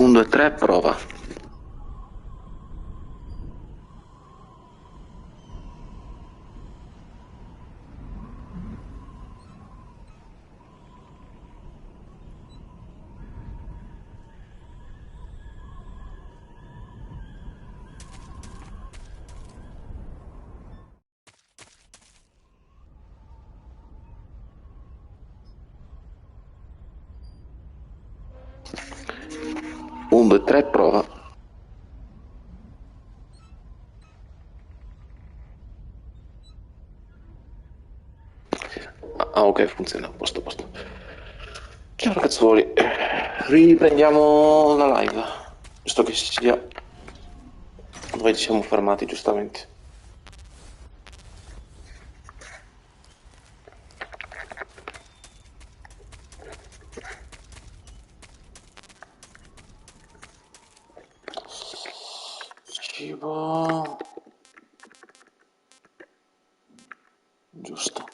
1, 2, 3, prova. Un, due, tre, prova. Ah, ok, funziona. Posto, posto. Ciao ragazzuoli, riprendiamo la live, giusto che sia dove ci siamo fermati giustamente. Cibo, giusto.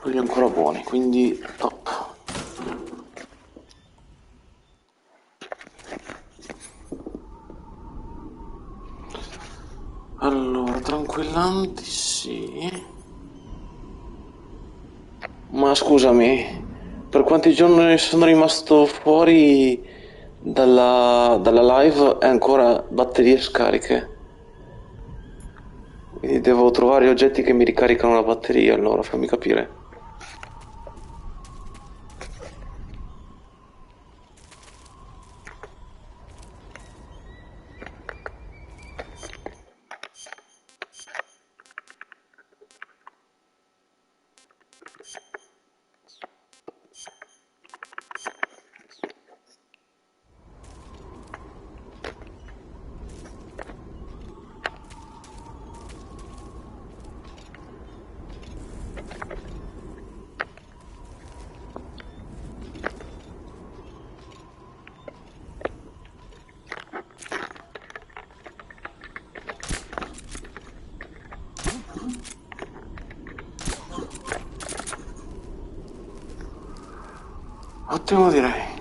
Quelli ancora buoni, quindi top. Allora, tranquillanti, sì. Ma scusami, per quanti giorni sono rimasto fuori dalla live e ancora batterie scariche? Quindi devo trovare oggetti che mi ricaricano la batteria, allora fammi capire. Ottimo direi.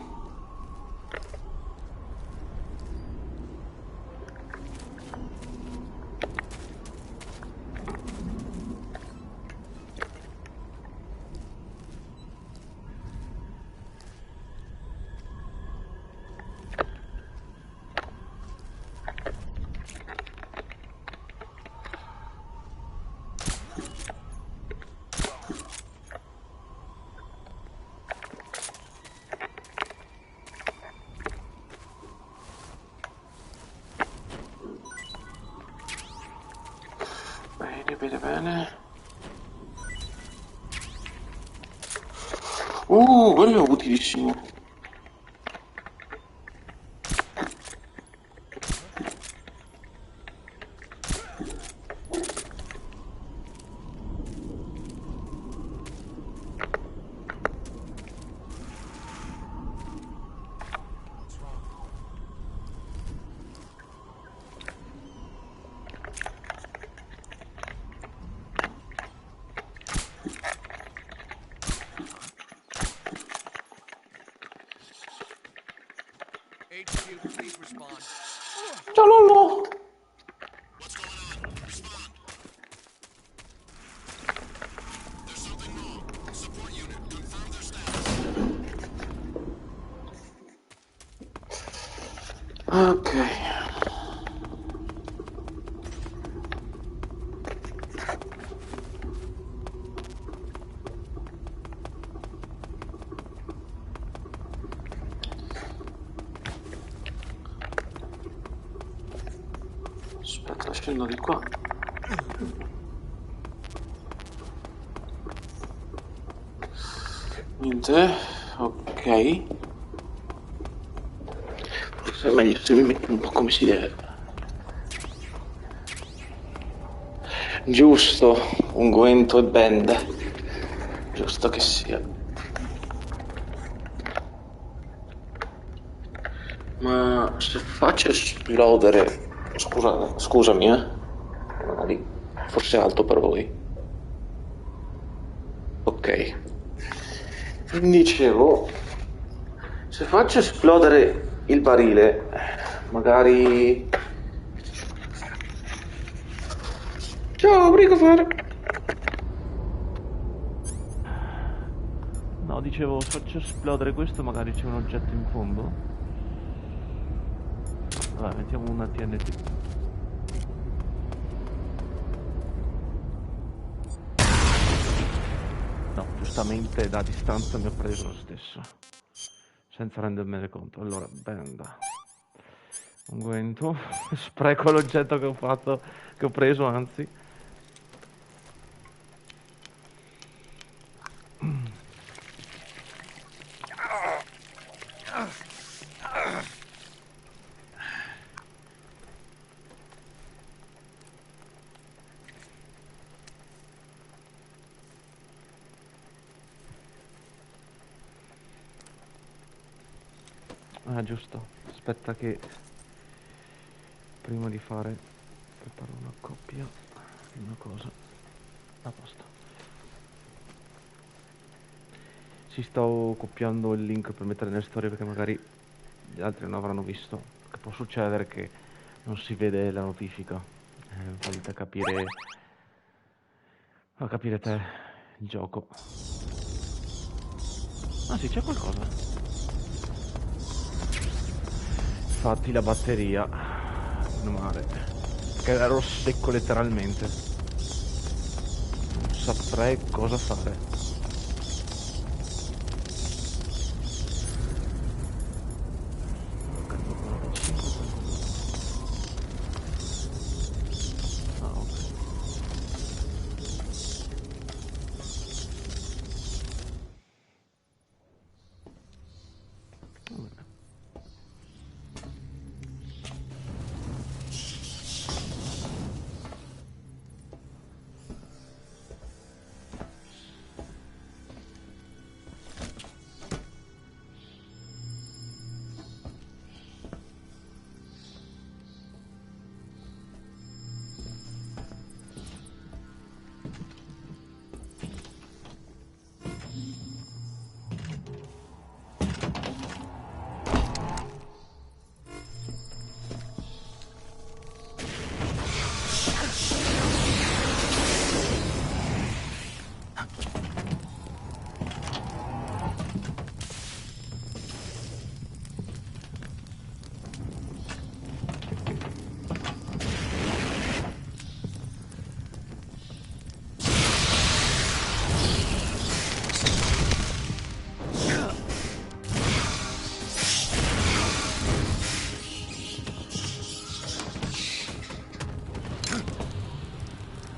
Bene, bene, bene. Quello è utilissimo. Ciao Lollo! Ok. Aspetta, scendo di qua. Niente, ok. Forse è meglio se mi metto un po' come si deve. Giusto, unguento e bende. Giusto che sia. Ma se faccio esplodere... scusami, magari forse è alto per voi. Ok. Dicevo, se faccio esplodere il barile, magari... Ciao, prego fare. No, dicevo, se faccio esplodere questo magari c'è un oggetto in fondo. Vabbè, mettiamo una TNT. No, giustamente da distanza mi ho preso lo stesso, senza rendermene conto. Allora, benda. Unguento. Spreco l'oggetto che ho fatto, che ho preso, anzi. Ah, giusto. Aspetta che prima di fare preparo una coppia di una cosa. A posto. Si sto copiando il link per mettere nelle storie perché magari gli altri non avranno visto. Perché può succedere che non si vede la notifica. Volete capire. A capire te il gioco. Ah sì, c'è qualcosa. Infatti la batteria. Meno male. Che ero secco letteralmente. Non saprei cosa fare. Carico 45, carico 2. Ah, ok. Va bene.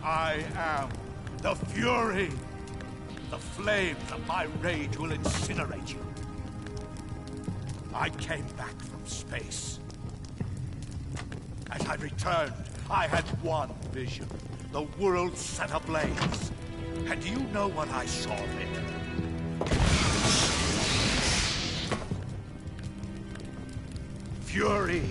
I am the Fury. The flames of my rage will incinerate you. I came back from space. As I returned, I had one vision. The world set ablaze. And do you know what I saw there? Fury.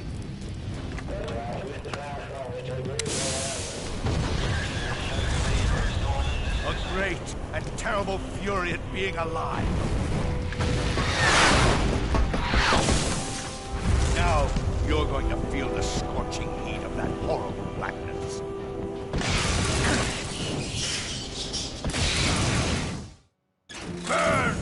A great and terrible fury at being alive. Now you're going to feel the scorching heat of that horrible blackness. Burn!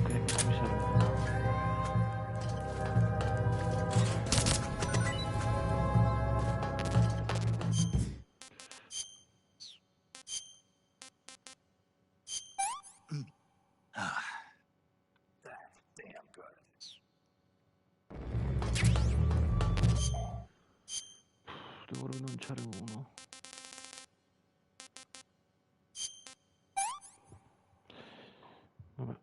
Ok, mi serve. Damn good. Devo rilanciare uno. Vabbè.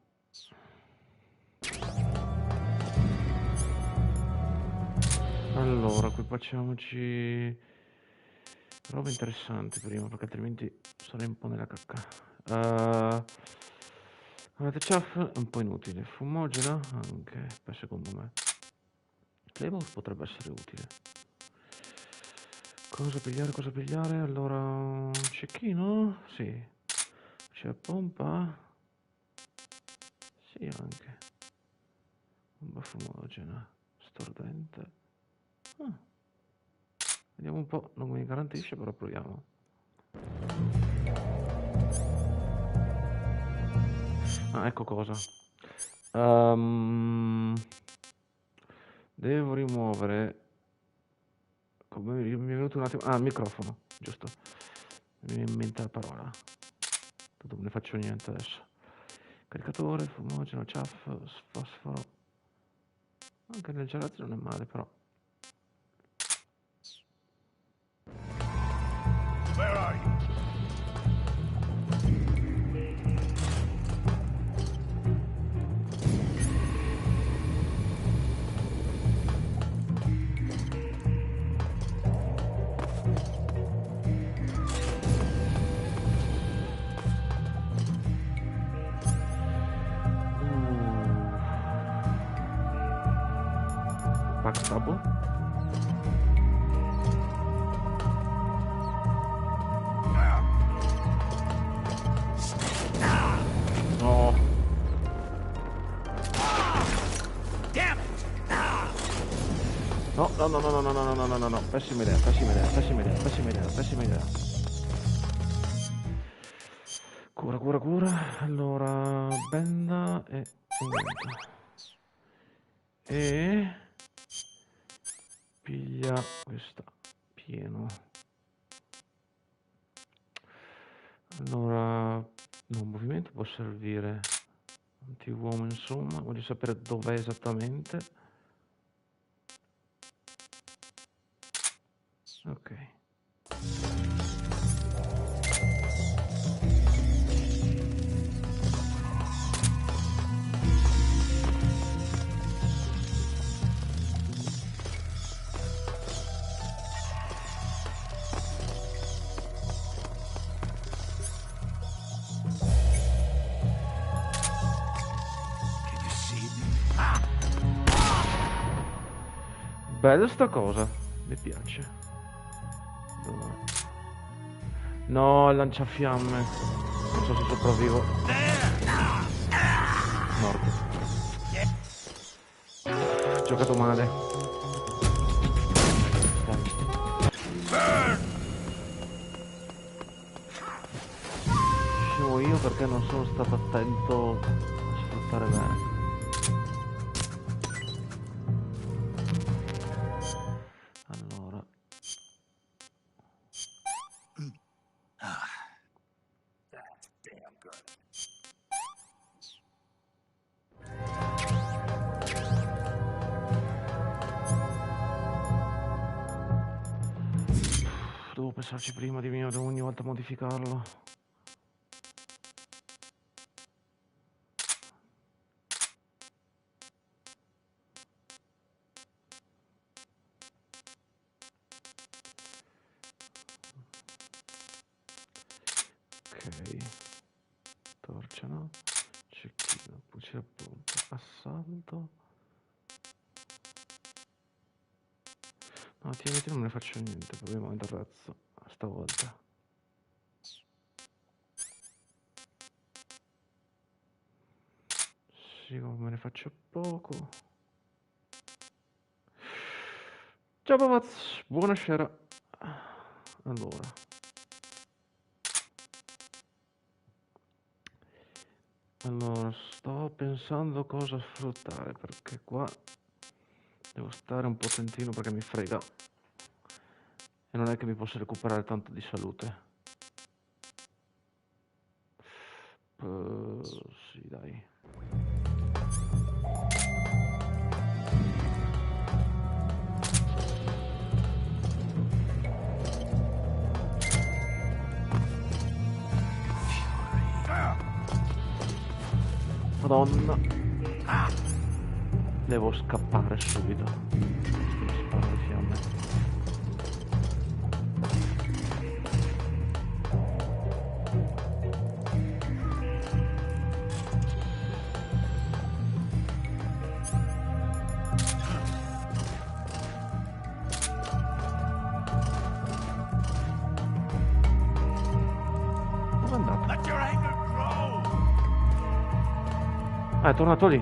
Allora, equipaggiamoci roba interessante prima, perché altrimenti sarei un po' nella cacca. Volete chaff? È un po' inutile. Fumogena? Anche, beh, secondo me. Playbook potrebbe essere utile. Cosa pigliare, cosa pigliare? Allora, un cecchino? Sì. C'è pompa? Sì, anche. Bomba fumogena. Stordente. Ah. Vediamo un po', non mi garantisce, però proviamo. Ah, ecco cosa. Devo rimuovere. Come mi è venuto un attimo. Ah, il microfono, giusto. Mi viene in mente la parola. Tanto non ne faccio niente adesso. Caricatore, fumogeno, ciaff, fosforo. Anche nel gelato non è male, però. Where are you? Backstabble. No. Damn it! No, no, no, no, no, no, no, no, no, no, no, pessima idea, pessima idea, pessima idea, pessima idea, pessima idea. Cura, cura, cura. Allora, benda e unguento. E piglia questa pieno. Allora, no, movimento può servire. Anti-uomo, insomma, voglio sapere dov'è esattamente. Ok. Can you see me? Bella sta cosa, mi piace. Dov'è? No, il lanciafiamme. Non so se sopravvivo. Morto. Giocato male. Dai. Scemo io perché non sono stato attento a sfruttare bene. Allora. That's damn good. Devo pensarci prima di mio, devo ogni volta modificarlo. Ok. Torcia no. Cecchino, pucci a pompa. Assalto. No, tieniti, non me ne faccio niente, proviamo il terrazzo. Stavolta. Sì, me ne faccio poco. Ciao Pavaz, buonasera. Allora. Allora, sto pensando cosa sfruttare, perché qua devo stare un po' attentino perché mi frega. E non è che mi posso recuperare tanto di salute. Sì, dai. Madonna. Devo scappare subito. Mi sparo le fiamme. Ah, è tornato lì.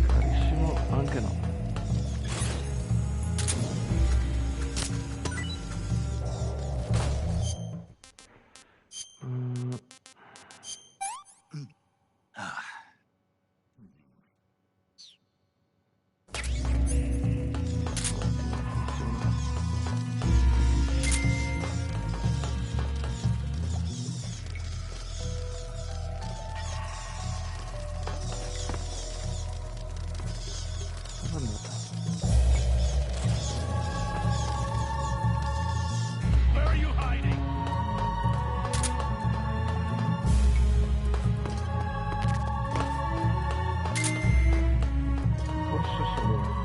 Carissimo, anche no. Where are you hiding? Forse solo.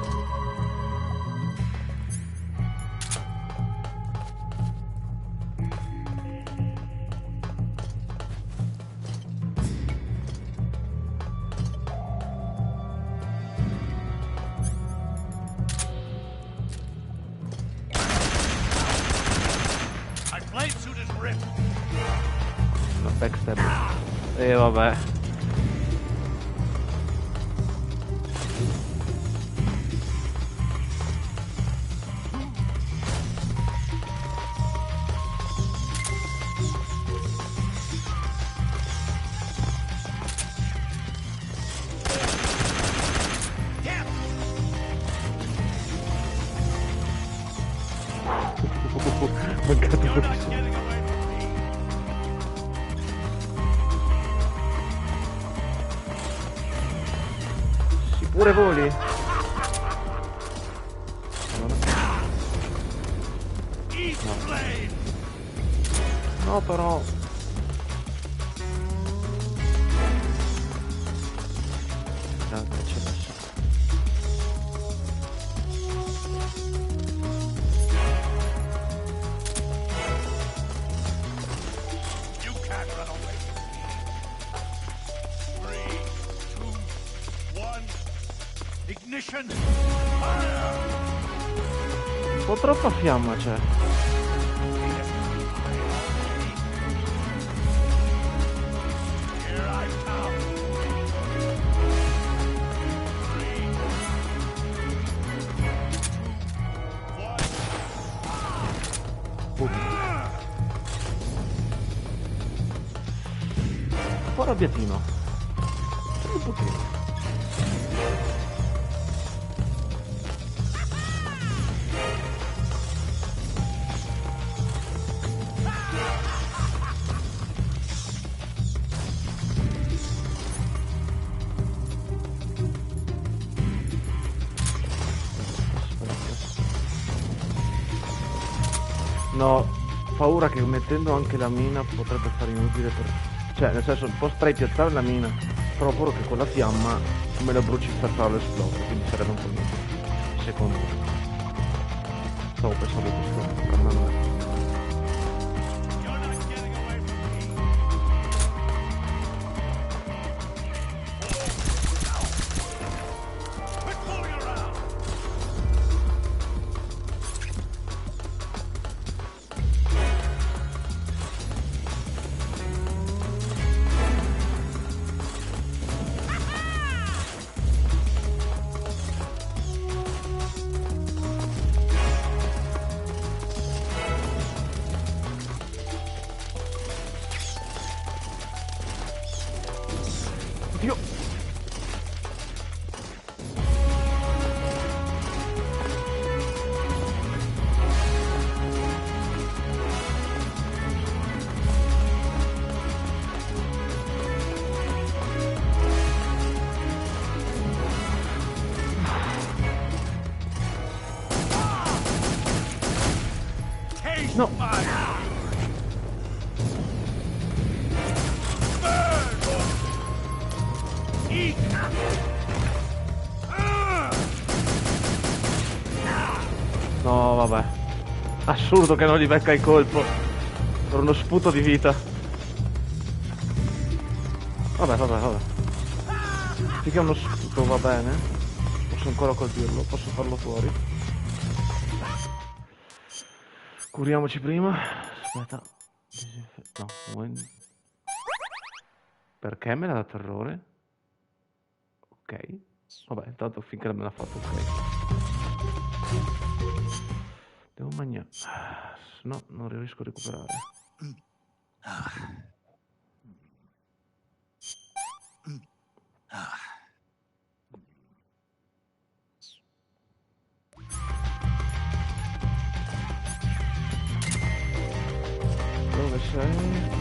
My blade suit is ripped. Una backstab. E vabbè. Mancato You're not pochissimo. getting away from me. Sì, pure voli. Eat flame. No, però. Grazie, c'è adesso. You can't run away from me. 3, 2, 1. Ignition. Fire. Un po' troppa fiamma c'è. Here I come. 3, 2, 1. Un po' arrabbiatino. Un pochino. No, paura che mettendo anche la mina potrebbe fare inutile per... Cioè, nel senso, potrei piazzare la mina, però ho paura che con la fiamma me la bruci per farlo esplodere, quindi sarebbe un po' inutile. Secondo me. Stavo pensando questo, per me non è. You're not getting away from me. Quit fooling around. Dio! Taste No. fire. Eat. No, vabbè. Assurdo che non gli becca il colpo. Per uno sputo di vita. Vabbè. Finché è uno sputo va bene. Posso ancora colpirlo, posso farlo fuori. Curiamoci prima. Aspetta. No, perché me l'ha dato errore? Ok. Vabbè, intanto finché me l'ha fatto ok. Devo mangiare. No, non riesco a recuperare. Dove sei?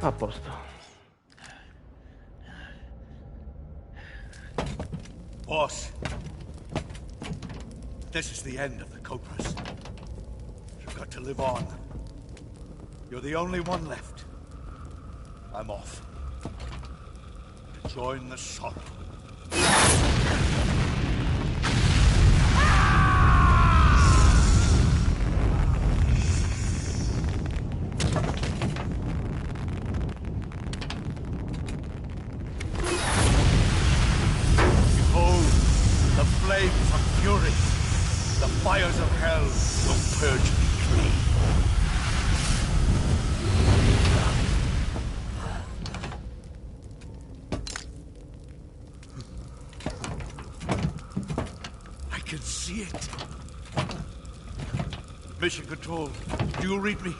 A posto. Boss, this is the end of the Cobras. You've got to live on. You're the only one left. I'm off. To join the sorrow. The fires of hell will purge me clean. I can see it. Mission Control, do you read me?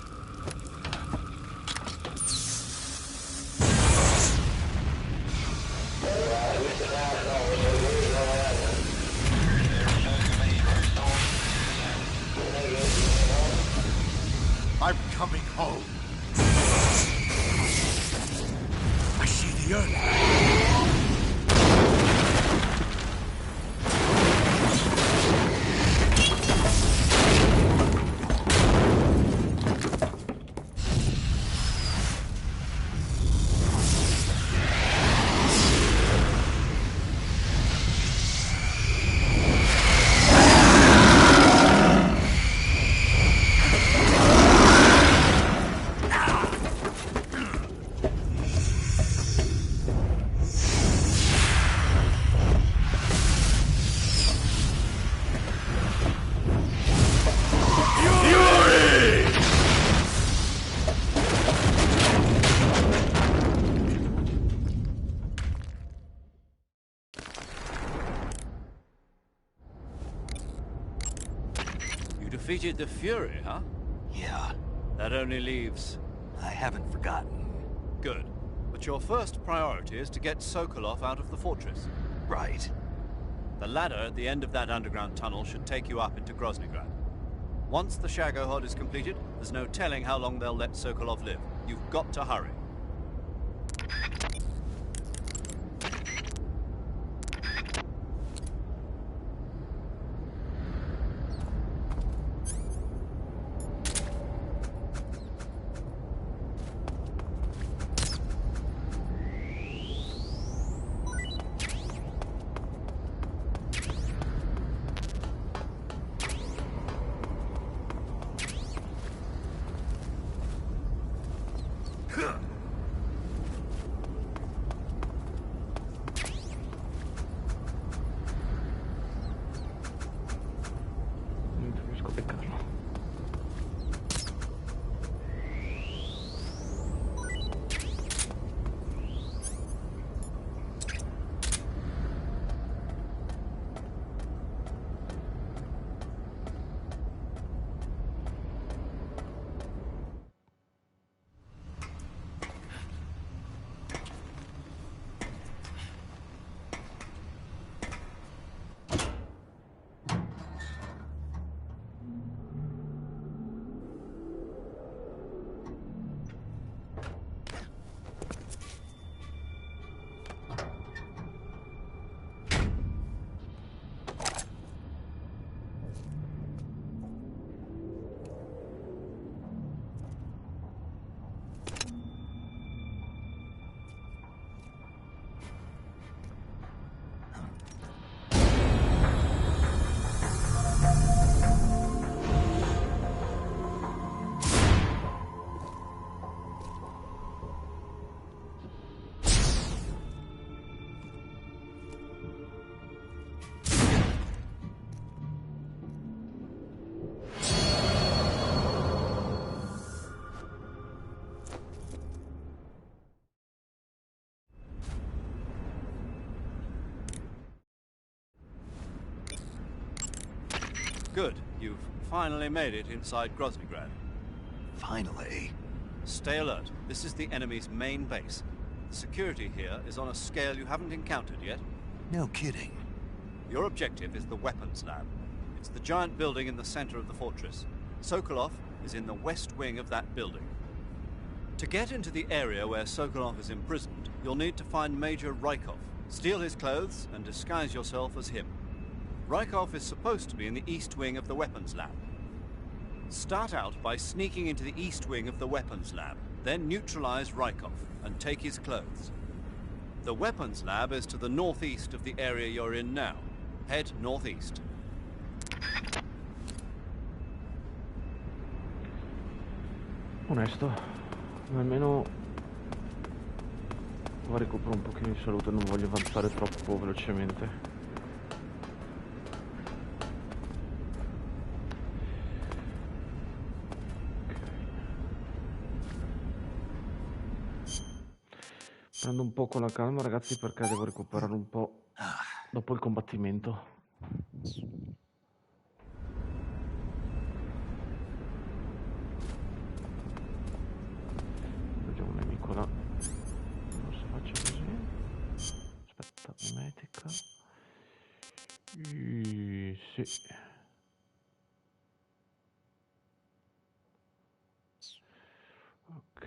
I'm coming home. I see the earth. Defeated the Fury, huh? Yeah, That only leaves... I haven't forgotten. Good. But your first priority is to get Sokolov out of the fortress. Right. The ladder at the end of that underground tunnel should take you up into Groznygrad. Once the Shagohod is completed, there's no telling how long they'll let Sokolov live. You've got to hurry. Good. You've finally made it inside Groznygrad. Finally. Stay alert. This is the enemy's main base. The security here is on a scale you haven't encountered yet. No kidding. Your objective is the weapons lab. It's the giant building in the center of the fortress. Sokolov is in the west wing of that building. To get into the area where Sokolov is imprisoned, you'll need to find Major Rykov, steal his clothes, and disguise yourself as him. Rykov is supposed to be in the east wing of the weapons lab. Start out by sneaking into the east wing of the weapons lab, then neutralize Rykov and take his clothes. The weapons lab is to the northeast of the area you're in now. Head northeast. Onesto, almeno recupero un pochino di salute, non voglio avanzare troppo velocemente. Prendo un po' con la calma, ragazzi, perché devo recuperare un po' dopo il combattimento. Vediamo un nemico là. Non si faccia così. Aspetta, mimetica. Sì. Ok.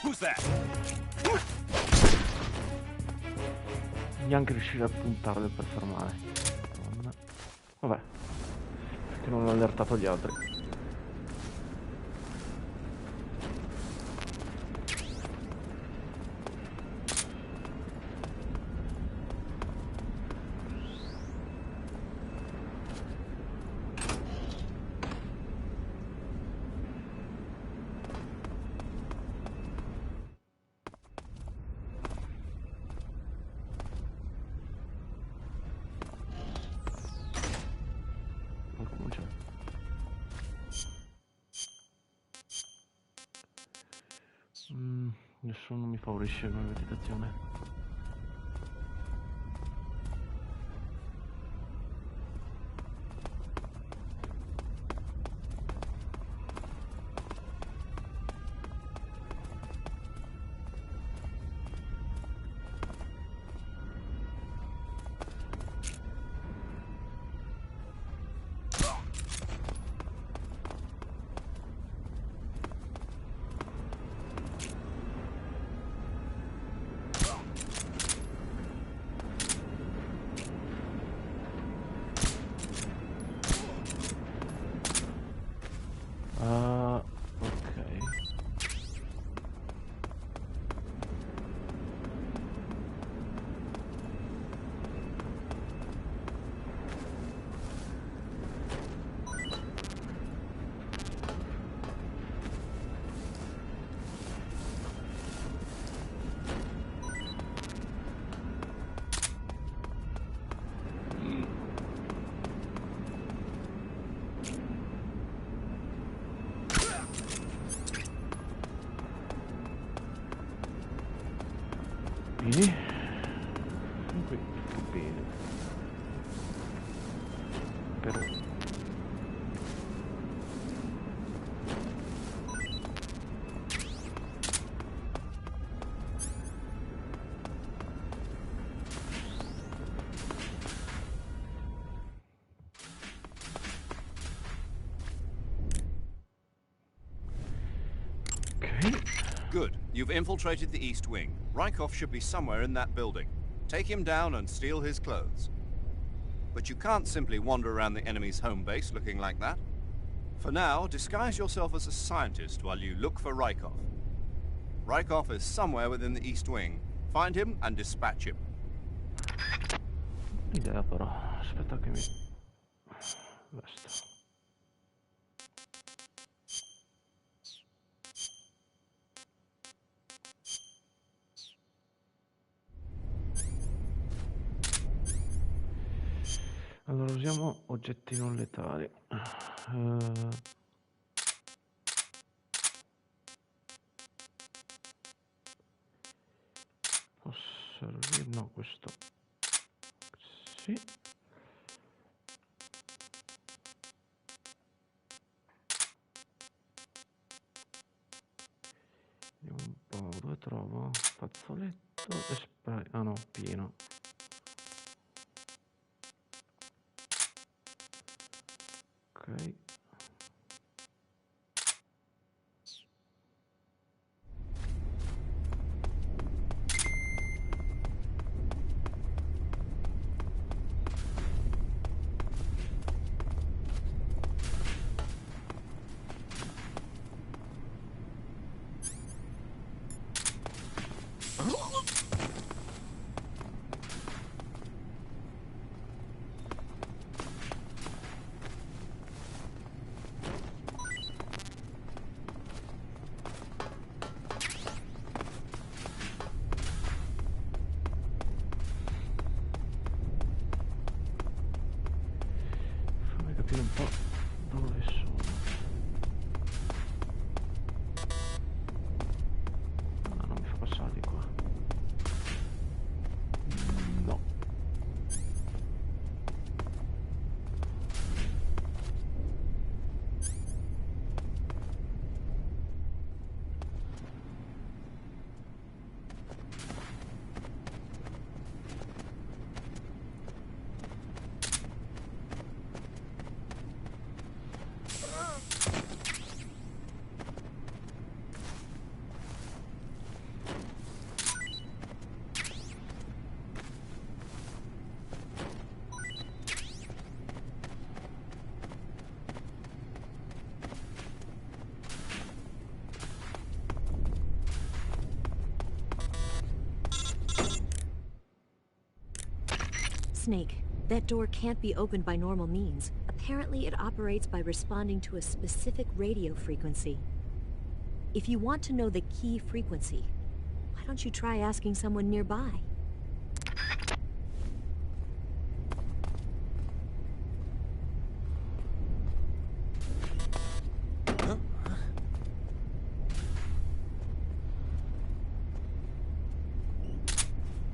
Who's that? Neanche riuscire a puntarle per far male. Vabbè, perché non ho allertato gli altri. Nessuno mi favorisce la meditazione. Bene. Qui, bene. Però... Ok. Good. You've infiltrated the East Wing. Rykov should be somewhere in that building. Take him down and steal his clothes. But you can't simply wander around the enemy's home base looking like that. For now, disguise yourself as a scientist while you look for Rykov. Rykov is somewhere within the East Wing. Find him and dispatch him. Idea però, aspetta che mi vesto. Allora usiamo oggetti non letali. Può servire? No, questo sì. Vediamo un po', dove trovo? Fazzoletto e spray. Ah no, pieno. Ok. Fammi capire un po' dove sono. Ah, non mi fa passare di qua. No. Snake, that door can't be opened by normal means. Apparently, it operates by responding to a specific radio frequency. If you want to know the key frequency, why don't you try asking someone nearby?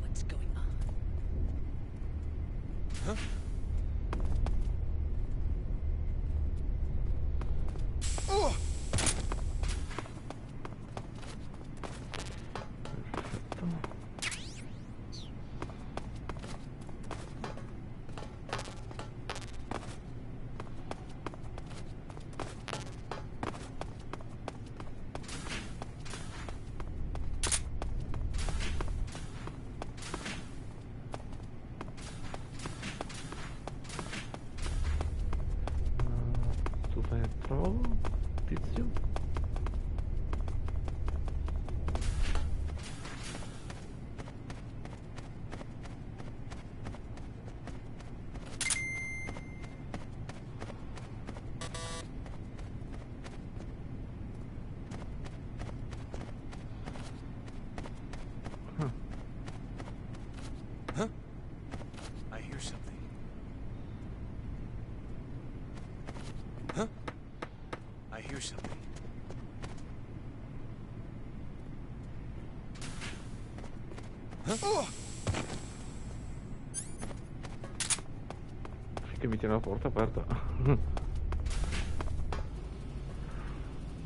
What's going on? Dove trovo? Tizio? I hear something. I hear something. Che mi tiene la porta aperta.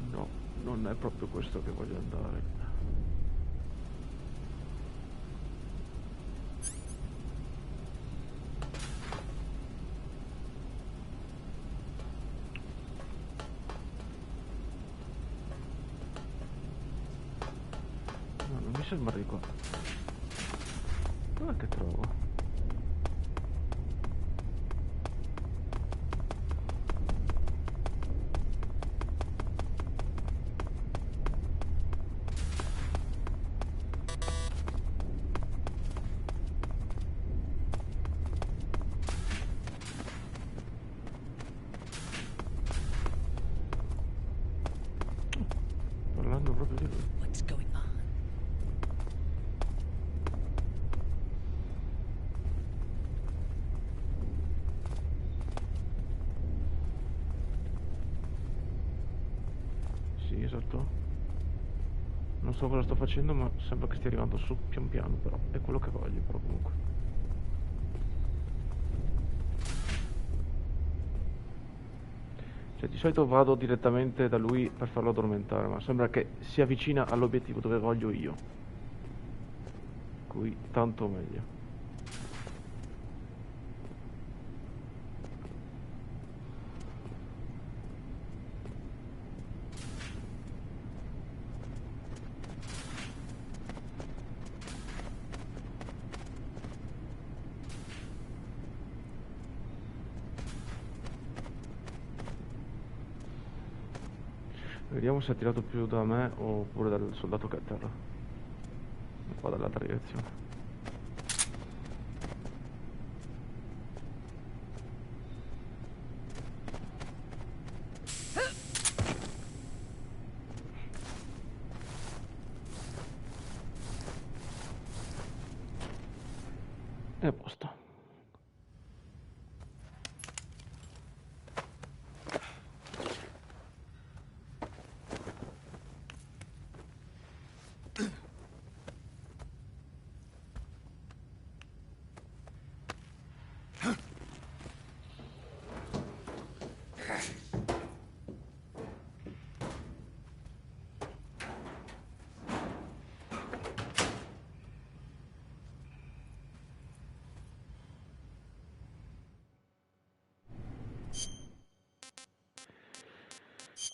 No, non è proprio questo che voglio andare. mi sembra di qua. Dov'è che trovo? Parlando proprio di lui. What's going on? Sì, esatto. Non so cosa sto facendo, ma sembra che stia arrivando su pian piano, però è quello che voglio, però comunque. Cioè, di solito vado direttamente da lui per farlo addormentare, ma sembra che si avvicina all'obiettivo dove voglio io. Qui tanto meglio. Vediamo se ha tirato più da me oppure dal soldato che è a terra. Un po' dall'altra direzione. E a posto.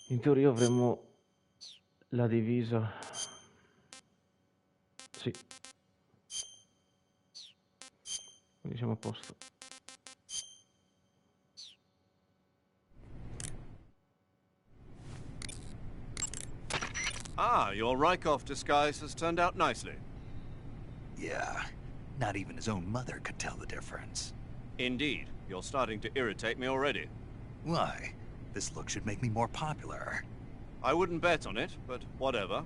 In teoria avremo la divisa. Sì. Quindi siamo a posto. Ah, your Rykov disguise has turned out nicely. Yeah, not even his own mother could tell the difference. Indeed, you're starting to irritate me already. Why? This look should make me more popular. I wouldn't bet on it, but whatever.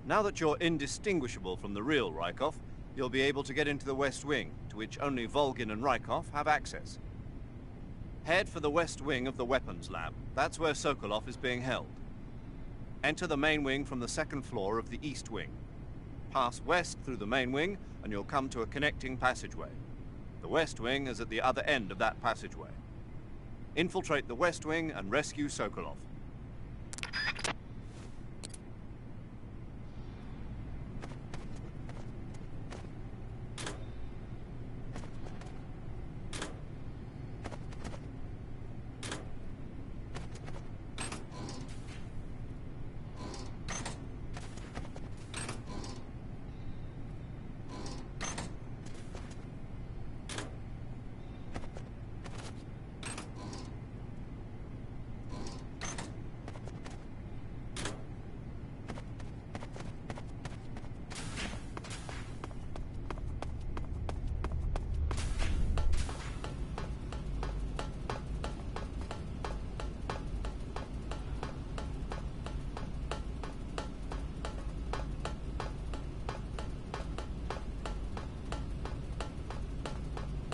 Now that you're indistinguishable from the real Rykov, you'll be able to get into the West Wing, to which only Volgin and Rykov have access. Head for the West Wing of the Weapons Lab. That's where Sokolov is being held. Enter the main wing from the second floor of the East Wing. Pass west through the main wing, and you'll come to a connecting passageway. The West Wing is at the other end of that passageway. Infiltrate the West Wing and rescue Sokolov.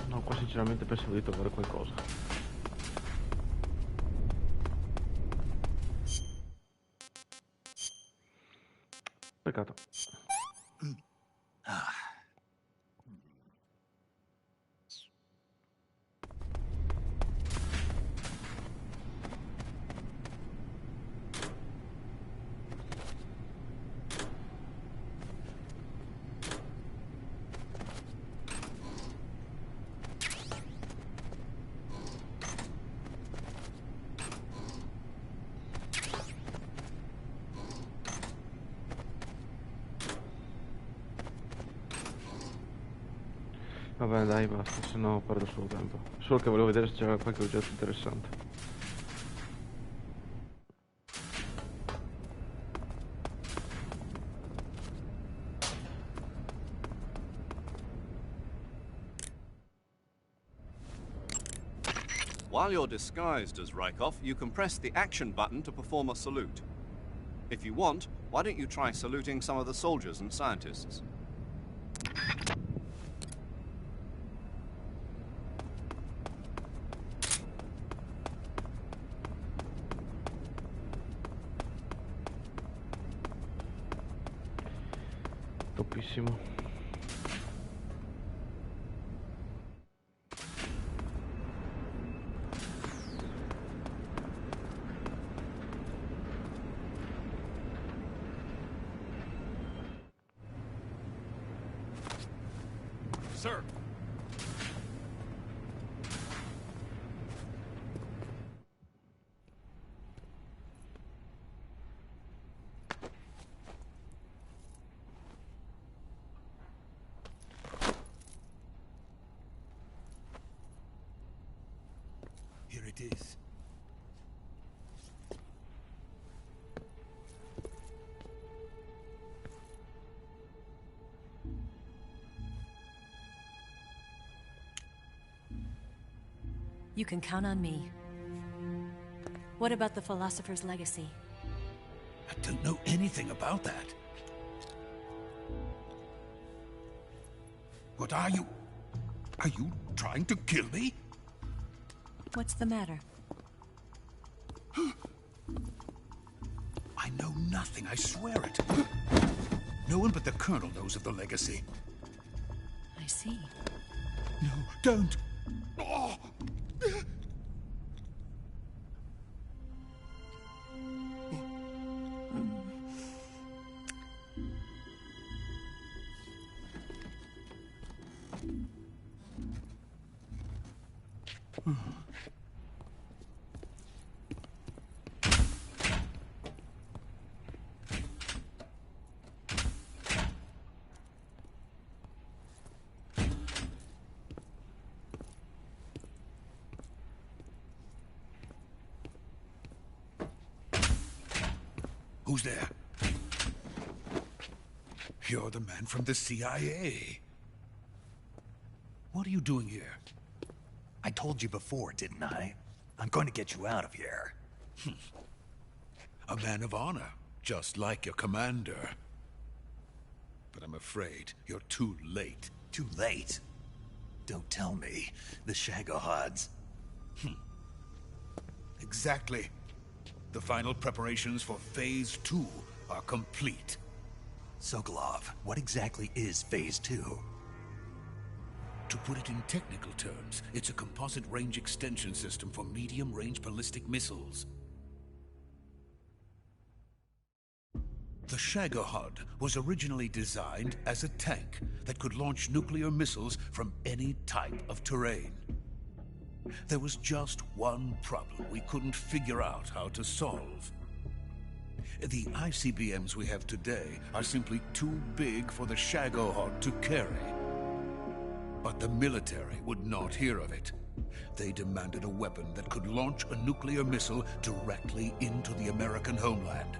No, qua sinceramente pensavo di trovare qualcosa. Peccato. Va bene, dai, basta, se no perdo solo tempo. Solo che volevo vedere se c'era qualche oggetto interessante. While you're disguised as Rykov, you can press the action button to perform a salute. If you want, why don't you try saluting some of the soldiers and scientists? Toppissimo. Sir. Here it is. You can count on me. What about the philosopher's legacy? I don't know anything about that. What are you? Are you trying to kill me? What's the matter? I know nothing, I swear it. No one but the Colonel knows of the legacy. I see. No, don't! Oh. Who's there? You're the man from the CIA. What are you doing here? I told you before, didn't I? I'm going to get you out of here. A man of honor, just like your commander. But I'm afraid you're too late. Too late? Don't tell me. The Shagohods. Exactly. The final preparations for Phase 2 are complete. Sokolov, what exactly is Phase 2? To put it in technical terms, it's a composite range extension system for medium-range ballistic missiles. The Shagohod was originally designed as a tank that could launch nuclear missiles from any type of terrain. There was just one problem we couldn't figure out how to solve. The ICBMs we have today are simply too big for the Shagohod to carry. But the military would not hear of it. They demanded a weapon that could launch a nuclear missile directly into the American homeland.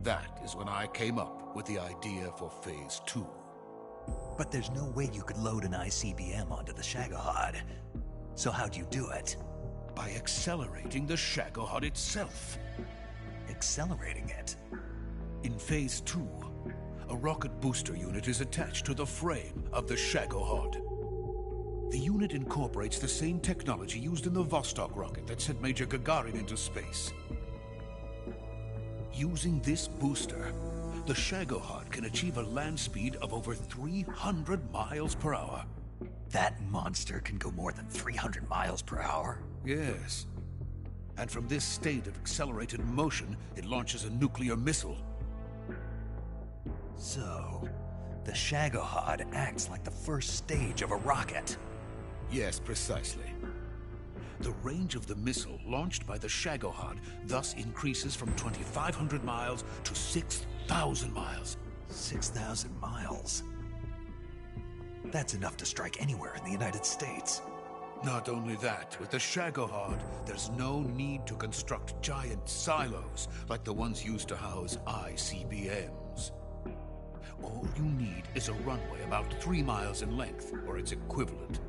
That is when I came up with the idea for Phase 2. But there's no way you could load an ICBM onto the Shagohod. So how'd you do it? By accelerating the Shagohod itself. Accelerating it? In Phase 2, a rocket booster unit is attached to the frame of the Shagohod. The unit incorporates the same technology used in the Vostok rocket that sent Major Gagarin into space. Using this booster, the Shagohod can achieve a land speed of over 300 miles per hour. That monster can go more than 300 miles per hour? Yes. And from this state of accelerated motion, it launches a nuclear missile. So, the Shagohod acts like the first stage of a rocket. Yes, precisely. The range of the missile launched by the Shagohod thus increases from 2,500 miles to 6,000 miles. 6,000 miles? That's enough to strike anywhere in the United States. Not only that, with the Shagohod, there's no need to construct giant silos like the ones used to house ICBMs. All you need is a runway about 3 miles in length, or its equivalent.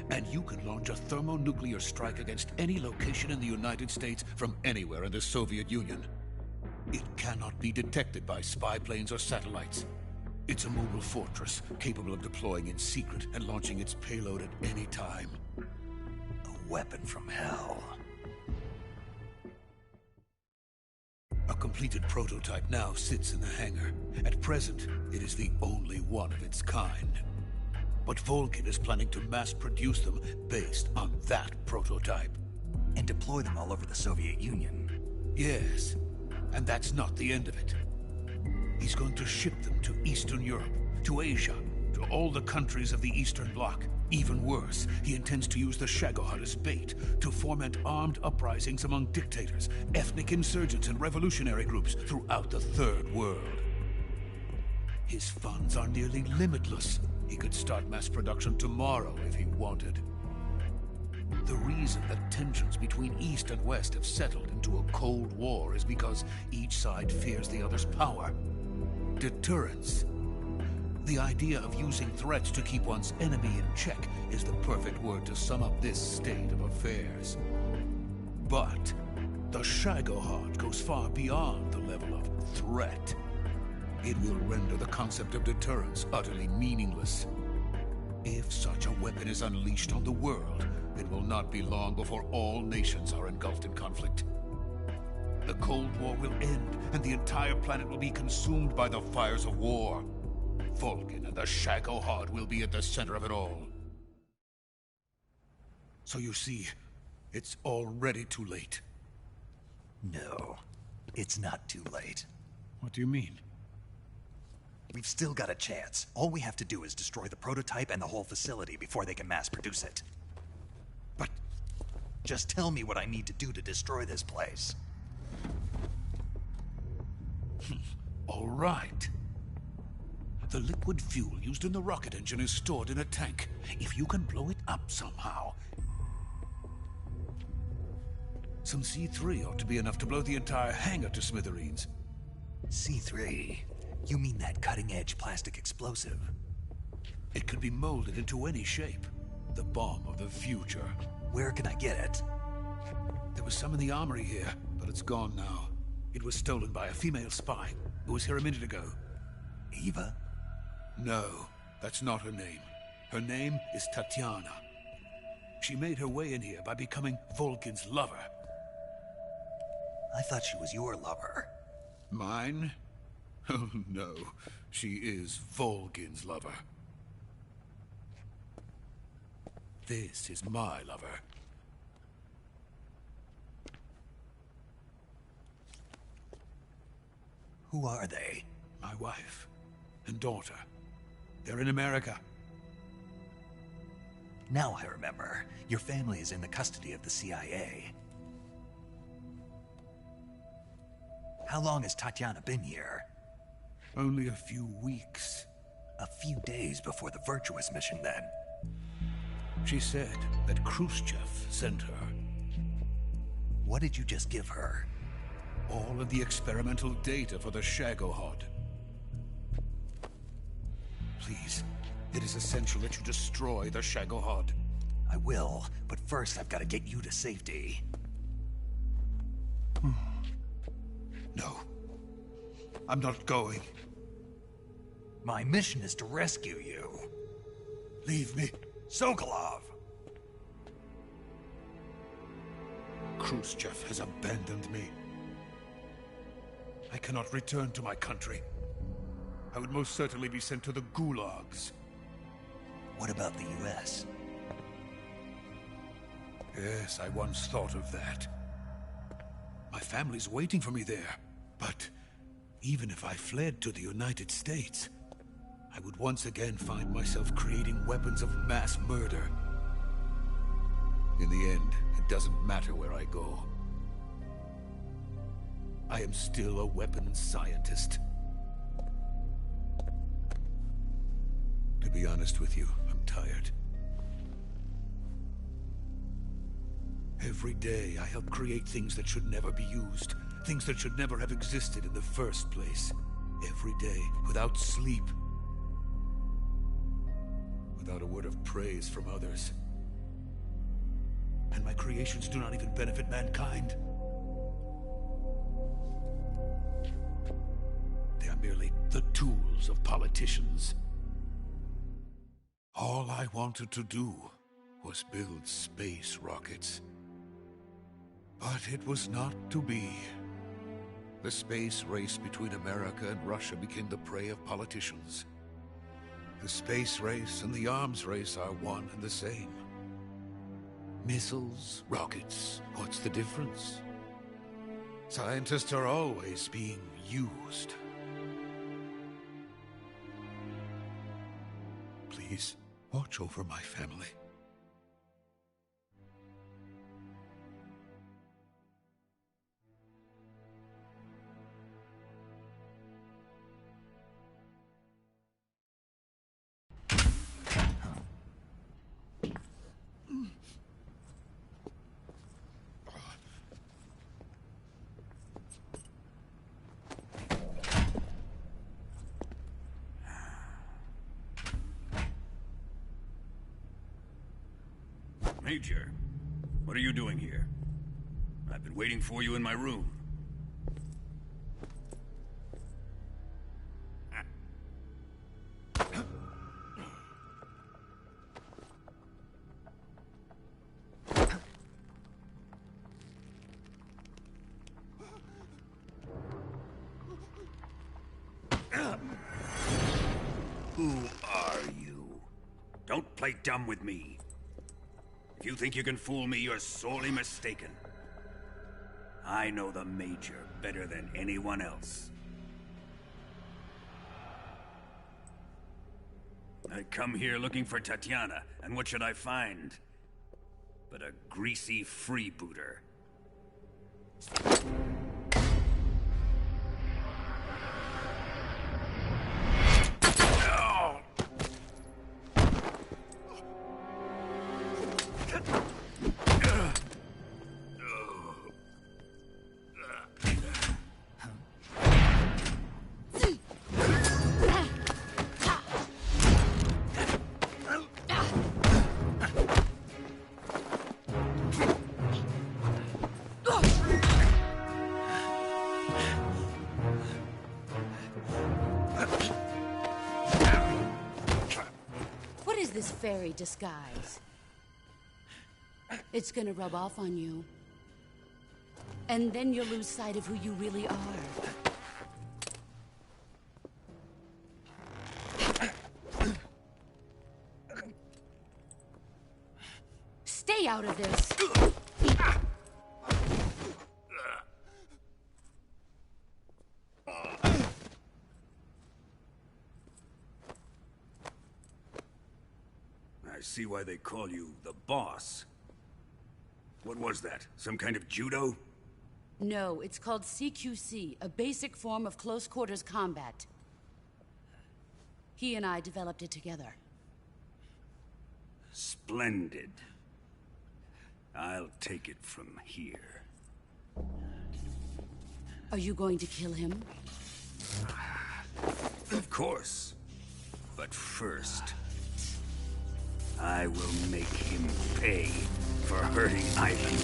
And you can launch a thermonuclear strike against any location in the United States from anywhere in the Soviet Union. It cannot be detected by spy planes or satellites. It's a mobile fortress, capable of deploying in secret and launching its payload at any time. A weapon from hell. A completed prototype now sits in the hangar. At present, it is the only one of its kind. But Vulcan is planning to mass-produce them based on that prototype. And deploy them all over the Soviet Union. Yes, and that's not the end of it. He's going to ship them to Eastern Europe, to Asia, to all the countries of the Eastern Bloc. Even worse, he intends to use the Shagohod as bait to foment armed uprisings among dictators, ethnic insurgents, and revolutionary groups throughout the Third World. His funds are nearly limitless. He could start mass production tomorrow if he wanted. The reason that tensions between East and West have settled into a Cold War is because each side fears the other's power. Deterrence. The idea of using threats to keep one's enemy in check is the perfect word to sum up this state of affairs. But the Shagohod goes far beyond the level of threat. It will render the concept of deterrence utterly meaningless. If such a weapon is unleashed on the world, it will not be long before all nations are engulfed in conflict. The Cold War will end, and the entire planet will be consumed by the fires of war. Vulcan and the Shagohod will be at the center of it all. So you see, it's already too late. No, it's not too late. What do you mean? We've still got a chance. All we have to do is destroy the prototype and the whole facility before they can mass produce it. But just tell me what I need to do to destroy this place. All right. The liquid fuel used in the rocket engine is stored in a tank. If you can blow it up somehow... Some C3 ought to be enough to blow the entire hangar to smithereens. C3? You mean that cutting-edge plastic explosive? It could be molded into any shape. The bomb of the future. Where can I get it? There was some in the armory here, but it's gone now. It was stolen by a female spy who was here a minute ago. Eva? No, that's not her name. Her name is Tatiana. She made her way in here by becoming Vulcan's lover. I thought she was your lover. Mine? Oh no, she is Vulcan's lover. This is my lover. Who are they? My wife and daughter. They're in America. Now I remember. Your family is in the custody of the CIA. How long has Tatiana been here? Only a few weeks. A few days before the Virtuous mission, then. She said that Khrushchev sent her. What did you just give her? All of the experimental data for the Shagohod. Please, it is essential that you destroy the Shagohod. I will, but first I've got to get you to safety. No. I'm not going. My mission is to rescue you. Leave me. Sokolov! Khrushchev has abandoned me. I cannot return to my country. I would most certainly be sent to the gulags. What about the US? Yes, I once thought of that. My family's waiting for me there. But even if I fled to the United States, I would once again find myself creating weapons of mass murder. In the end, it doesn't matter where I go. I am still a weapons scientist. To be honest with you, I'm tired. Every day I help create things that should never be used. Things that should never have existed in the first place. Every day, without sleep. Without a word of praise from others. And my creations do not even benefit mankind. They are merely the tools of politicians. All I wanted to do was build space rockets. But it was not to be. The space race between America and Russia became the prey of politicians. The space race and the arms race are one and the same. Missiles, rockets, what's the difference? Scientists are always being used. Please, watch over my family. Major, what are you doing here? I've been waiting for you in my room. Who are you? Don't play dumb with me. If you think you can fool me, you're sorely mistaken. I know the Major better than anyone else. I come here looking for Tatiana, and what should I find? But a greasy freebooter. This fairy disguise. It's gonna rub off on you. And then you'll lose sight of who you really are. Stay out of this! I see why they call you the boss. What was that? Some kind of judo? No, it's called CQC, a basic form of close quarters combat. He and I developed it together. Splendid. I'll take it from here. Are you going to kill him? Of course. But first, I will make him pay for hurting Ivan.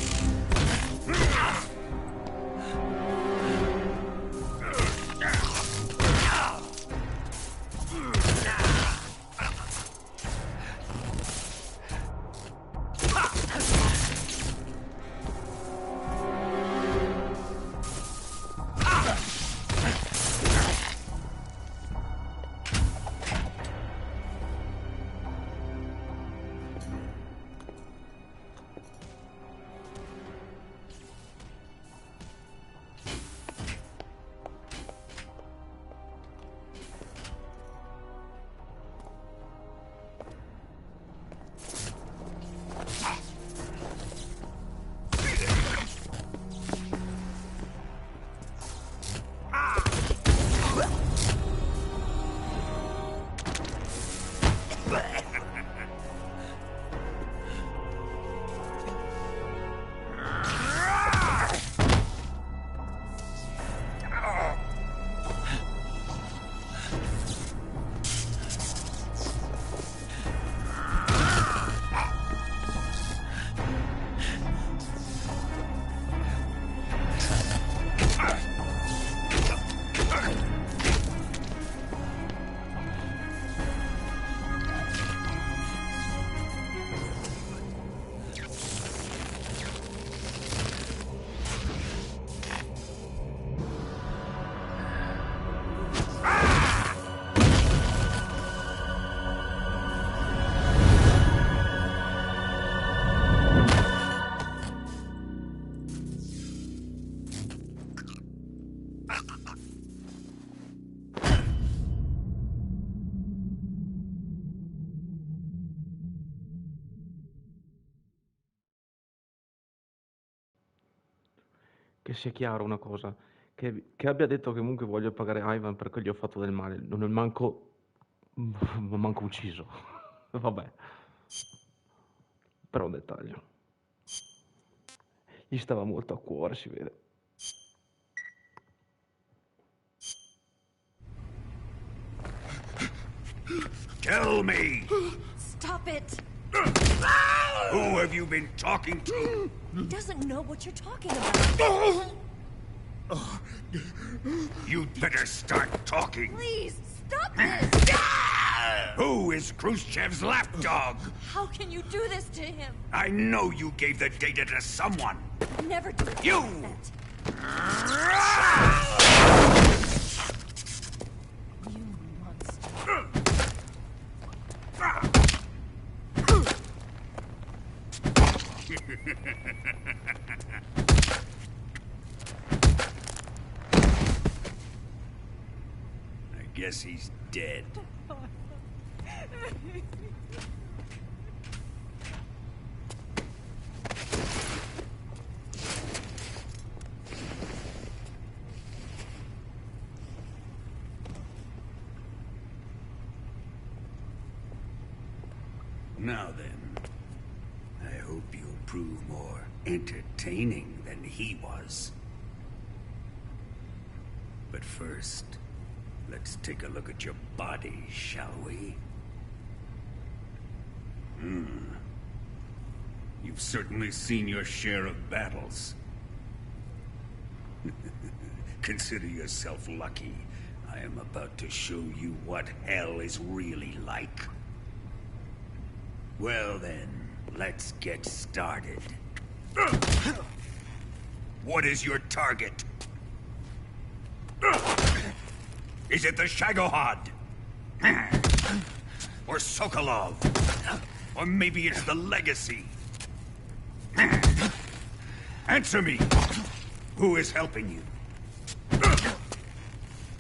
che sia chiaro una cosa, che abbia detto che comunque voglio pagare Ivan perché gli ho fatto del male, non è manco ucciso. Vabbè, però un dettaglio. Gli stava molto a cuore, si vede. Tell me! Stop it! Who have you been talking to? He doesn't know what you're talking about. You'd better start talking. Please, stop this! Who is Khrushchev's lapdog? How can you do this to him? I know you gave the data to someone. Never do You! that. You monster. I guess he's dead. Now then, I hope you'll prove more entertaining than he was. But first, let's take a look at your body, shall we? You've certainly seen your share of battles. Consider yourself lucky. I am about to show you what hell is really like. Well then, let's get started. What is your target? Is it the Shagohod? Or Sokolov? Or maybe it's the Legacy? Answer me! Who is helping you?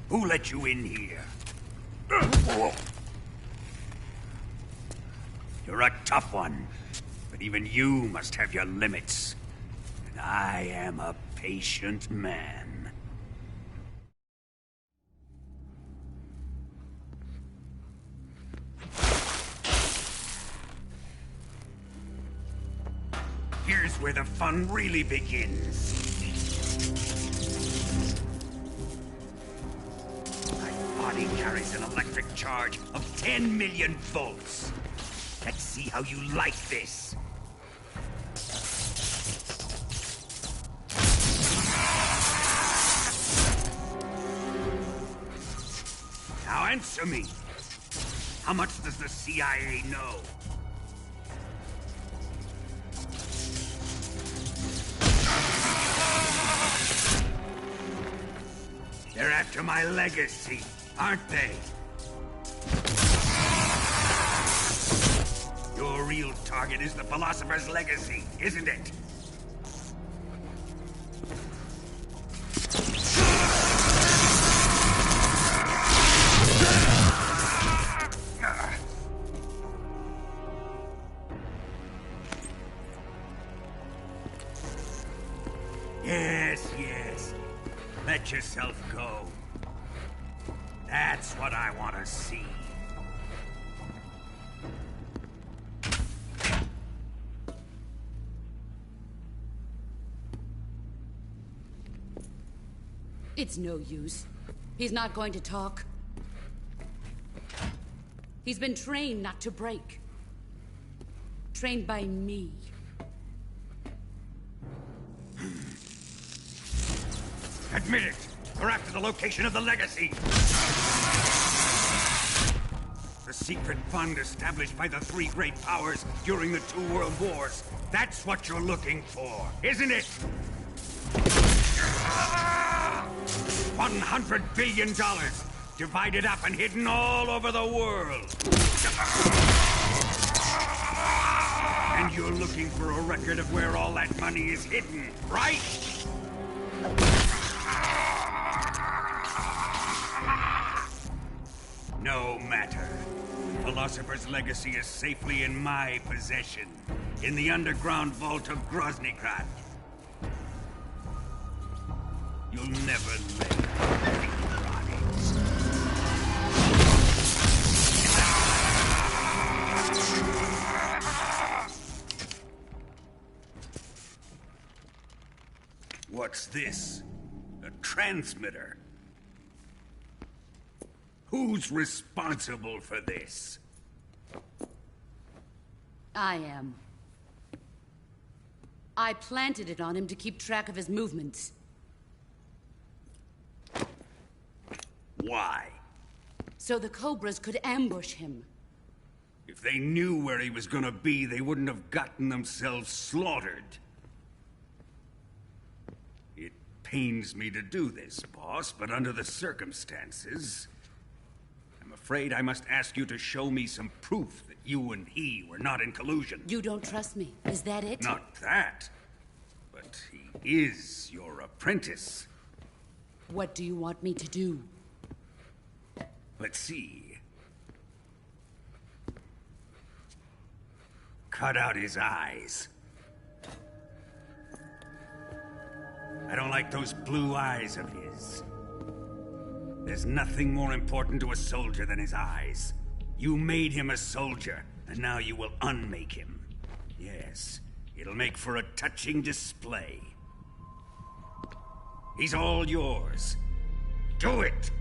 Who let you in here? You're a tough one, but even you must have your limits. And I am a patient man. Here's where the fun really begins. My body carries an electric charge of 10 million volts. Let's see how you like this. Now answer me. How much does the CIA know? They're after my legacy, aren't they? Your real target is the Philosopher's Legacy, isn't it? Yes. Let yourself go. That's what I want to see. It's no use. He's not going to talk. He's been trained not to break. Trained by me. Admit it! We're after the location of the Legacy! The secret fund established by the three great powers during the 2 world wars. That's what you're looking for, isn't it? $100 billion, divided up and hidden all over the world. And you're looking for a record of where all that money is hidden, right? No matter. Philosopher's Legacy is safely in my possession, in the underground vault of Groznygrad. What's this? A transmitter? Who's responsible for this? I am. I planted it on him to keep track of his movements. Why? So the Cobras could ambush him. If they knew where he was gonna be, they wouldn't have gotten themselves slaughtered. It pains me to do this, boss, but under the circumstances, I'm afraid I must ask you to show me some proof that you and he were not in collusion. You don't trust me, is that it? Not that, but he is your apprentice. What do you want me to do? Let's see. Cut out his eyes. I don't like those blue eyes of his. There's nothing more important to a soldier than his eyes. You made him a soldier, and now you will unmake him. Yes, it'll make for a touching display. He's all yours. Do it!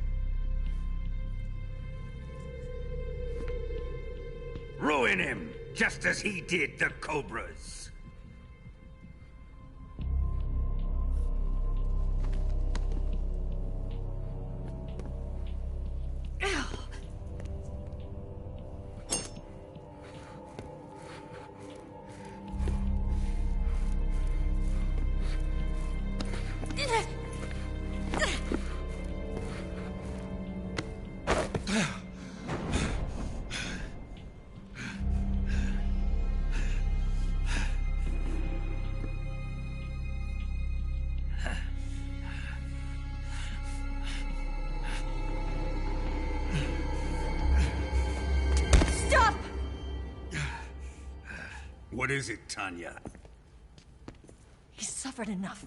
Ruin him, just as he did the Cobras. What is it, Tanya? He's suffered enough.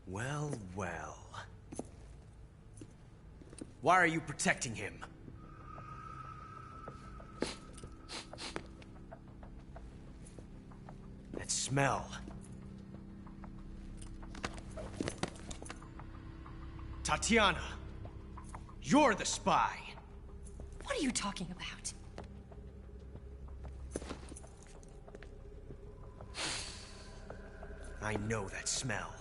Well, well. Why are you protecting him? That smell. Tatiana, you're the spy. What are you talking about? I know that smell.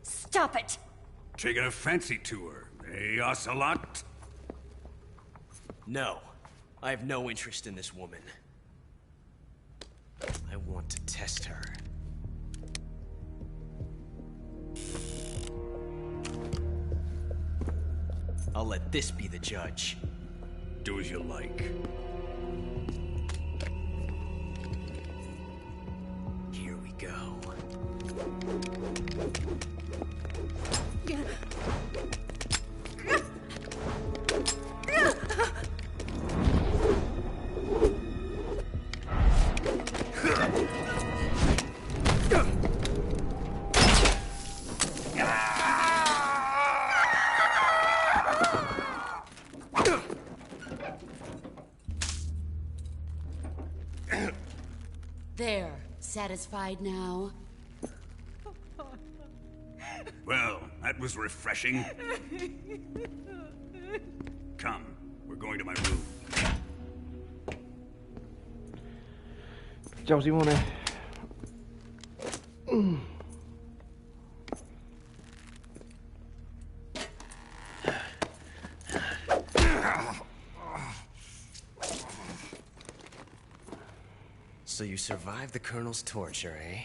Stop it! Taking a fancy to her, eh, Ocelot? No, I have no interest in this woman. I want to test her. I'll let this be the judge. Do as you like. Here we go. There, satisfied now? Well, that was refreshing. Come, we're going to my room. Ciao Simone. So you survived the Colonel's torture, eh?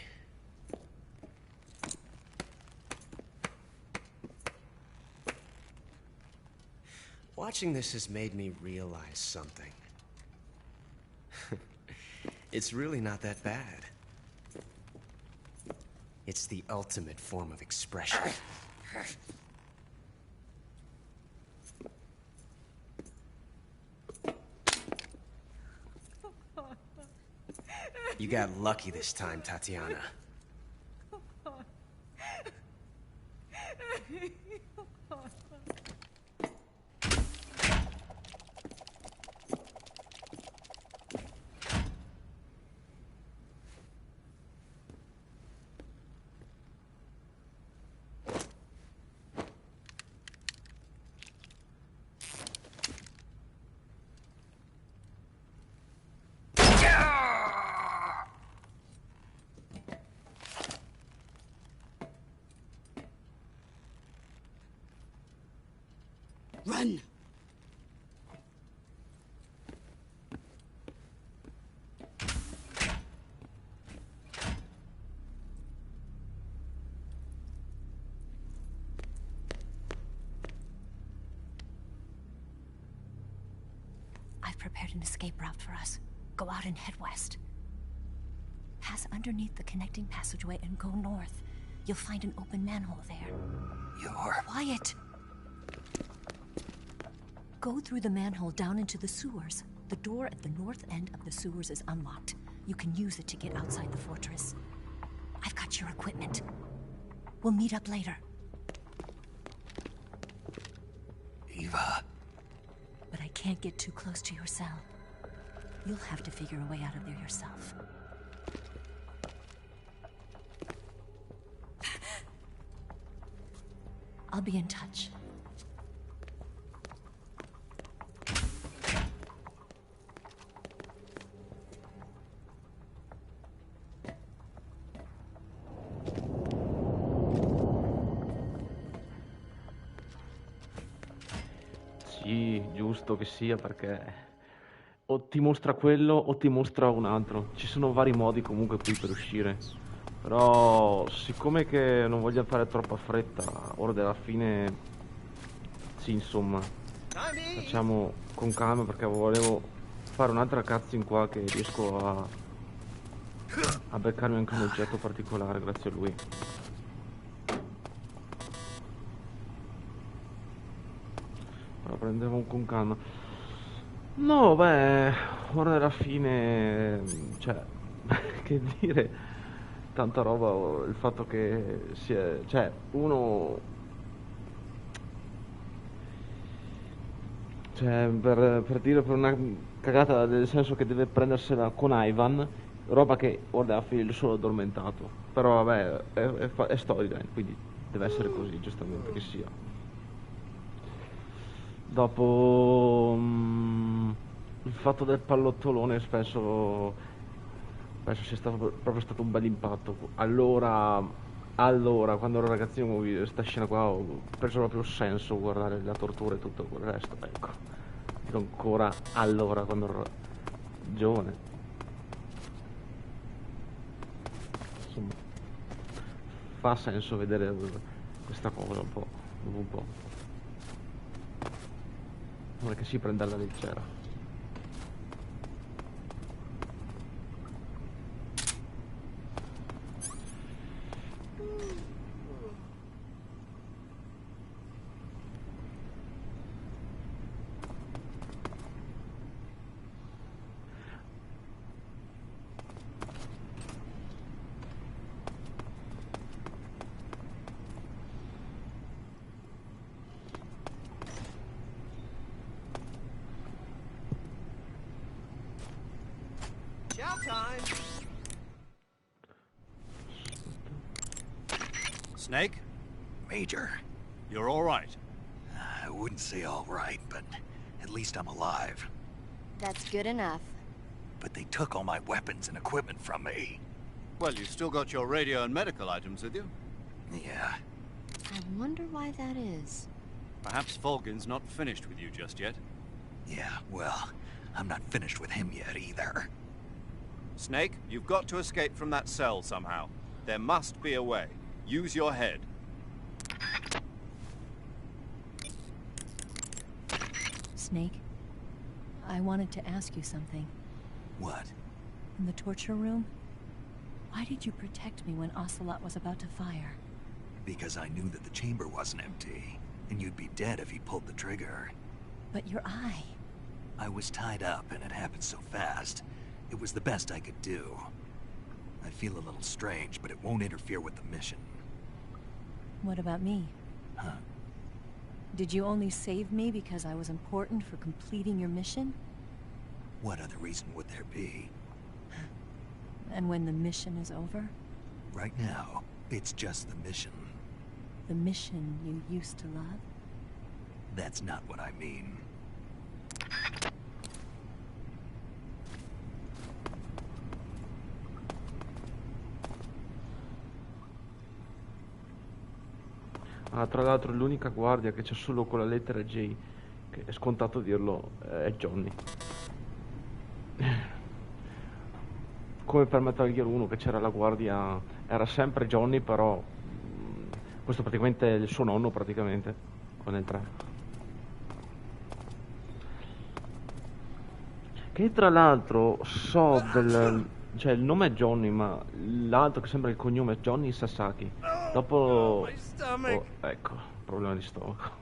Watching this has made me realize something. It's really not that bad. It's the ultimate form of expression. You got lucky this time, Tatiana. Run! I've prepared an escape route for us. Go out and head west. Pass underneath the connecting passageway and go north. You'll find an open manhole there. You're... Quiet! Go through the manhole down into the sewers. The door at the north end of the sewers is unlocked. You can use it to get outside the fortress. I've got your equipment. We'll meet up later. Eva... But I can't get too close to your cell. You'll have to figure a way out of there yourself. I'll be in touch. Sì, giusto che sia, perché o ti mostra quello o ti mostra un altro. Ci sono vari modi comunque qui per uscire. Però siccome che non voglio fare troppa fretta, ora della fine sì, insomma, facciamo con calma, perché volevo fare un'altra cutscene qua che riesco a beccarmi anche un oggetto particolare grazie a lui. Allora, prendiamo con calma. No, beh, ora della fine, cioè, che dire, tanta roba, il fatto che si è, cioè, uno, cioè, per dire, per una cagata, nel senso che deve prendersela con Ivan, roba che ora della fine lui solo addormentato, però vabbè, è storyline, quindi deve essere così, giustamente che sia. Dopo il fatto del pallottolone spesso sia stato proprio stato un bel impatto. Allora quando ero ragazzino questa scena qua ho preso proprio senso guardare la tortura e tutto quel resto, ecco. Dico ancora allora quando ero giovane. Insomma, fa senso vedere questa cosa un po', dopo un po'. Non è che si prende alla leggera. Snake? Major. You're all right. I wouldn't say all right, but at least I'm alive. That's good enough. But they took all my weapons and equipment from me. Well, you've still got your radio and medical items with you. Yeah. I wonder why that is. Perhaps Volgin's not finished with you just yet. Yeah, well, I'm not finished with him yet either. Snake, you've got to escape from that cell somehow. There must be a way. Use your head. Snake, I wanted to ask you something. What? In the torture room, why did you protect me when Ocelot was about to fire? Because I knew that the chamber wasn't empty, and you'd be dead if he pulled the trigger. But your eye... I was tied up, and it happened so fast. It was the best I could do. I feel a little strange, but it won't interfere with the mission. What about me? Huh? Did you only save me because I was important for completing your mission? What other reason would there be? And when the mission is over? Right now, it's just the mission. The mission you used to love? That's not what I mean. Ah, tra l'altro l'unica guardia che c'è solo con la lettera J, che è scontato dirlo, è Johnny. Come per Metal Gear 1 che c'era la guardia, era sempre Johnny, però questo praticamente è il suo nonno praticamente, con il 3. Che tra l'altro so del... cioè il nome è Johnny, ma l'altro che sembra il cognome è Johnny Sasaki. Dopo... oh, ecco, problema di stomaco.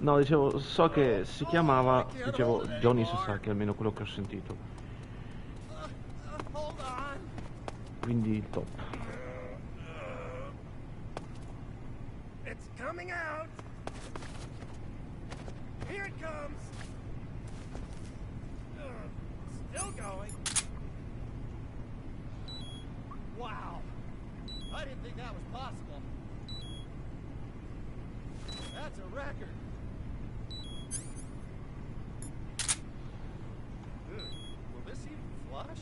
No, dicevo, so che si chiamava, dicevo, Johnny Sasaki, almeno quello che ho sentito. Quindi il top. It's coming out. Here it comes. Still going. Wow. I didn't think that was possible. That's a record. Will this even flush?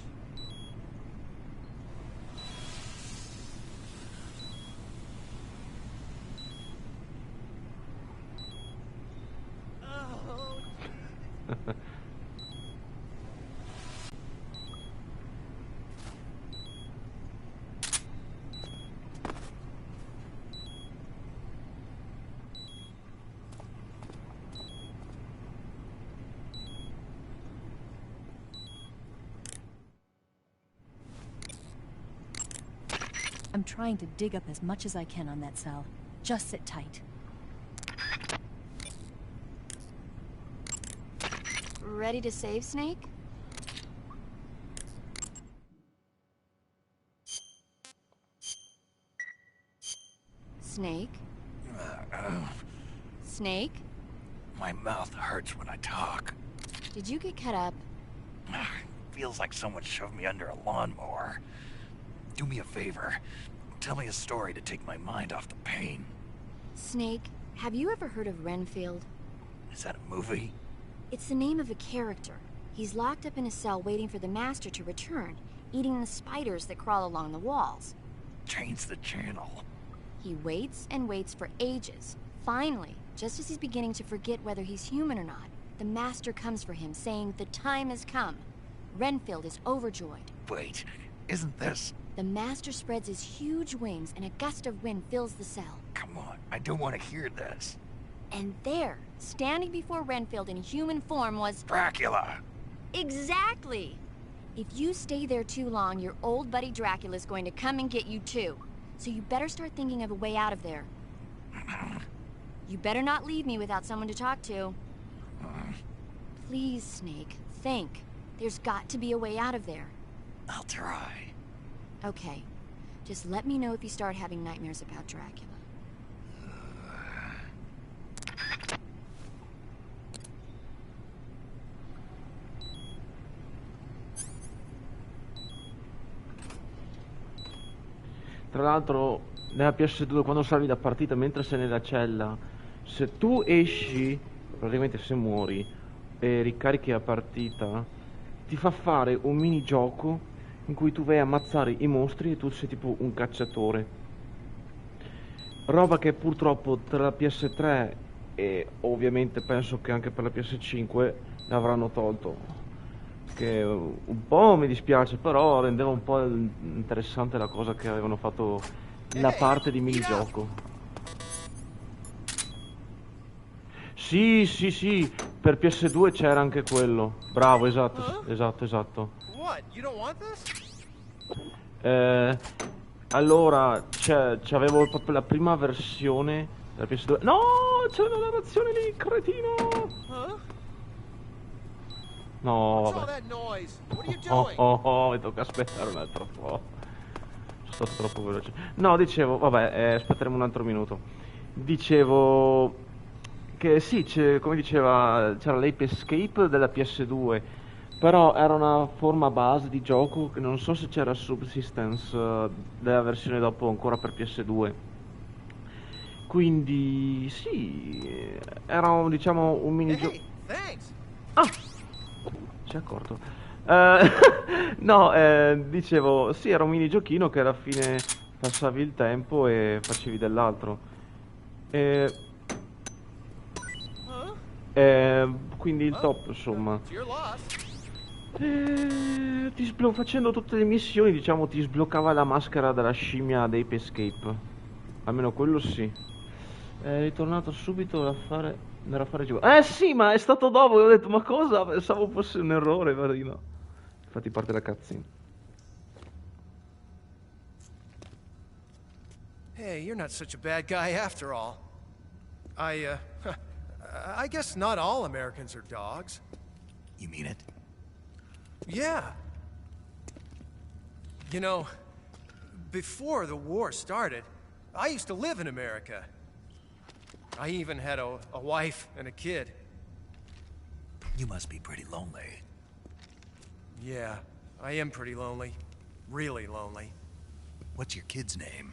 Oh, I'm trying to dig up as much as I can on that cell. Just sit tight. Ready to save, Snake? Snake? Snake? My mouth hurts when I talk. Did you get cut up? Feels like someone shoved me under a lawnmower. Do me a favor. Tell me a story to take my mind off the pain. Snake, have you ever heard of Renfield? Is that a movie? It's the name of a character. He's locked up in a cell waiting for the master to return, eating the spiders that crawl along the walls. Change the channel. He waits and waits for ages. Finally, just as he's beginning to forget whether he's human or not, the master comes for him, saying the time has come. Renfield is overjoyed. Wait, isn't this... The master spreads his huge wings and a gust of wind fills the cell. Come on, I don't want to hear this. And there, standing before Renfield in human form was... Dracula! Exactly! If you stay there too long, your old buddy Dracula's going to come and get you too. So you better start thinking of a way out of there. You better not leave me without someone to talk to. Please, Snake, think. There's got to be a way out of there. I'll try. Okay. Just let me know if you start having nightmares about Dracula. Tra l'altro, nella PS2, quando salvi la partita mentre sei nella cella, se tu esci, praticamente se muori, e ricarichi la partita, ti fa fare un minigioco in cui tu vai a ammazzare i mostri e tu sei tipo un cacciatore. Roba che purtroppo tra la PS3 e ovviamente penso che anche per la PS5 l'avranno tolto. Che un po' mi dispiace, però rendeva un po' interessante la cosa che avevano fatto la parte di minigioco. Sì, sì, sì, per PS2 c'era anche quello. Bravo, esatto, esatto. What? You don't want this? Allora, c'avevo proprio la prima versione della PS2. No, c'è una narrazione lì, cretino! Huh? No, What's all vabbè. that noise? What are you doing? Mi tocca aspettare un altro po'. Sono stato troppo veloce. No, dicevo, vabbè, aspetteremo un altro minuto. Dicevo che sì, come diceva, c'era l'Ape Escape della PS2, però era una forma base di gioco che non so se c'era Subsistence della versione dopo ancora per PS2. Quindi sì, era diciamo un minigioco. Hey, thanks. Ah! Si è accorto. No, dicevo, sì, era un minigiochino che alla fine passavi il tempo e facevi dell'altro. E, quindi il top, insomma. Facendo tutte le missioni, diciamo, ti sbloccava la maschera della scimmia dei Escape. Almeno quello sì. È ritornato subito nell'affare giù. Sì, ma è stato dopo. E ho detto, ma cosa? Pensavo fosse un errore, Marino. Infatti parte la cutscene. Hey, you're not such a bad guy after all. I guess not all Americans are dogs. You mean it? Yeah. You know, before the war started, I used to live in America. I even had a wife and a kid. You must be pretty lonely. Yeah, I am pretty lonely. Really lonely. What's your kid's name?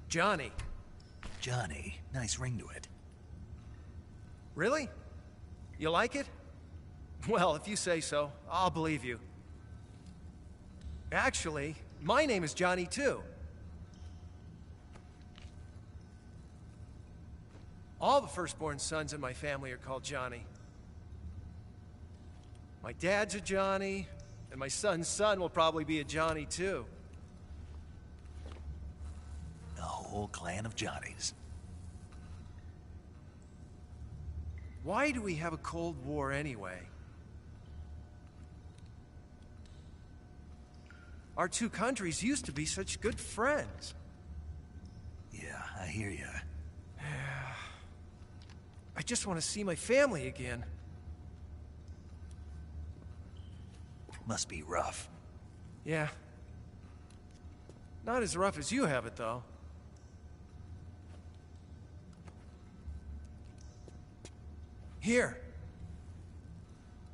Johnny. Johnny. Nice ring to it. Really? You like it? Well, if you say so, I'll believe you. Actually, my name is Johnny too. All the firstborn sons in my family are called Johnny. My dad's a Johnny, and my son's son will probably be a Johnny too. A whole clan of Johnnies. Why do we have a Cold War anyway? Our two countries used to be such good friends. Yeah, I hear ya. I just want to see my family again. Must be rough. Yeah. Not as rough as you have it, though. Here.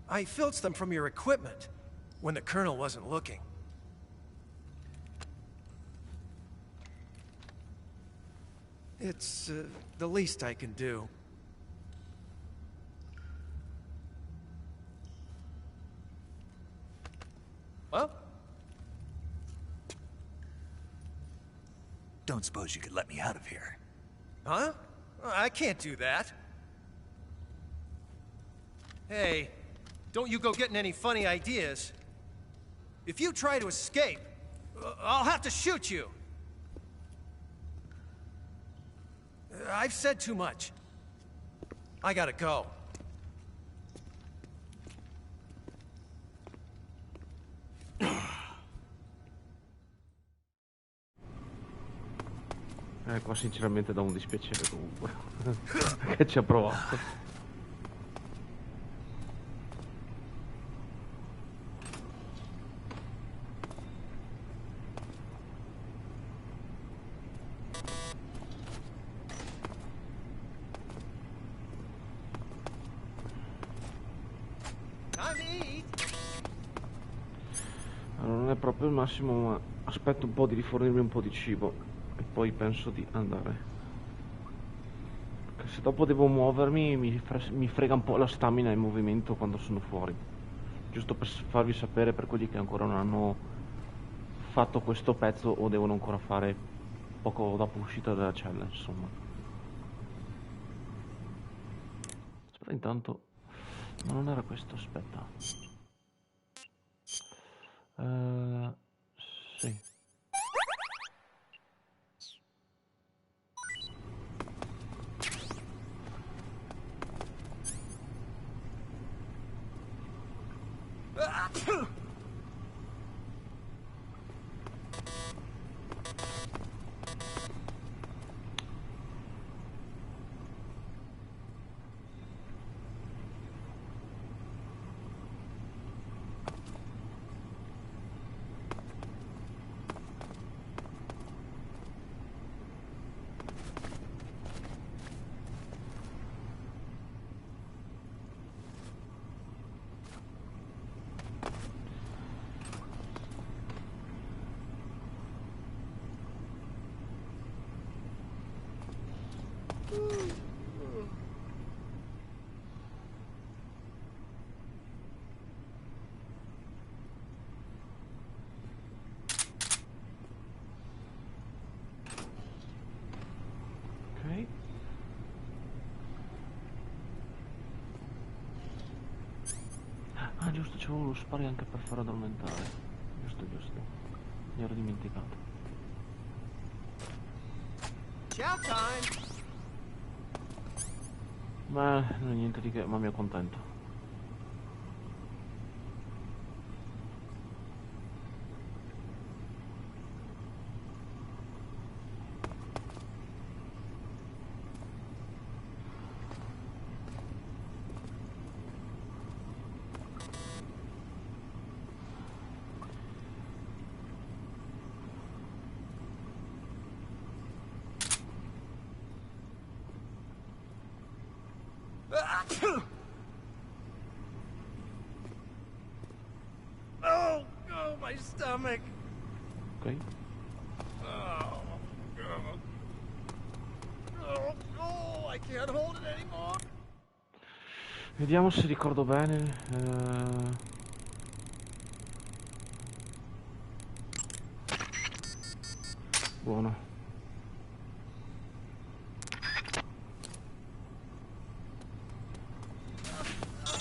I filched them from your equipment when the Colonel wasn't looking. It's the least I can do. Well? Don't suppose you could let me out of here? Huh? I can't do that. Hey, don't you go getting any funny ideas. If you try to escape, I'll have to shoot you. I've said too much. I gotta go. Qua sinceramente dà un dispiacere comunque che ci ha provato. Allora, non è proprio il massimo, ma aspetto un po' di rifornirmi un po' di cibo e poi penso di andare, perché se dopo devo muovermi mi frega un po' la stamina e il movimento quando sono fuori. Giusto per farvi sapere, per quelli che ancora non hanno fatto questo pezzo o devono ancora fare poco dopo l'uscita dalla cella, insomma. Aspetta, intanto, ma non era questo, aspetta. Sì. c'avevo lo spray anche per far addormentare. Giusto, giusto. Mi ero dimenticato. Ciao time! Beh, non è niente di che, ma mi accontento. Oh, my stomach. Ok. Oh, I can't hold it anymore. Vediamo se ricordo bene. Buono.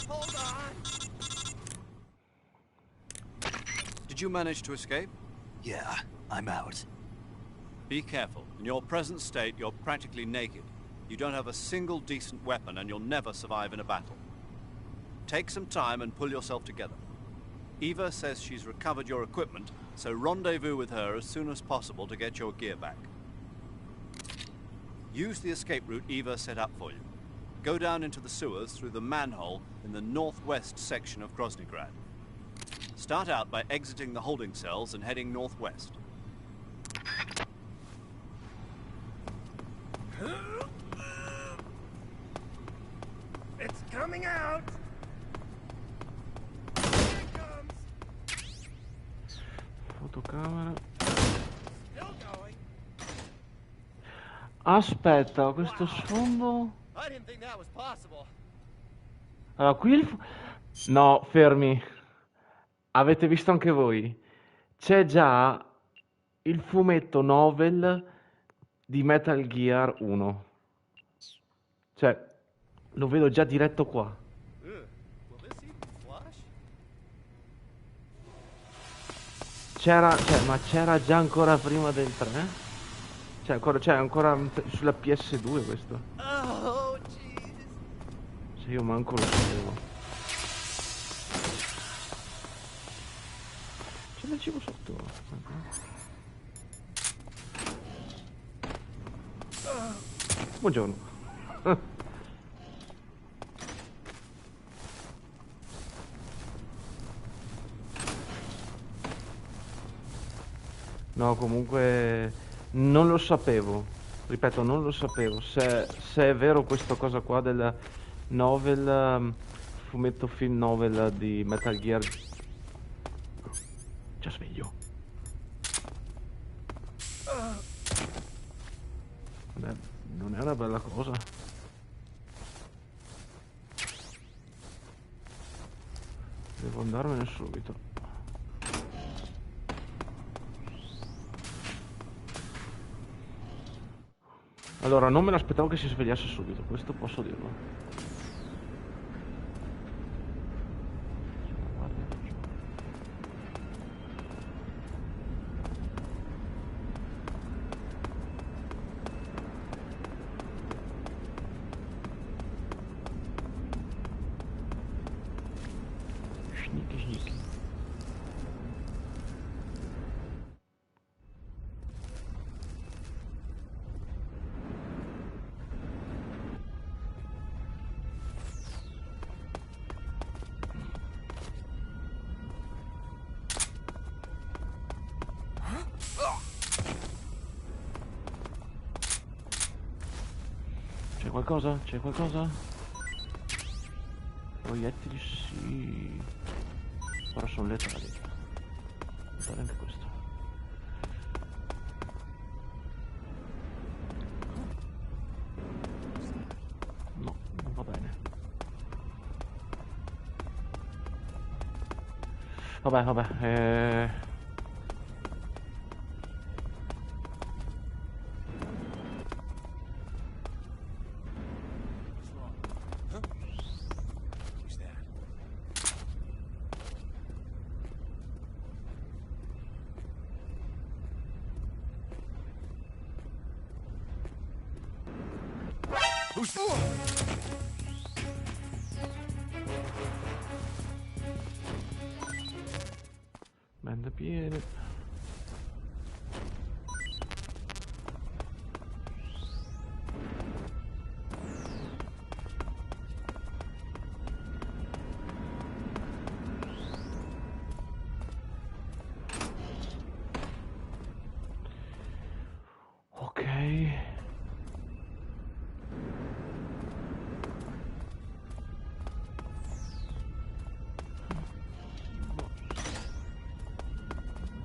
Hold on. Did you manage to escape? Yeah, I'm out. Be careful. In your present state, you're practically naked. You don't have a single decent weapon, and you'll never survive in a battle. Take some time and pull yourself together. Eva says she's recovered your equipment, so rendezvous with her as soon as possible to get your gear back. Use the escape route Eva set up for you. Go down into the sewers through the manhole in the northwest section of Groznygrad. Start out by exiting the holding cells and heading northwest. It's coming out. Here it comes. Fotocamera. Still going. Aspetta, questo sfondo. I didn't think that was possible. Allora, qui no, fermi. Avete visto anche voi? C'è già il fumetto novel di Metal Gear 1. Cioè, lo vedo già diretto qua. Will this even flush? Ma c'era già ancora prima del 3? Cioè, ancora sulla PS2 questo. Oh, jeez. Se io manco lo sapevo. C'è del cibo sotto. Buongiorno. No, comunque non lo sapevo. Ripeto, non lo sapevo. Se è vero questa cosa qua del novel, fumetto film novel di Metal Gear. Già sveglio. Beh, non è una bella cosa. Devo andarmene subito. Allora, non me l'aspettavo che si svegliasse subito, questo posso dirlo. Sneaky, sneaky. C'è qualcosa? C'è qualcosa? Proiettili sì. Ora sono letali. Letale anche questo. No, non va bene. Vabbè. Bende piene. Ok.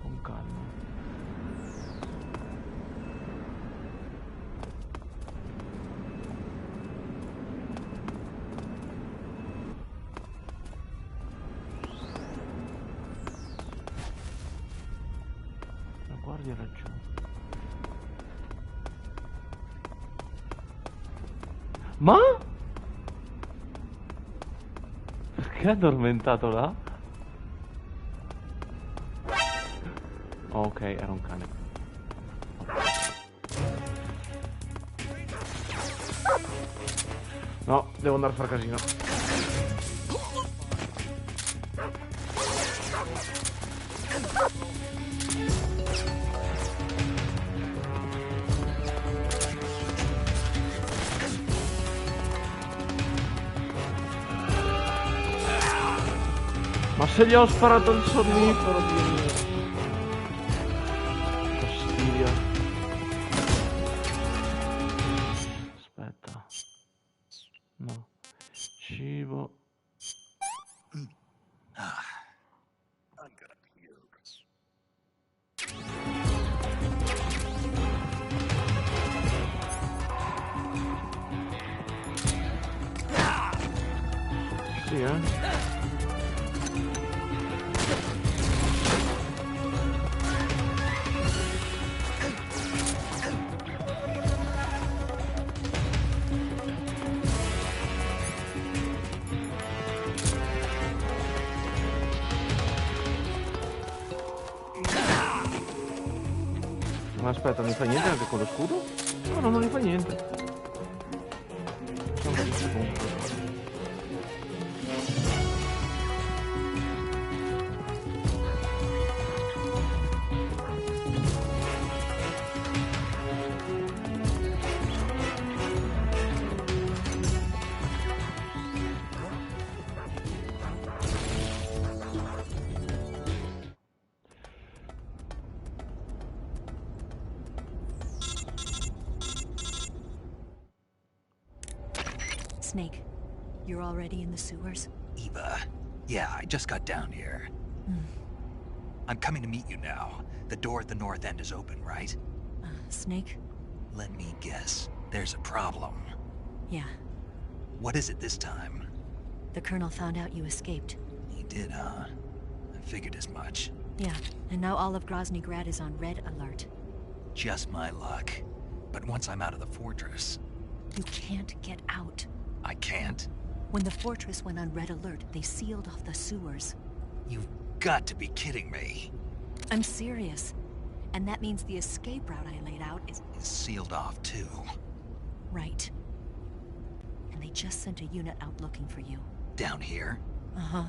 Con calma. La guardia laggiù. Ma? Perché è addormentato là? Oh, ok, era un cane. No, devo andare a far casino. Ma se gli ho sparato il sonnifero, Dio mio. Fastidio. Aspetta. No. Cibo. Sì, Ma aspetta, non mi fa niente anche con lo scudo? No, no, non mi fa niente. Sono felice comunque. Snake, you're already in the sewers? Eva. Yeah, I just got down here. I'm coming to meet you now. The door at the north end is open, right? Snake? Let me guess. There's a problem. Yeah. What is it this time? The Colonel found out you escaped. He did, huh? I figured as much. Yeah, and now all of Grozny Grad is on red alert. Just my luck. But once I'm out of the fortress... You can't get out. I can't? When the fortress went on red alert, they sealed off the sewers. You've got to be kidding me. I'm serious. And that means the escape route I laid out is sealed off, too. Right. And they just sent a unit out looking for you. Down here? Uh-huh.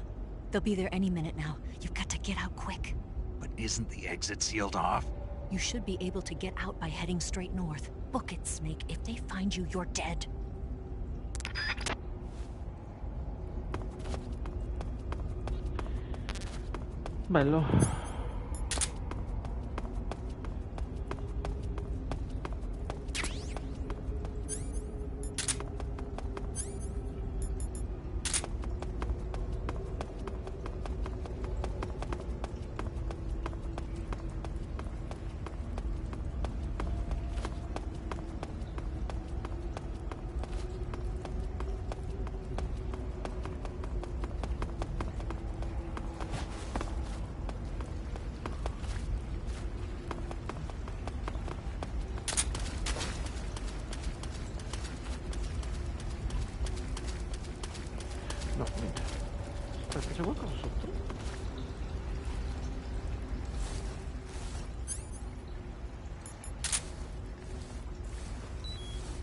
They'll be there any minute now. You've got to get out quick. But isn't the exit sealed off? You should be able to get out by heading straight north. Book it, Snake. If they find you, you're dead. Bello. No, niente. Aspetta, c'è qualcosa sotto?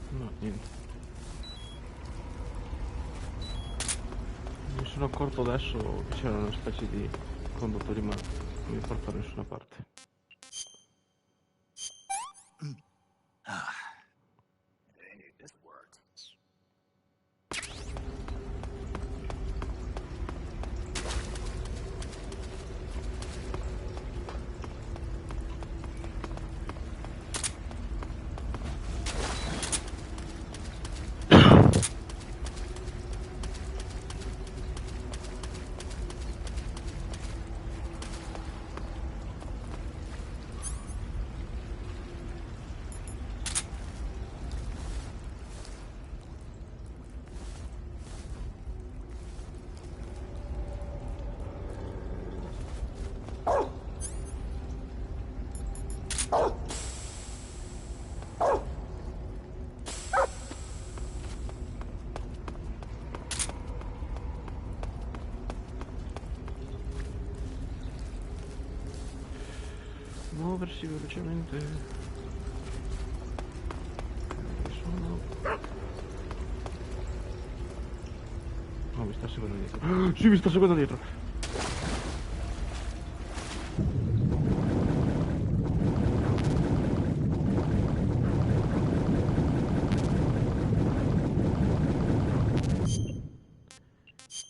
No, niente. sono accorto adesso che c'era una specie di condotto di mano, non mi porta da nessuna parte. Muoversi velocemente. Sono... No, mi sta seguendo dietro. Sì, mi sta seguendo dietro.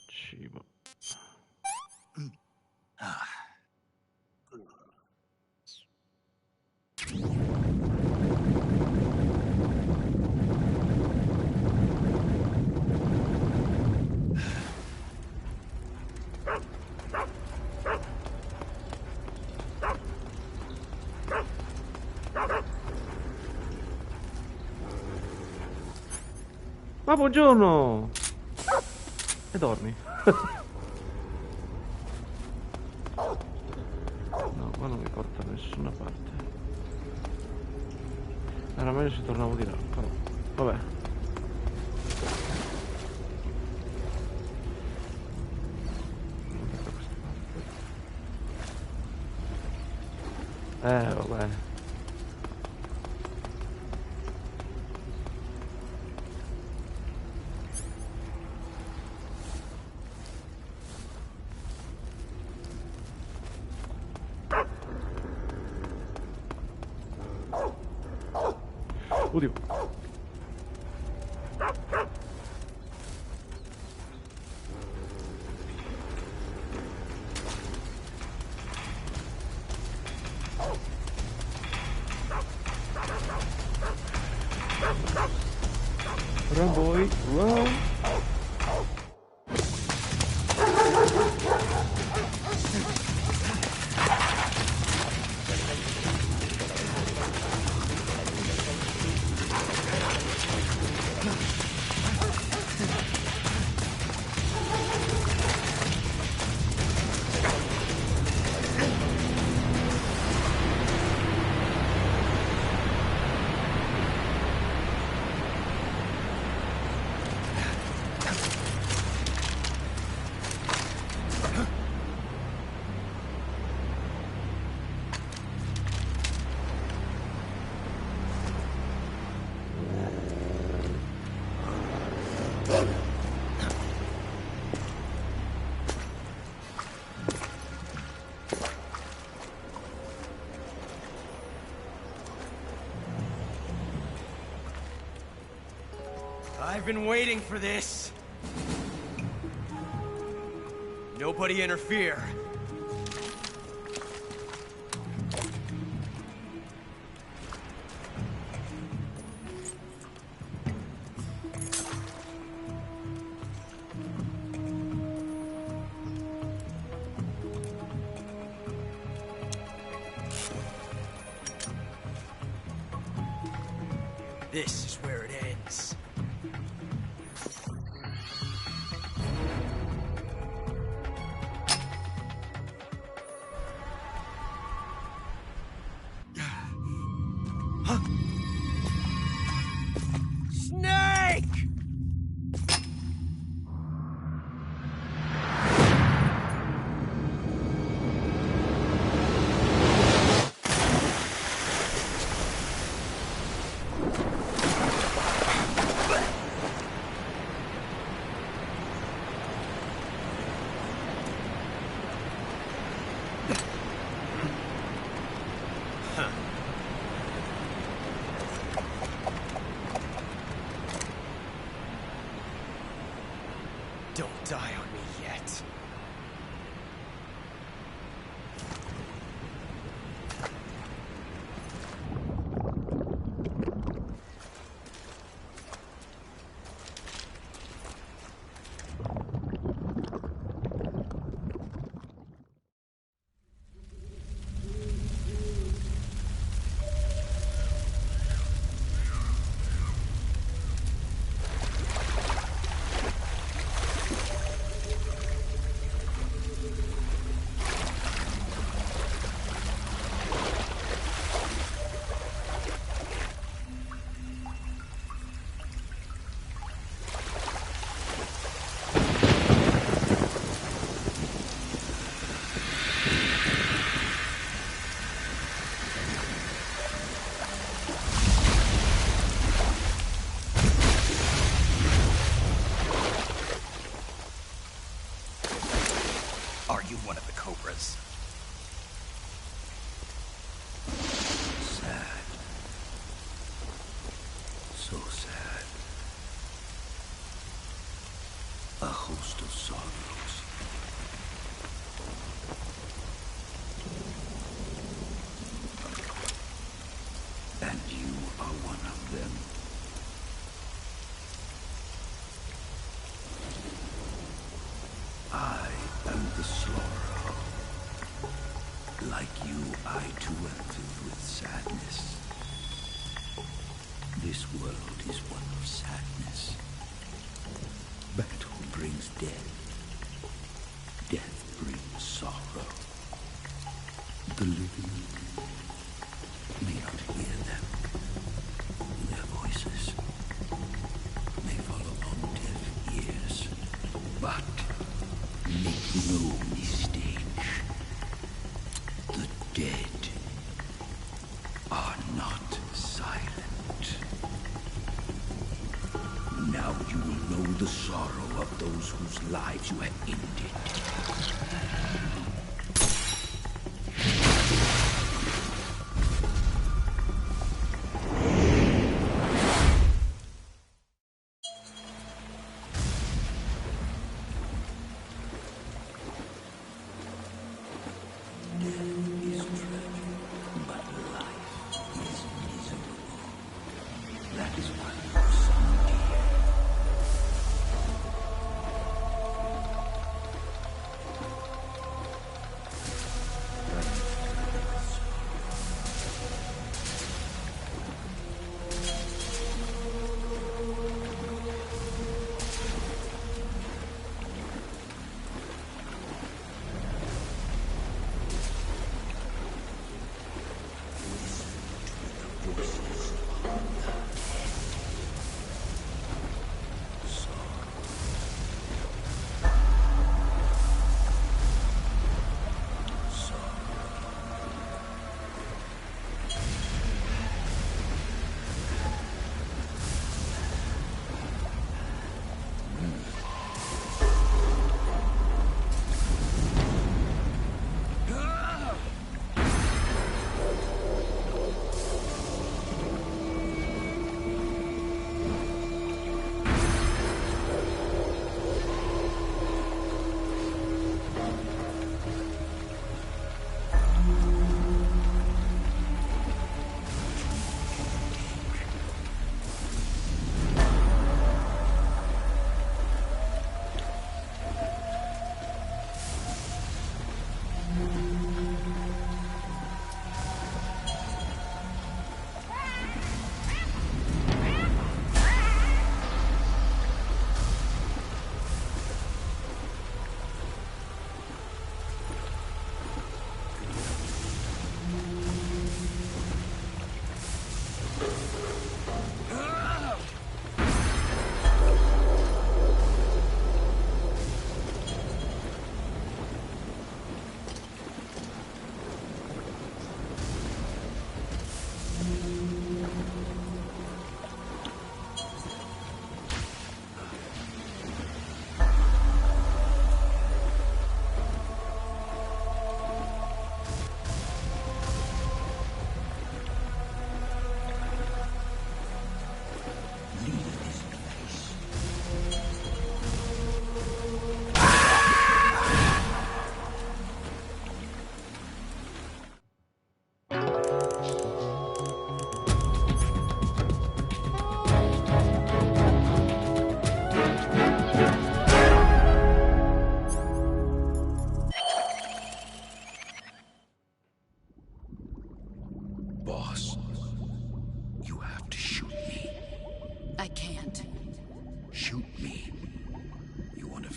Cibo. Ma buongiorno! E dormi? No, qua non mi porta da nessuna parte. Era meglio se tornavo di là, però vabbè. Vabbè. Oddio. Run boy, run. I've been waiting for this. Nobody interfere. This is where it ends. Don't die on me yet. Are you one of the Cobras? Sad. So sad. A host of sorrows. And you are one of them. I am the Slaughterer. Like you, I too am filled with sadness. This world is one of sadness. Battle brings death. Death brings sorrow. The living may not hear them. Their voices may fall upon deaf ears. But make no mistake. The dead are not silent. Now you will know the sorrow of those whose lives you have ended.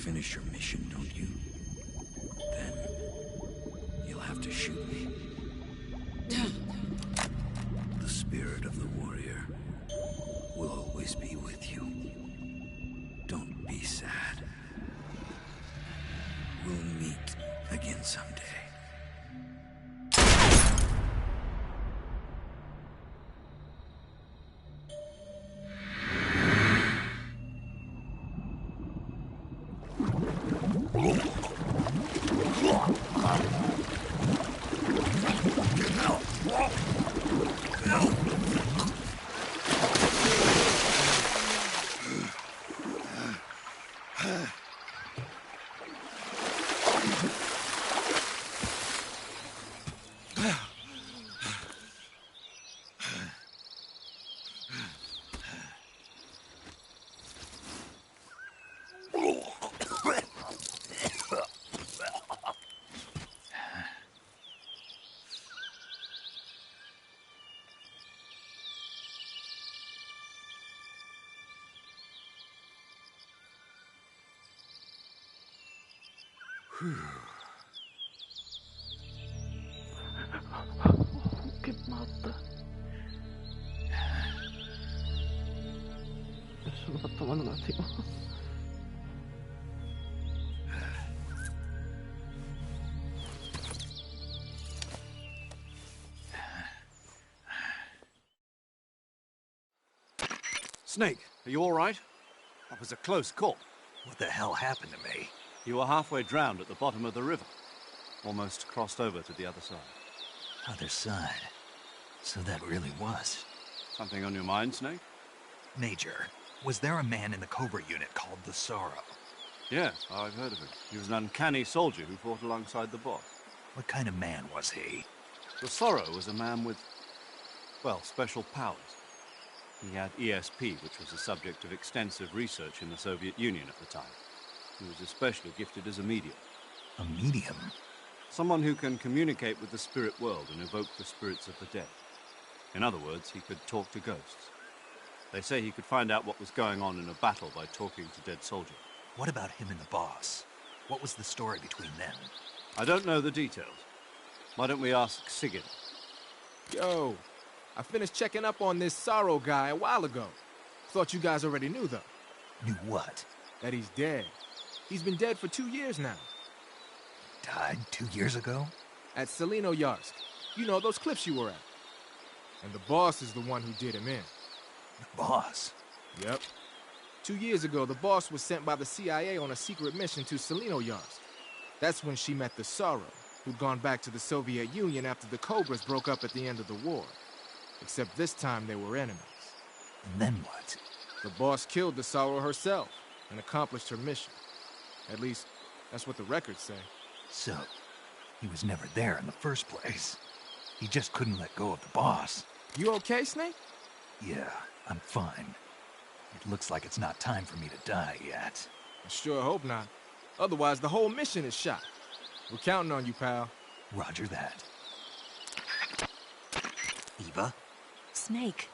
finish your mission, don't you? Then you'll have to shoot me. The spirit of the warrior will always be with you. Don't be sad. We'll meet again someday. Che matta. Mi sono fatto male un attimo. Snake, are you all right? That was a close call. What the hell happened to me? You were halfway drowned at the bottom of the river. Almost crossed over to the other side. Other side? So that really was. Something on your mind, Snake? Major, was there a man in the Cobra unit called the Sorrow? Yes, I've heard of him. He was an uncanny soldier who fought alongside the boss. What kind of man was he? The Sorrow was a man with, well, special powers. He had ESP, which was the subject of extensive research in the Soviet Union at the time. He was especially gifted as a medium. A medium? Someone who can communicate with the spirit world and evoke the spirits of the dead. In other words, he could talk to ghosts. They say he could find out what was going on in a battle by talking to dead soldiers. What about him and the boss? What was the story between them? I don't know the details. Why don't we ask Sigurd? Yo, I finished checking up on this Sorrow guy a while ago. Thought you guys already knew, though. Knew what? That he's dead. He's been dead for 2 years now. Died 2 years ago? At Yarsk. You know, those cliffs you were at. And the boss is the one who did him in. The boss? Yep. 2 years ago, the boss was sent by the CIA on a secret mission to Yarsk. That's when she met the Sorrow, who'd gone back to the Soviet Union after the Cobras broke up at the end of the war. Except this time they were enemies. And then what? The boss killed the Sorrow herself and accomplished her mission. At least, that's what the records say. So, he was never there in the first place. He just couldn't let go of the boss. You okay, Snake? Yeah, I'm fine. It looks like it's not time for me to die yet. I sure hope not. Otherwise, the whole mission is shot. We're counting on you, pal. Roger that. Eva? Snake,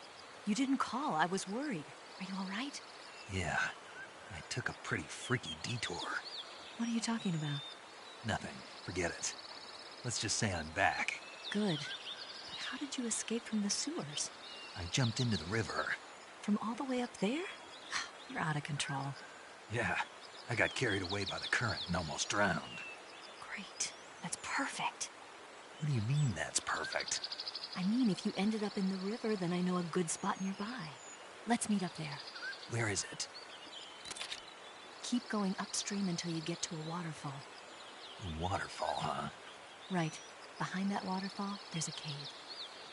you didn't call. I was worried. Are you all right? Yeah, I took a pretty freaky detour. What are you talking about? Nothing. Forget it. Let's just say I'm back. Good. But how did you escape from the sewers? I jumped into the river. From all the way up there? You're out of control. Yeah, I got carried away by the current and almost drowned. Great. That's perfect. What do you mean that's perfect? I mean, if you ended up in the river, then I know a good spot nearby. Let's meet up there. Where is it? Keep going upstream until you get to a waterfall. A waterfall, huh? Right. Behind that waterfall, there's a cave.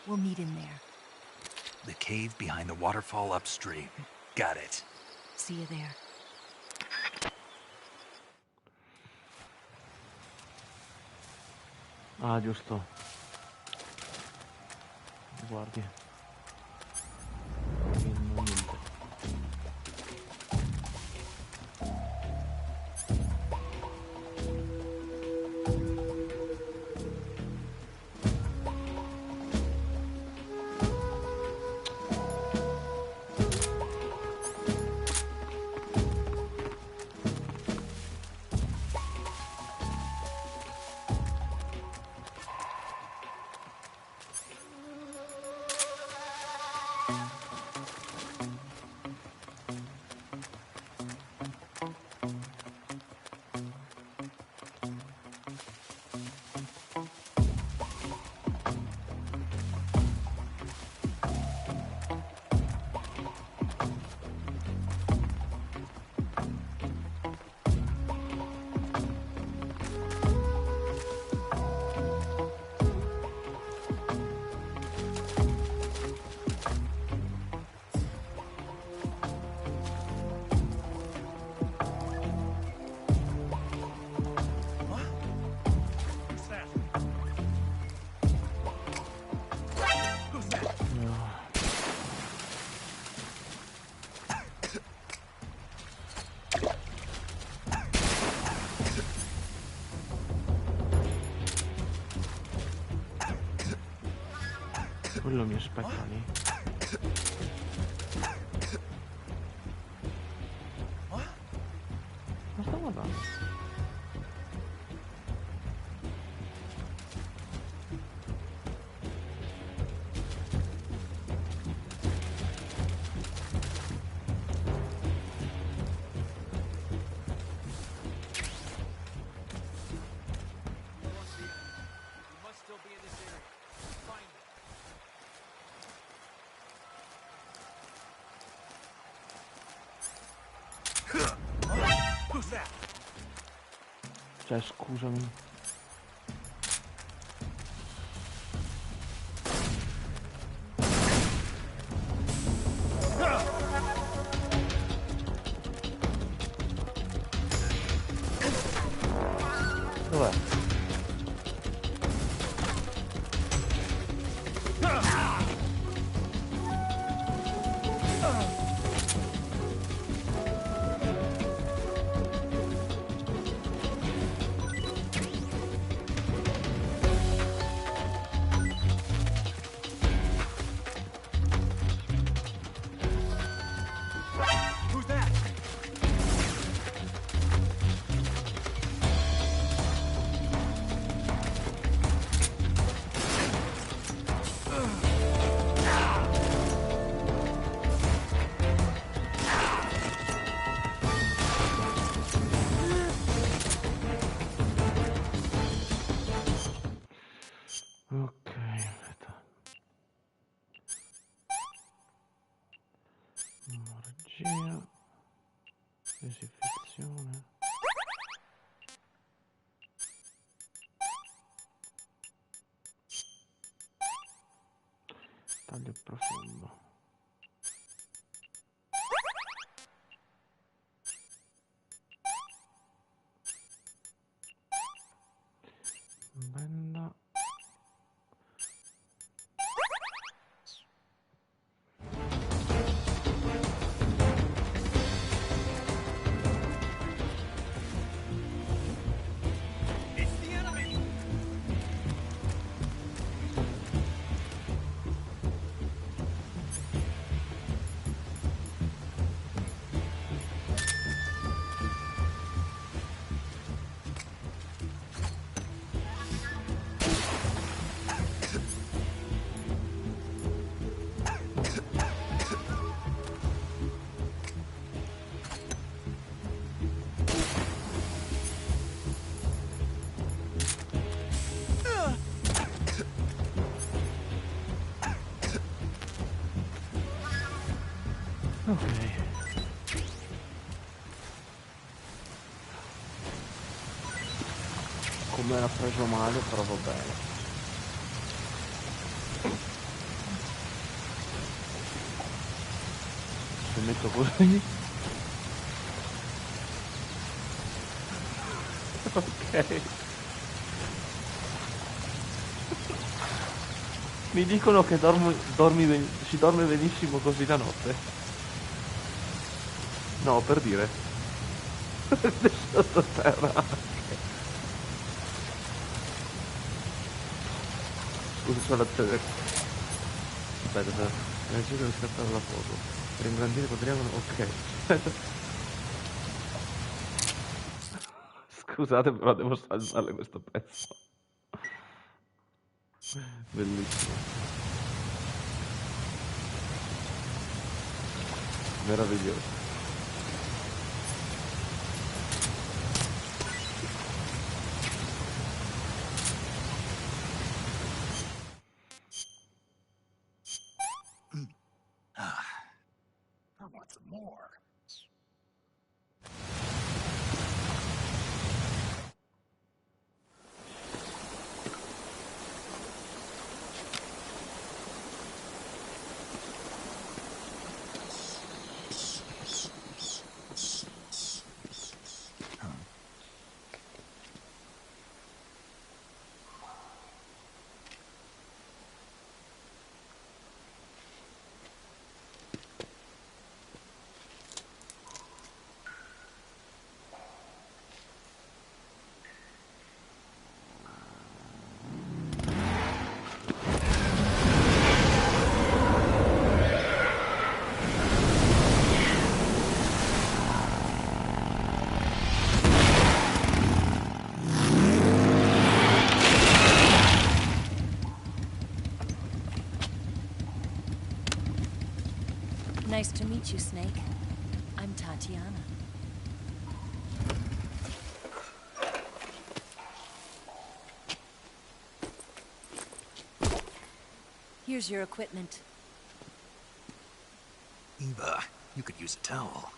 We'll meet in there. The cave behind the waterfall upstream. Got it. See you there. Ah, giusto. Guardi. Non niente. quello mi aspetta lì. Ma sto guardando. Cioè, scusami. Dov'è? Ok, aspetta. Emorragia. Disinfezione. Taglio profondo. Benda. Ok. Come l'ha preso male, però va bene. Se metto così. Ok. Mi dicono che si dorme benissimo così la notte. No, per dire. Sottoterra anche. Scusa, c'ho la tele. Aspetta. Necessito di scattare la foto. Per ingrandire il triangolo. Ok. Aspetta. Scusate, però devo salvare questo pezzo. Bellissimo. Meraviglioso. I want some more. Nice to meet you, Snake. I'm Tatiana. Here's your equipment. Eva, you could use a towel.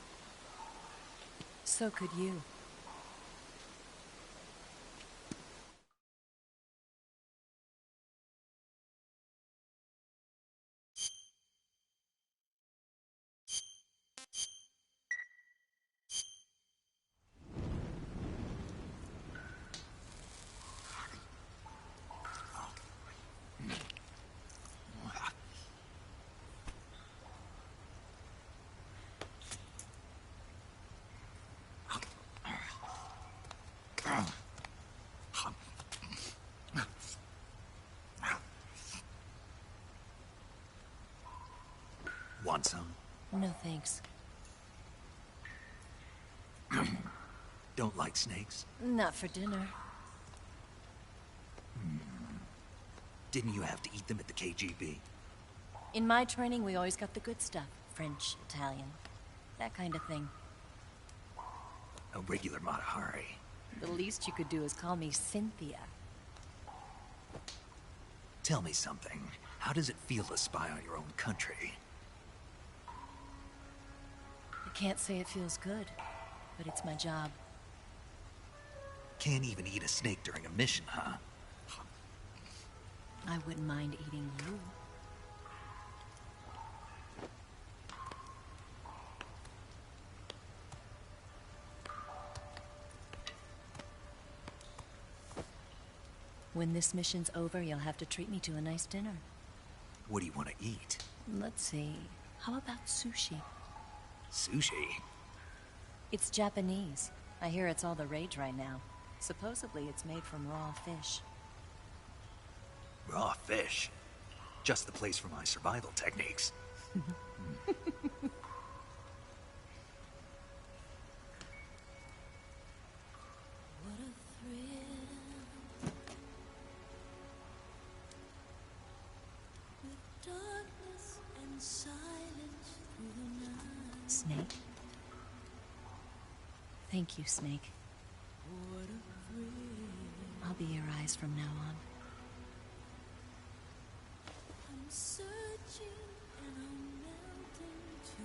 So could you. Want some? No thanks. Don't like snakes? Not for dinner. Didn't you have to eat them at the KGB? In my training, we always got the good stuff. French, Italian, that kind of thing. A regular Matahari. The least you could do is call me Cynthia. Tell me something. How does it feel to spy on your own country? I can't say it feels good, but it's my job. Can't even eat a snake during a mission, huh? I wouldn't mind eating you. When this mission's over, you'll have to treat me to a nice dinner. What do you want to eat? Let's see. How about sushi? Sushi? It's Japanese. I hear it's all the rage right now. Supposedly it's made from raw fish. Raw fish? Just the place for my survival techniques. Snake? Thank you, Snake. I'll be your eyes from now on. I'm searching and I'm melting to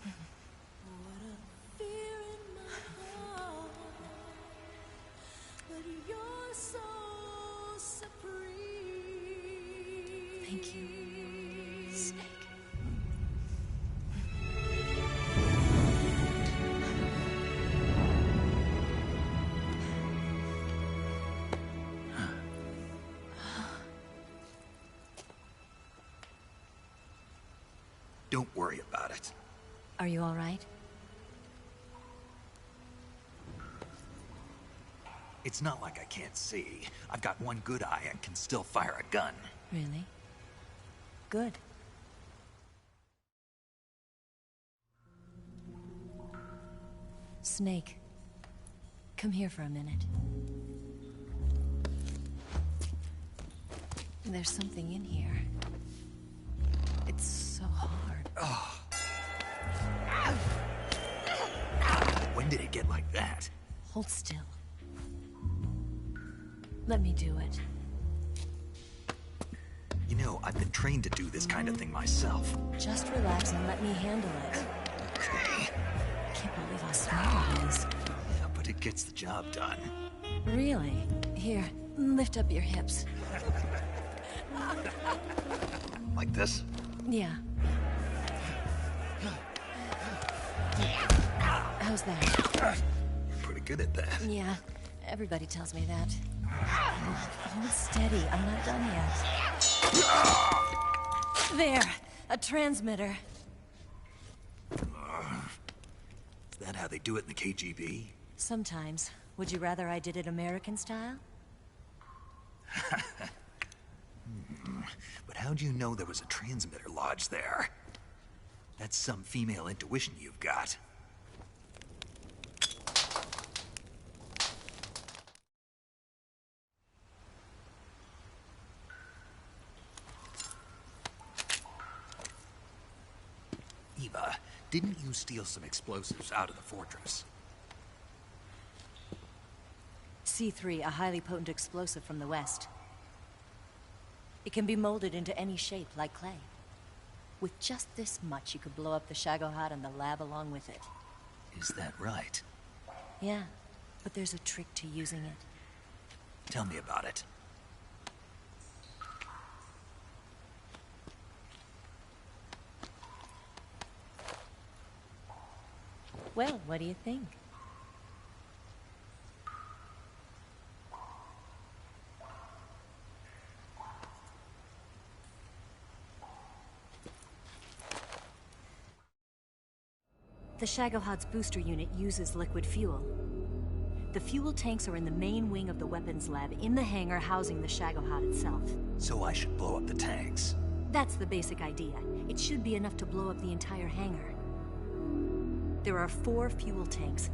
you. What a fear in my heart, but you're so supreme. Thank you, Snake. Don't worry about it. Are you all right? It's not like I can't see. I've got one good eye and can still fire a gun. Really? Good. Snake, come here for a minute. There's something in here. It's so hard. Oh. When did it get like that? Hold still. Let me do it. You know, I've been trained to do this kind of thing myself. Just relax and let me handle it. Okay. I can't believe how small it is. Yeah, but it gets the job done. Really? Here, lift up your hips. Like this? Yeah. How's that? You're pretty good at that. Yeah, everybody tells me that. Hold steady, I'm not done yet. There, a transmitter. Is that how they do it in the KGB? Sometimes. Would you rather I did it American style? But how'd you know there was a transmitter lodged there? That's some female intuition you've got. Eva, didn't you steal some explosives out of the fortress? C3, a highly potent explosive from the west. It can be molded into any shape, like clay. With just this much, you could blow up the Shagohod and the lab along with it. Is that right? Yeah, but there's a trick to using it. Tell me about it. Well, what do you think? The Shagohod's booster unit uses liquid fuel. The fuel tanks are in the main wing of the weapons lab in the hangar housing the Shagohod itself. So I should blow up the tanks. That's the basic idea. It should be enough to blow up the entire hangar. There are 4 fuel tanks.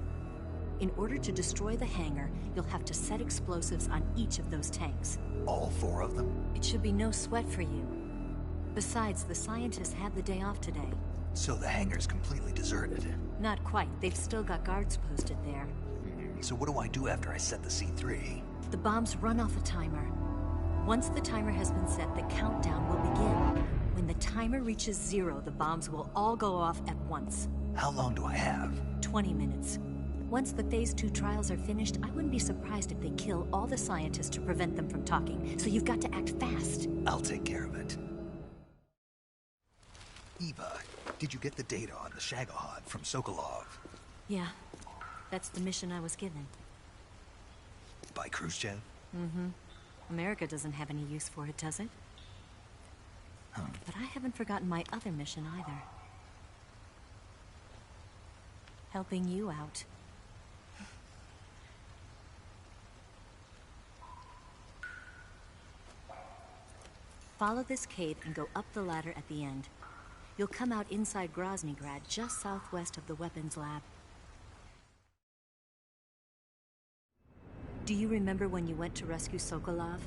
In order to destroy the hangar, you'll have to set explosives on each of those tanks. All 4 of them? It should be no sweat for you. Besides, the scientists had the day off today. So the hangar's completely deserted. Not quite. They've still got guards posted there. So what do I do after I set the C3? The bombs run off a timer. Once the timer has been set, the countdown will begin. When the timer reaches 0, the bombs will all go off at once. How long do I have? 20 minutes. Once the Phase 2 trials are finished, I wouldn't be surprised if they kill all the scientists to prevent them from talking. So you've got to act fast. I'll take care of it. Eva, did you get the data on the Shagohod from Sokolov? Yeah, that's the mission I was given. By Khrushchev? Mm-hmm. America doesn't have any use for it, does it? But I haven't forgotten my other mission either. Helping you out. Follow this cave and go up the ladder at the end. You'll come out inside Groznygrad, just southwest of the weapons lab. Do you remember when you went to rescue Sokolov?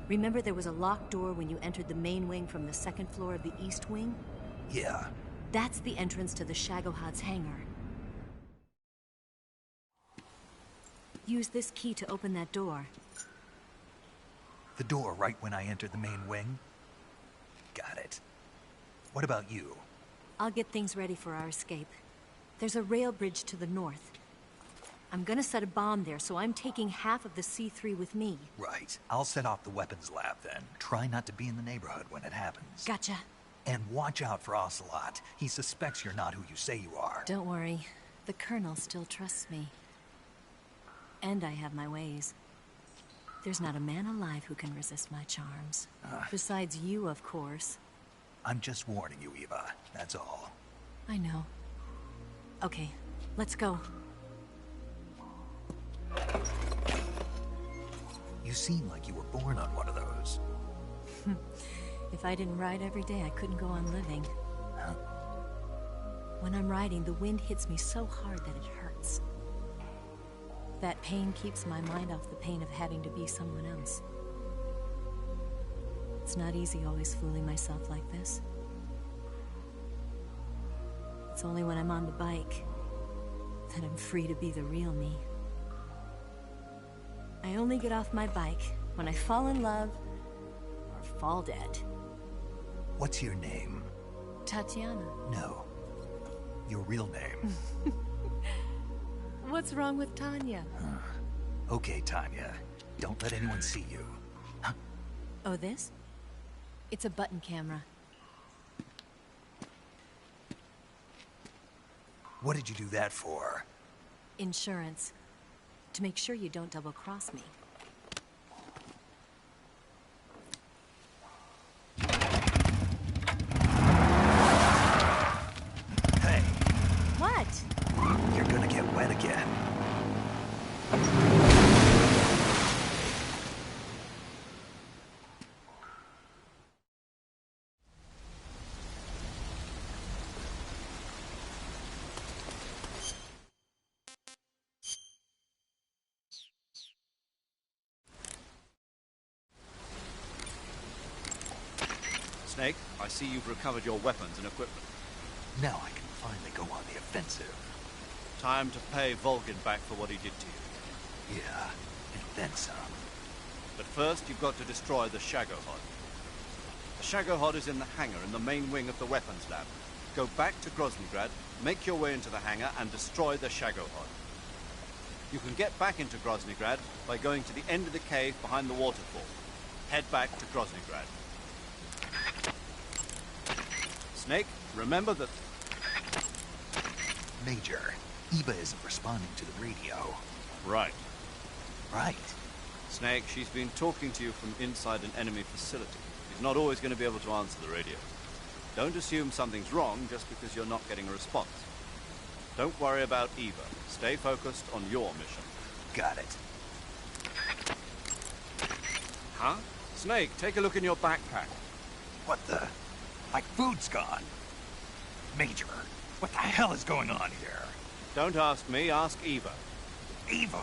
Remember there was a locked door when you entered the main wing from the 2nd floor of the east wing? Yeah. That's the entrance to the Shagohod's hangar. Use this key to open that door. The door right when I entered the main wing? Got it. What about you? I'll get things ready for our escape. There's a rail bridge to the north. I'm gonna set a bomb there, so I'm taking half of the C3 with me. Right. I'll set off the weapons lab then. Try not to be in the neighborhood when it happens. Gotcha. And watch out for Ocelot. He suspects you're not who you say you are. Don't worry. The Colonel still trusts me. And I have my ways. There's not a man alive who can resist my charms. Besides you, of course. I'm just warning you, Eva. That's all. I know. Okay, let's go. You seem like you were born on one of those. If I didn't ride every day, I couldn't go on living. When I'm riding, the wind hits me so hard that it hurts. That pain keeps my mind off the pain of having to be someone else. It's not easy always fooling myself like this. It's only when I'm on the bike that I'm free to be the real me. I only get off my bike when I fall in love or fall dead. What's your name? Tatiana. No. Your real name. What's wrong with Tanya? Okay, Tanya. Don't let anyone see you. Oh, this? It's a button camera. What did you do that for? Insurance. To make sure you don't double-cross me. Hey. What? You're gonna get wet again. Snake, I see you've recovered your weapons and equipment. Now I can finally go on the offensive. Time to pay Volgin back for what he did to you. Yeah, and then some. But first, you've got to destroy the Shagohod. The Shagohod is in the hangar in the main wing of the weapons lab. Go back to Groznygrad, make your way into the hangar, and destroy the Shagohod. You can get back into Groznygrad by going to the end of the cave behind the waterfall. Head back to Groznygrad. Snake, remember that... Major, Eva isn't responding to the radio. Right. Right. Snake, she's been talking to you from inside an enemy facility. She's not always going to be able to answer the radio. Don't assume something's wrong just because you're not getting a response. Don't worry about Eva. Stay focused on your mission. Got it. Huh? Snake, take a look in your backpack. What the? My food's gone. Major, what the hell is going on here? Don't ask me, ask Eva. Eva?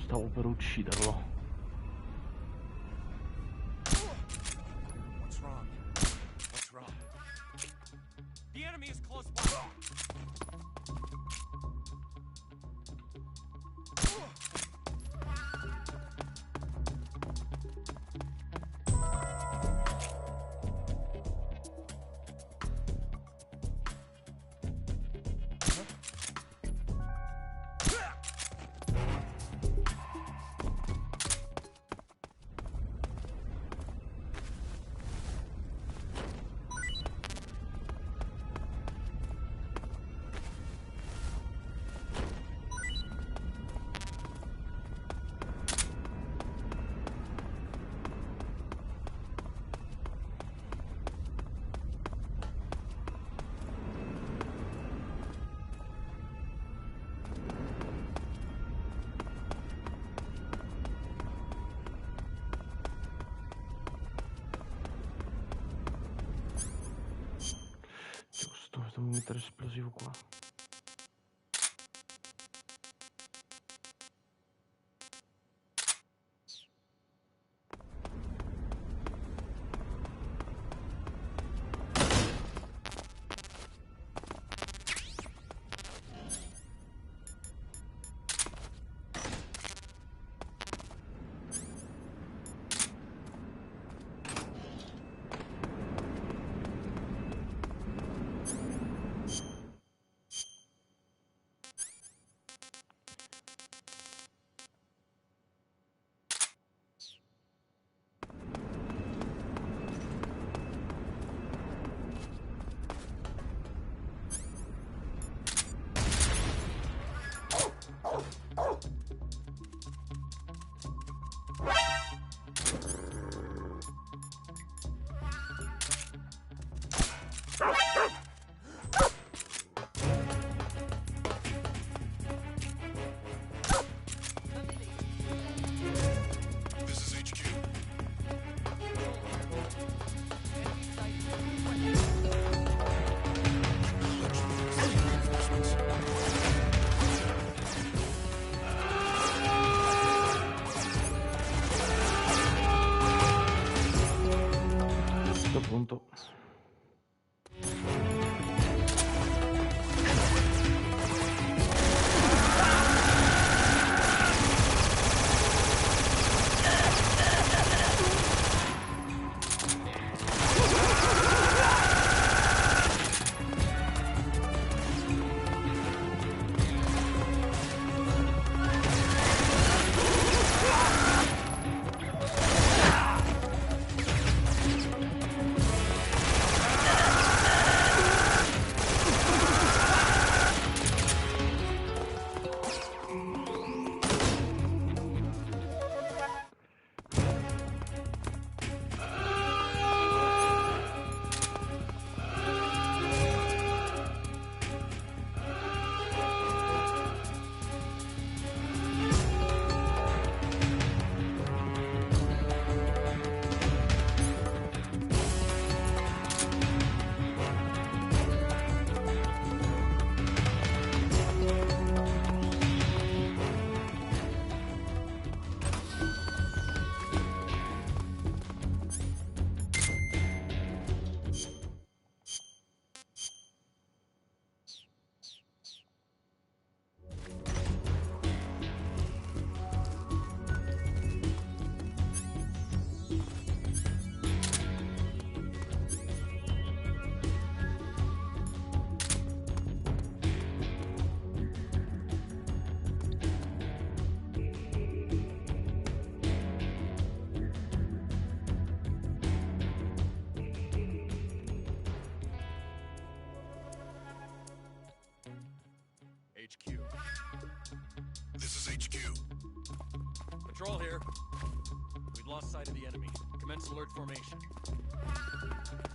Stavo per ucciderlo. What's wrong? What's wrong? The enemy is close by. Devo mettere esplosivo qua. Punto. HQ. This is HQ. Control here. We've lost sight of the enemy. Commence alert formation.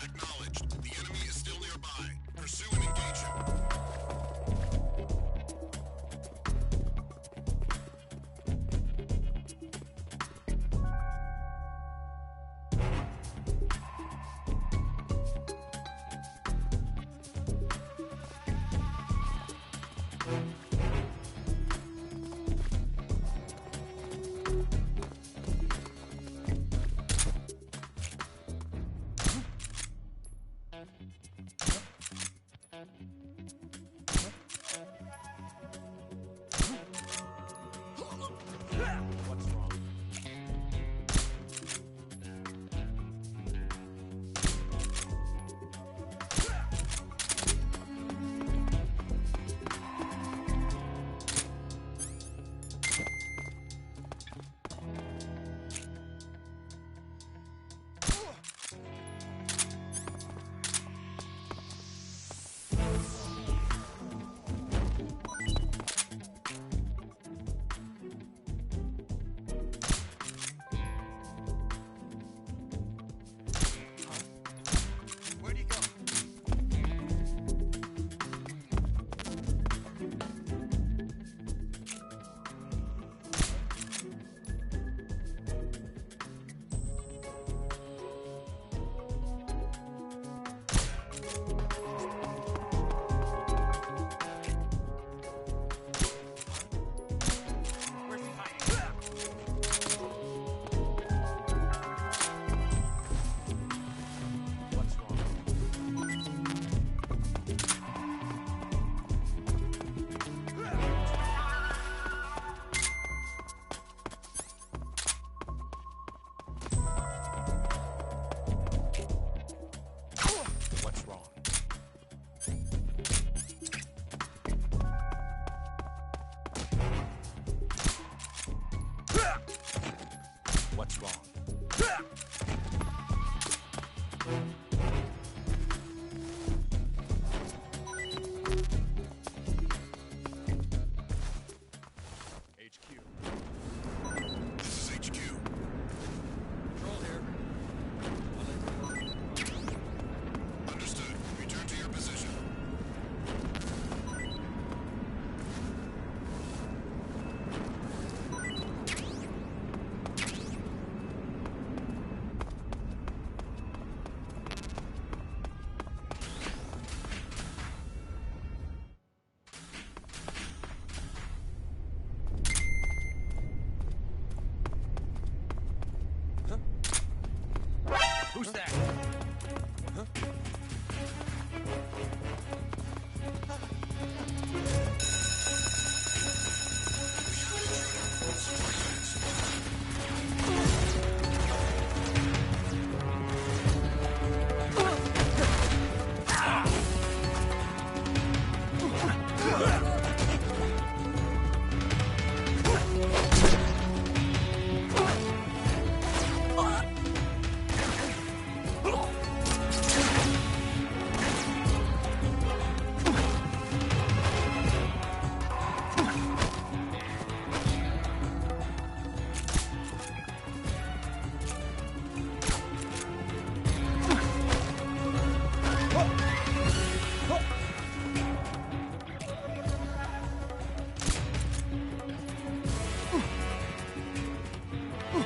Acknowledged. The enemy is still nearby. Pursue and engage him. what's wrong. Who's that? Huh?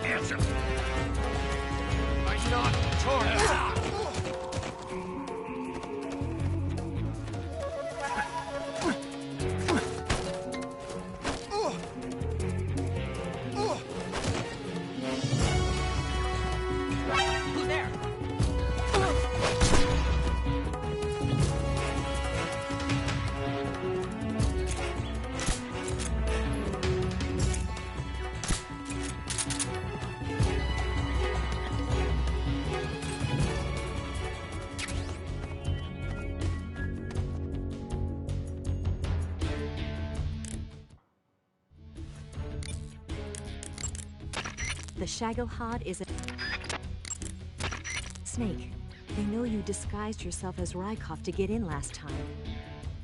Answer. I'm not torn. Who's there? The Shagohod is a... Snake, they know you disguised yourself as Rykov to get in last time.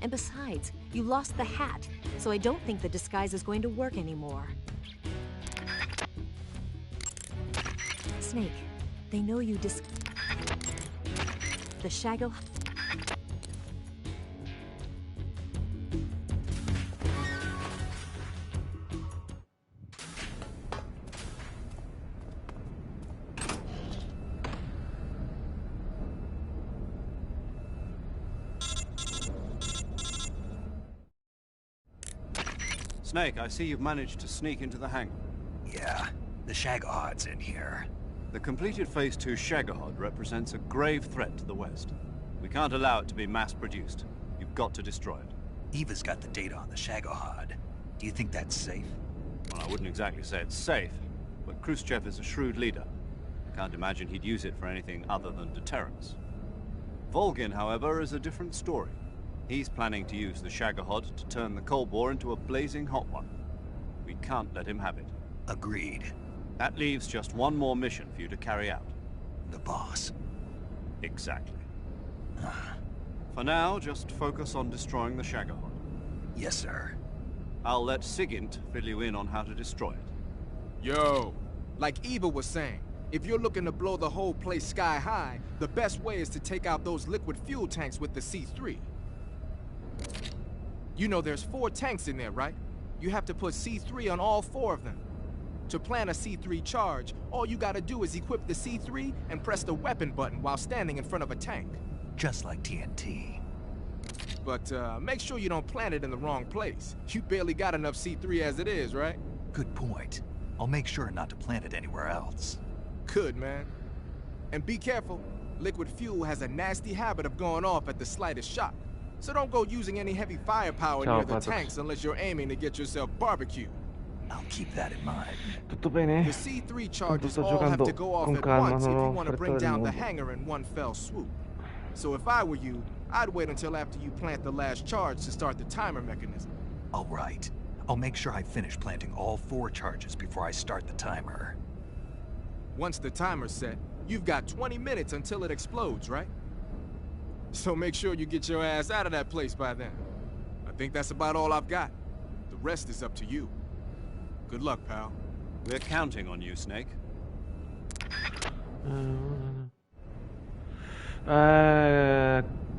And besides, you lost the hat, so I don't think the disguise is going to work anymore. Snake, they know you The Shagohod... Snake, I see you've managed to sneak into the hangar. Yeah, the Shagohod's in here. The completed Phase 2 Shagohod represents a grave threat to the West. We can't allow it to be mass-produced. You've got to destroy it. Eva's got the data on the Shagohod. Do you think that's safe? Well, I wouldn't exactly say it's safe, but Khrushchev is a shrewd leader. I can't imagine he'd use it for anything other than deterrence. Volgin, however, is a different story. He's planning to use the Shagohod to turn the Cold War into a blazing hot one. We can't let him have it. Agreed. That leaves just one more mission for you to carry out. The boss. Exactly. For now, just focus on destroying the Shagohod. Yes, sir. I'll let Sigint fill you in on how to destroy it. Yo, like Eva was saying, if you're looking to blow the whole place sky high, the best way is to take out those liquid fuel tanks with the C3. You know there's 4 tanks in there, right? You have to put C3 on all 4 of them. To plant a C3 charge, all you gotta do is equip the C3 and press the weapon button while standing in front of a tank. Just like TNT. But make sure you don't plant it in the wrong place. You barely got enough C3 as it is, right? Good point. I'll make sure not to plant it anywhere else. Good, man. And be careful. Liquid fuel has a nasty habit of going off at the slightest shock. So don't go using any heavy firepower near the tanks unless you're aiming to get yourself barbecued. I'll keep that in mind. Tutto bene? The C3 charges Sto all have giocando to go off con at calma, once if non you ho want to fretta bring del down the mondo. hangar in one fell swoop. So if I were you, I'd wait until after you plant the last charge to start the timer mechanism. All right. I'll make sure I finish planting all 4 charges before I start the timer. Once the timer's set, you've got 20 minutes until it explodes, right? So make sure you get your ass out of that place by then. I think that's about all I've got. The rest is up to you. Good luck, pal. We're counting on you, Snake.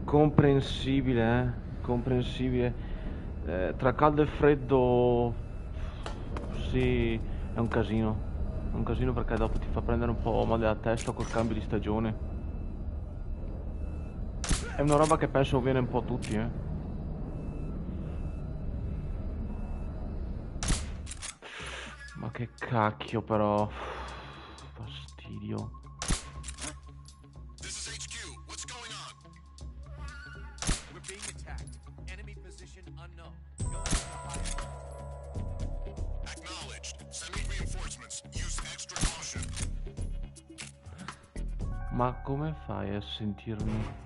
Comprensibile, comprensibile. Tra caldo e freddo, sì, è un casino. È un casino perché dopo ti fa prendere un po' male la testa col cambio di stagione. È una roba che penso viene un po' a tutti, Ma che cacchio però. Fastidio. Ma come fai a sentirmi?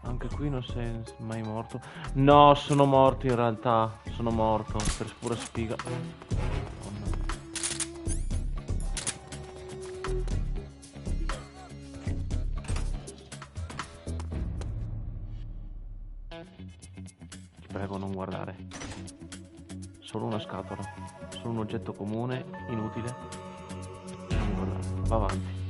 Anche qui non sei mai morto? No, sono morto in realtà. Sono morto per pura sfiga. Ti prego, non guardare. Solo una scatola. Solo un oggetto comune, inutile. Non guardare. Va avanti.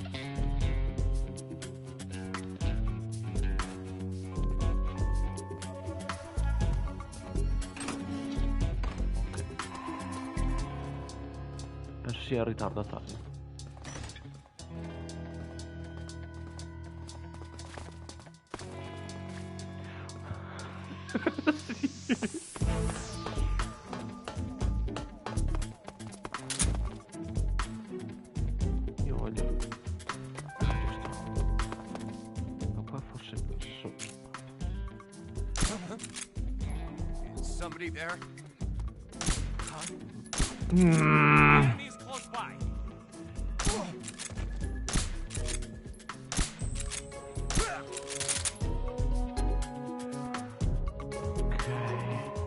Sia ritardatario. Io voglio ma qua forse posso. Somebody there?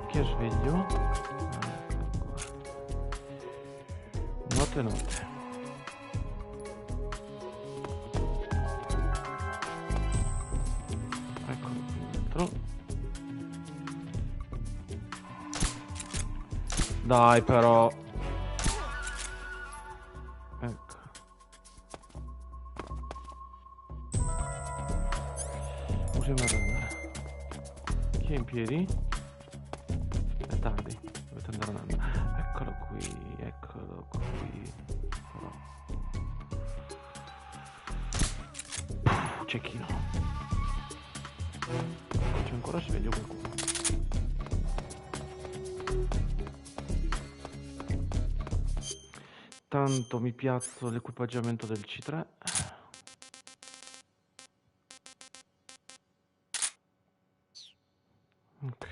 Chi è sveglio? Notte notte. Eccolo qui dentro. Dai però. Ecco. Usiamo a andare. Chi è in piedi? È tardi, dovete andare andando. Eccolo qui, eccolo qui. Cecchino. C'è ancora sveglio qualcuno. Tanto mi piazzo l'equipaggiamento del C3. Ok.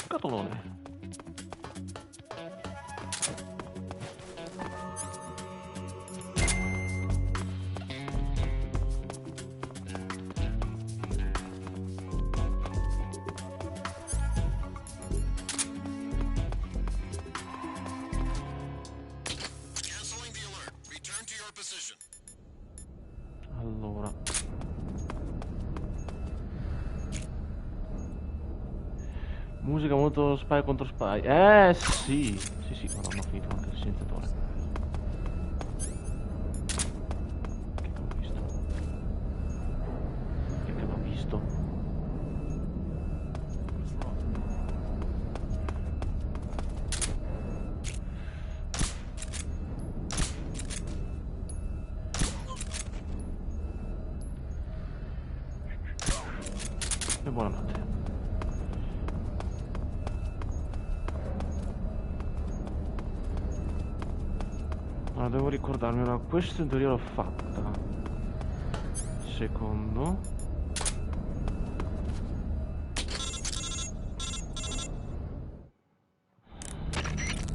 Scatolone. Allora. Musica molto spy contro spy. Sì. Sì, ma non ho finito anche il silenziatore. Che ho visto? Che ho visto? E buonanotte. Allora, devo ricordarmi, allora, questo in teoria l'ho fatta. Secondo.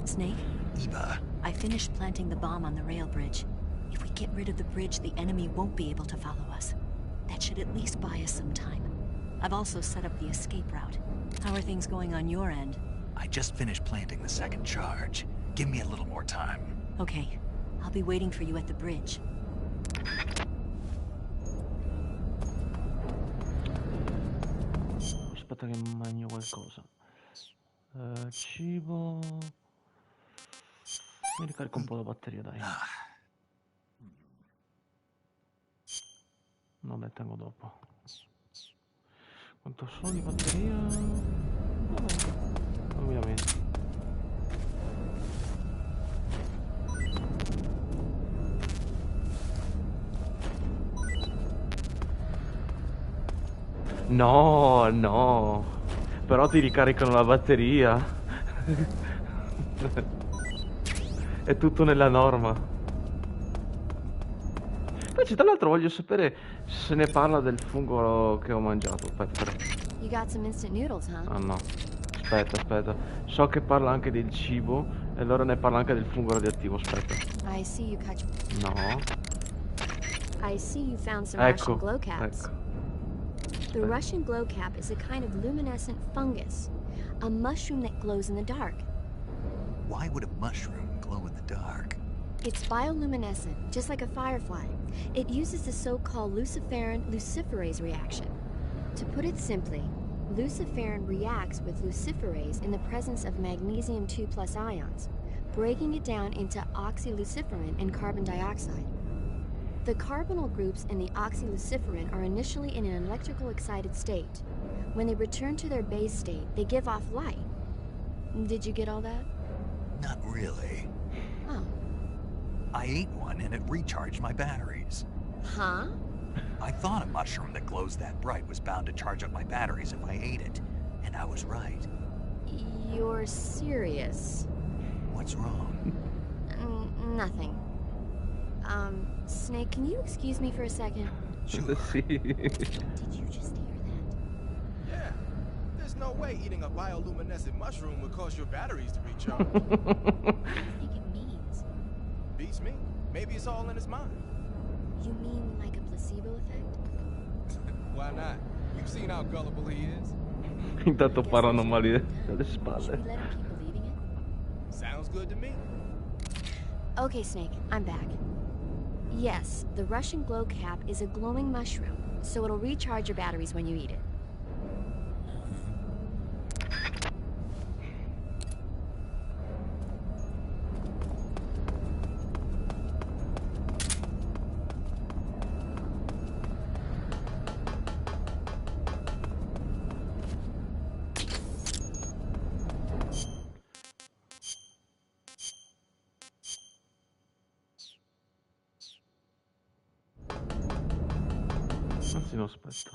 Snake? Eva. I finished planting the bomb on the rail bridge. If we get rid of the bridge, the enemy won't be able to follow us. That should at least buy us some time. I've also set up the escape route. How are things going on your end? I just finished planting the second charge. Give me a little more time. Okay, I'll be waiting for you at the bridge. Aspetta che mangio qualcosa. Cibo. Mi ricarico un po' la batteria, dai. Non le tengo dopo. Quanto sono di batteria? Vabbè, non mi lamento. No, no. Però ti ricaricano la batteria. È tutto nella norma. Poi tra l'altro voglio sapere se ne parla del fungo che ho mangiato. Aspetta. You got some instant noodles, huh? Ah no. Aspetta. So che parla anche del cibo e allora ne parla anche del fungo radioattivo. Aspetta. I see you cut. No. I see you found some Russian glow caps. The Russian glow cap is a kind of luminescent fungus, a mushroom that glows in the dark. Why would a mushroom glow in the dark? It's bioluminescent, just like a firefly. It uses the so-called luciferin-luciferase reaction. To put it simply, luciferin reacts with luciferase in the presence of magnesium 2+ ions, breaking it down into oxyluciferin and carbon dioxide. The carbonyl groups in the oxyluciferin are initially in an electrical excited state. When they return to their base state, they give off light. Did you get all that? Not really. Oh. I ate one and it recharged my batteries. Huh? I thought a mushroom that glows that bright was bound to charge up my batteries if I ate it. And I was right. You're serious? What's wrong? Nothing. Snake, can you excuse me for a second? Sure. Did you just hear that? Yeah. There's no way eating a bioluminescent mushroom would cause your batteries to recharge. What do you think it means? Beats me. Maybe it's all in his mind. You mean like a placebo effect? Why not? You've seen how gullible he is. Intanto parlano male dalle spalle. Should we let him keep believing it? Sounds good to me. Okay, Snake, I'm back. Yes, the Russian glow cap is a glowing mushroom, so it'll recharge your batteries when you eat it. Anzi no, aspetta.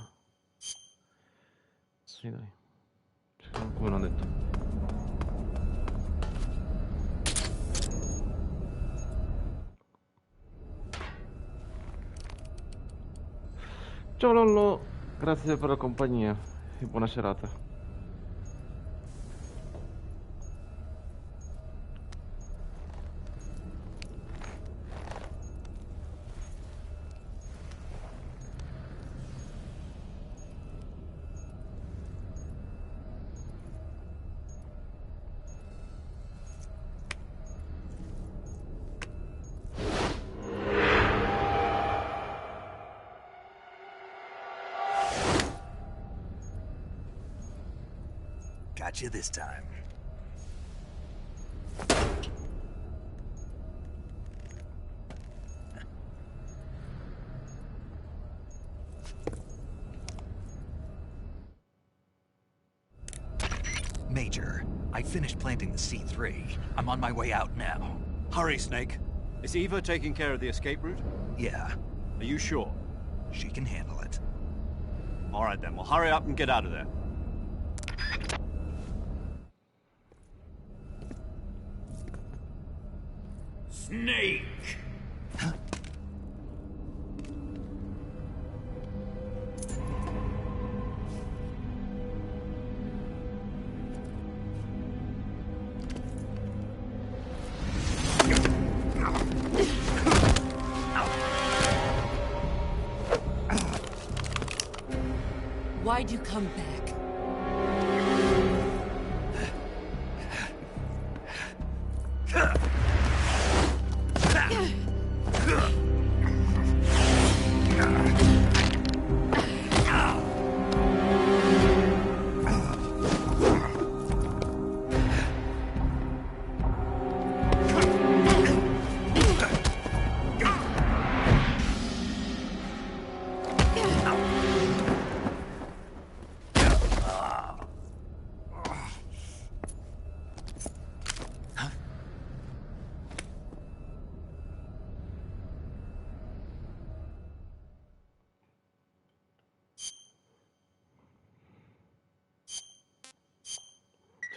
Sì, dai. Come non ho detto. Ciao Lollo, grazie per la compagnia e buona serata. Got you this time. Major, I finished planting the C3. I'm on my way out now. Hurry, Snake. Is Eva taking care of the escape route? Yeah. Are you sure? She can handle it. All right then, well hurry up and get out of there. Snake! Why'd you come back?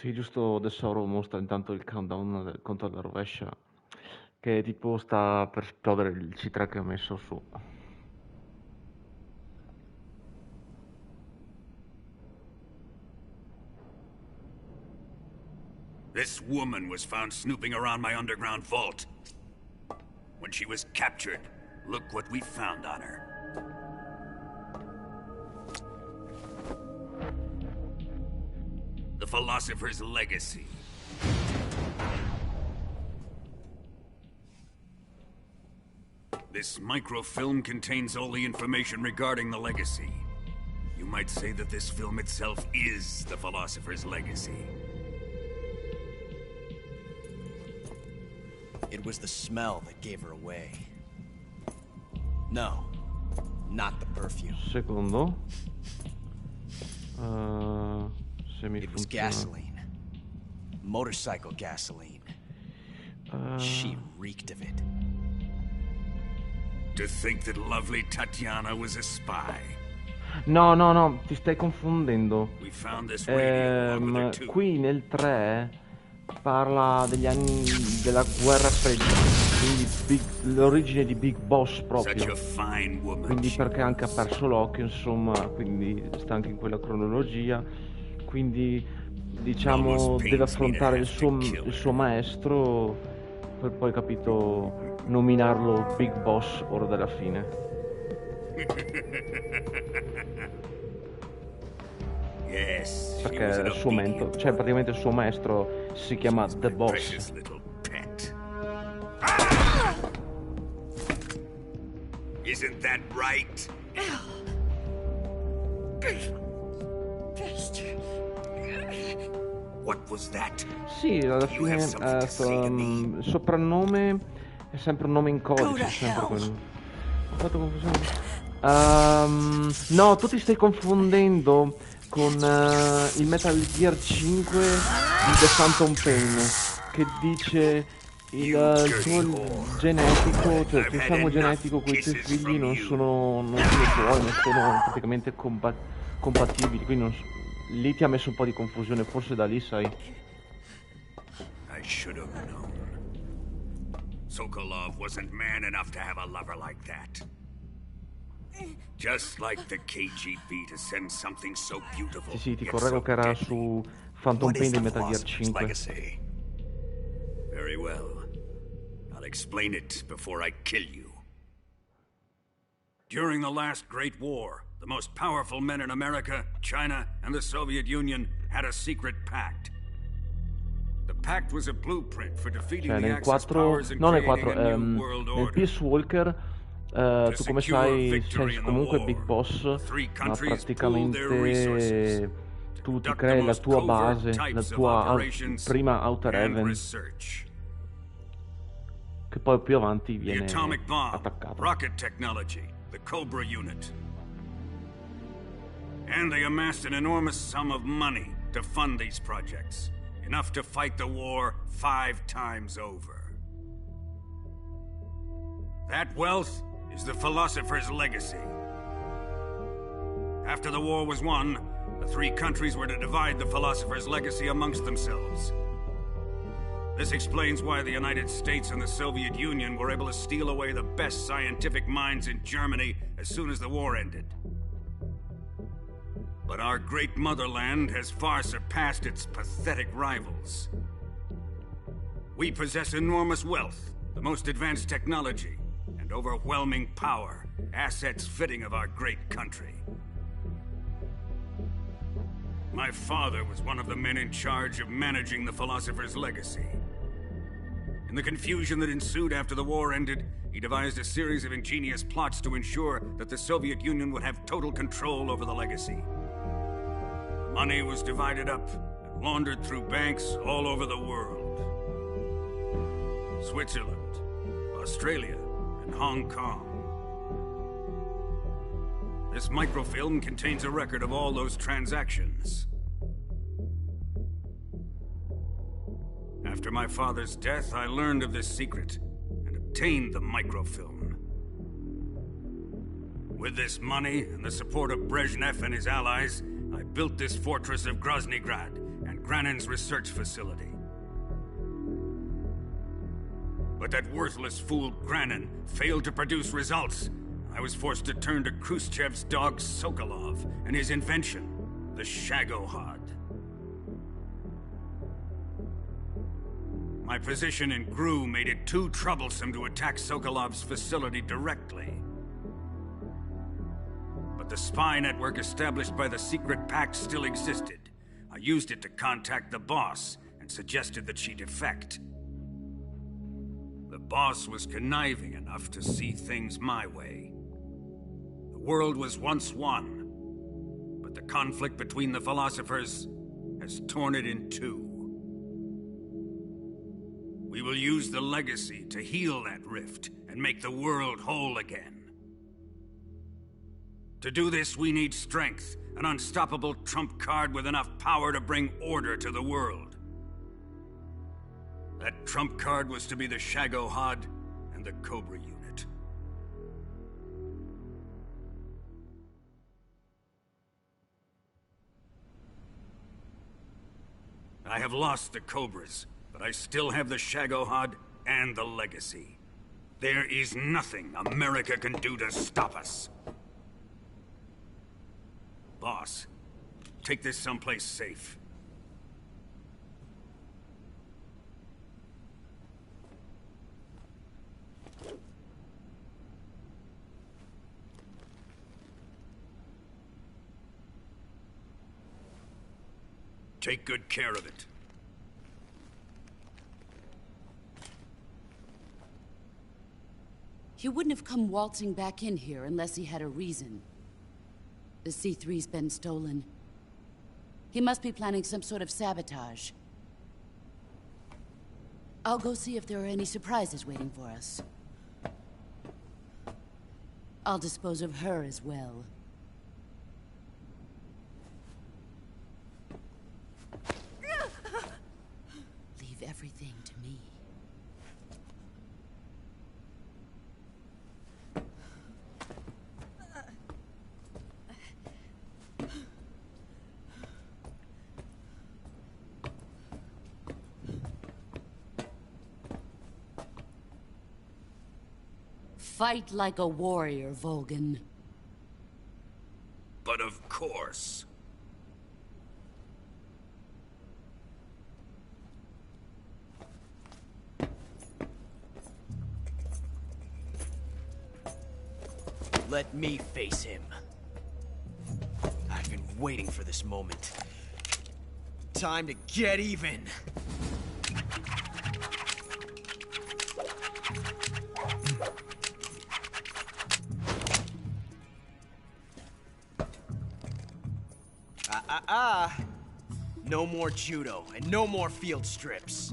Sì, giusto adesso Oro mostra intanto il countdown del conto alla rovescia, che tipo sta per esplodere il C3 che ho messo su. This woman was found snooping around my underground vault. When she was captured, look what we found on her. The Philosopher's Legacy. This microfilm contains all the information regarding the legacy. You might say that this film itself is the Philosopher's Legacy. It was the smell that gave her away. No, not the perfume. Secondo. It was gasoline. Motorcycle gasoline. She reeked of it. To think that lovely Tatiana was a spy. No, ti stai confondendo. We found this radio along with her too. Qui nel 3 parla degli anni della guerra fredda, quindi l'origine di Big Boss proprio. Such a fine woman. Quindi perché anche ha perso l'occhio, insomma, quindi sta anche in quella cronologia. Quindi diciamo deve affrontare il suo maestro per poi, capito, nominarlo Big Boss ora della fine. Perché il suo mentor, cioè praticamente il suo maestro si chiama The Boss. Isn't that right? What was that? Sì, alla fine il soprannome è sempre un nome in codice, sempre quello. Ho fatto confusione. No, tu ti stai confondendo con il Metal Gear 5 di The Phantom Pain, che dice il tuo genetico, cioè il tuo sangue genetico con i tuoi figli non sono tuoi, non sono praticamente compatibili, quindi lì ti ha messo un po' di confusione, forse da lì sai. I should have known. Sokolov wasn't man enough to have a lover like that. Just like the KGB to send something so beautiful. Sì, ti correggo che era su Phantom Pain di Metal Gear 5. Very well. I'll explain it before I kill you. During the last Great War, the most powerful men in America, China, and the Soviet Union had a secret pact. The pact was a blueprint for defeating the Axis powers and creating a new world order. Nel Peace Walker tu come sai sei comunque Big Boss, ma praticamente tu ti crei la tua base, la tua prima Outer Heaven, che poi più avanti viene attaccata. Rocket technology, the Cobra unit. And they amassed an enormous sum of money to fund these projects, enough to fight the war 5 times over. That wealth is the Philosopher's Legacy. After the war was won, the 3 countries were to divide the Philosopher's Legacy amongst themselves. This explains why the United States and the Soviet Union were able to steal away the best scientific minds in Germany as soon as the war ended. But our great motherland has far surpassed its pathetic rivals. We possess enormous wealth, the most advanced technology, and overwhelming power, assets fitting of our great country. My father was one of the men in charge of managing the Philosopher's Legacy. In the confusion that ensued after the war ended, he devised a series of ingenious plots to ensure that the Soviet Union would have total control over the legacy. Money was divided up and laundered through banks all over the world. Switzerland, Australia, and Hong Kong. This microfilm contains a record of all those transactions. After my father's death, I learned of this secret and obtained the microfilm. With this money and the support of Brezhnev and his allies, I built this fortress of Groznygrad and Granin's research facility. But that worthless fool Granin failed to produce results. I was forced to turn to Khrushchev's dog Sokolov and his invention, the Shagohod. My position in GRU made it too troublesome to attack Sokolov's facility directly. But the spy network established by the secret pact still existed. I used it to contact the boss and suggested that she defect. The boss was conniving enough to see things my way. The world was once one, but the conflict between the philosophers has torn it in two. We will use the legacy to heal that rift and make the world whole again. To do this, we need strength, an unstoppable trump card with enough power to bring order to the world. That trump card was to be the Shagohod and the Cobra unit. I have lost the Cobras, but I still have the Shagohod and the legacy. There is nothing America can do to stop us. Boss, take this someplace safe. Take good care of it. He wouldn't have come waltzing back in here unless he had a reason. The C3's been stolen. He must be planning some sort of sabotage. I'll go see if there are any surprises waiting for us. I'll dispose of her as well. Leave everything to me. Fight like a warrior, Volgan. But of course. Let me face him. I've been waiting for this moment. Time to get even. No more judo, and no more field strips.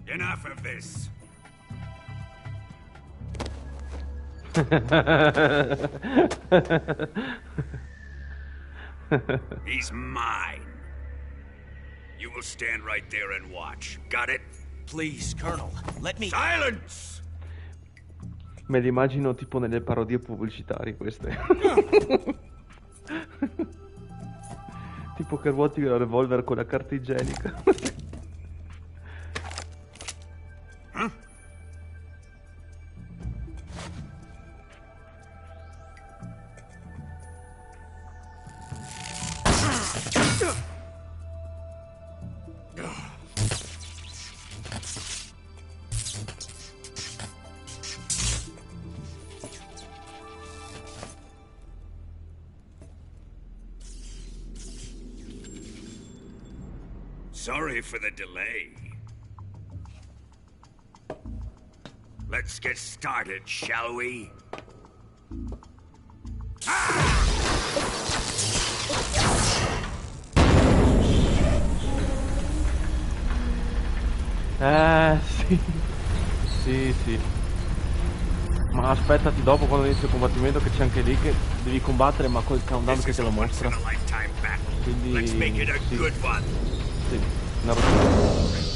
Enough of this. He's mine. You will stand right there and watch. Got it? Please, Colonel, let me... Silence! Me li immagino tipo nelle parodie pubblicitarie queste. Tipo che ruoti la revolver con la carta igienica. Sorry for the delay. Let's get started, shall we? Sì. Sì, sì. Ma aspettati dopo quando inizia il combattimento che c'è anche lì che devi combattere ma col countdown che te lo mostra. Quindi sì. Sì, una roba.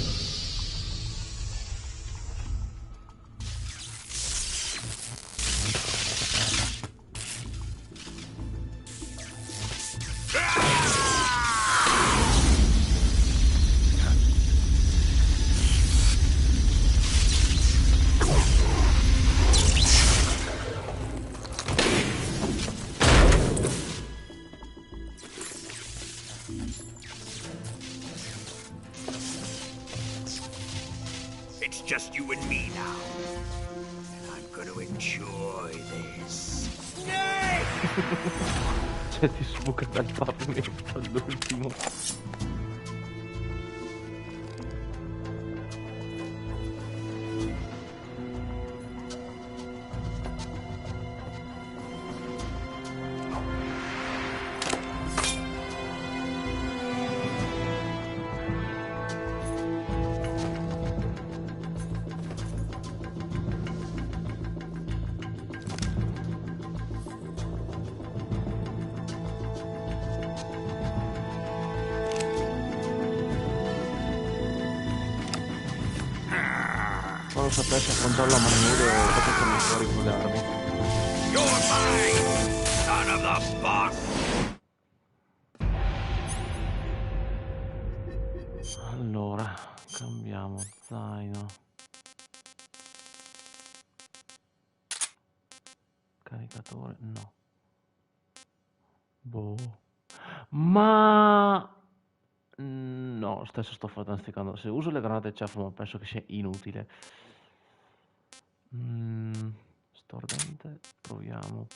It's just you and me now. And I'm gonna enjoy this. Cioè ti sbuca dal pavimento all'ultimo. Quando sapessi affrontare la mano nuda e potevo fuori con le armi. You're mine, son of the boss! Allora, cambiamo zaino. Caricatore, no. Boh. Ma... no, stesso sto fantasticando. Se uso le granate ciaffo, ma penso che sia inutile. Stordente, proviamo.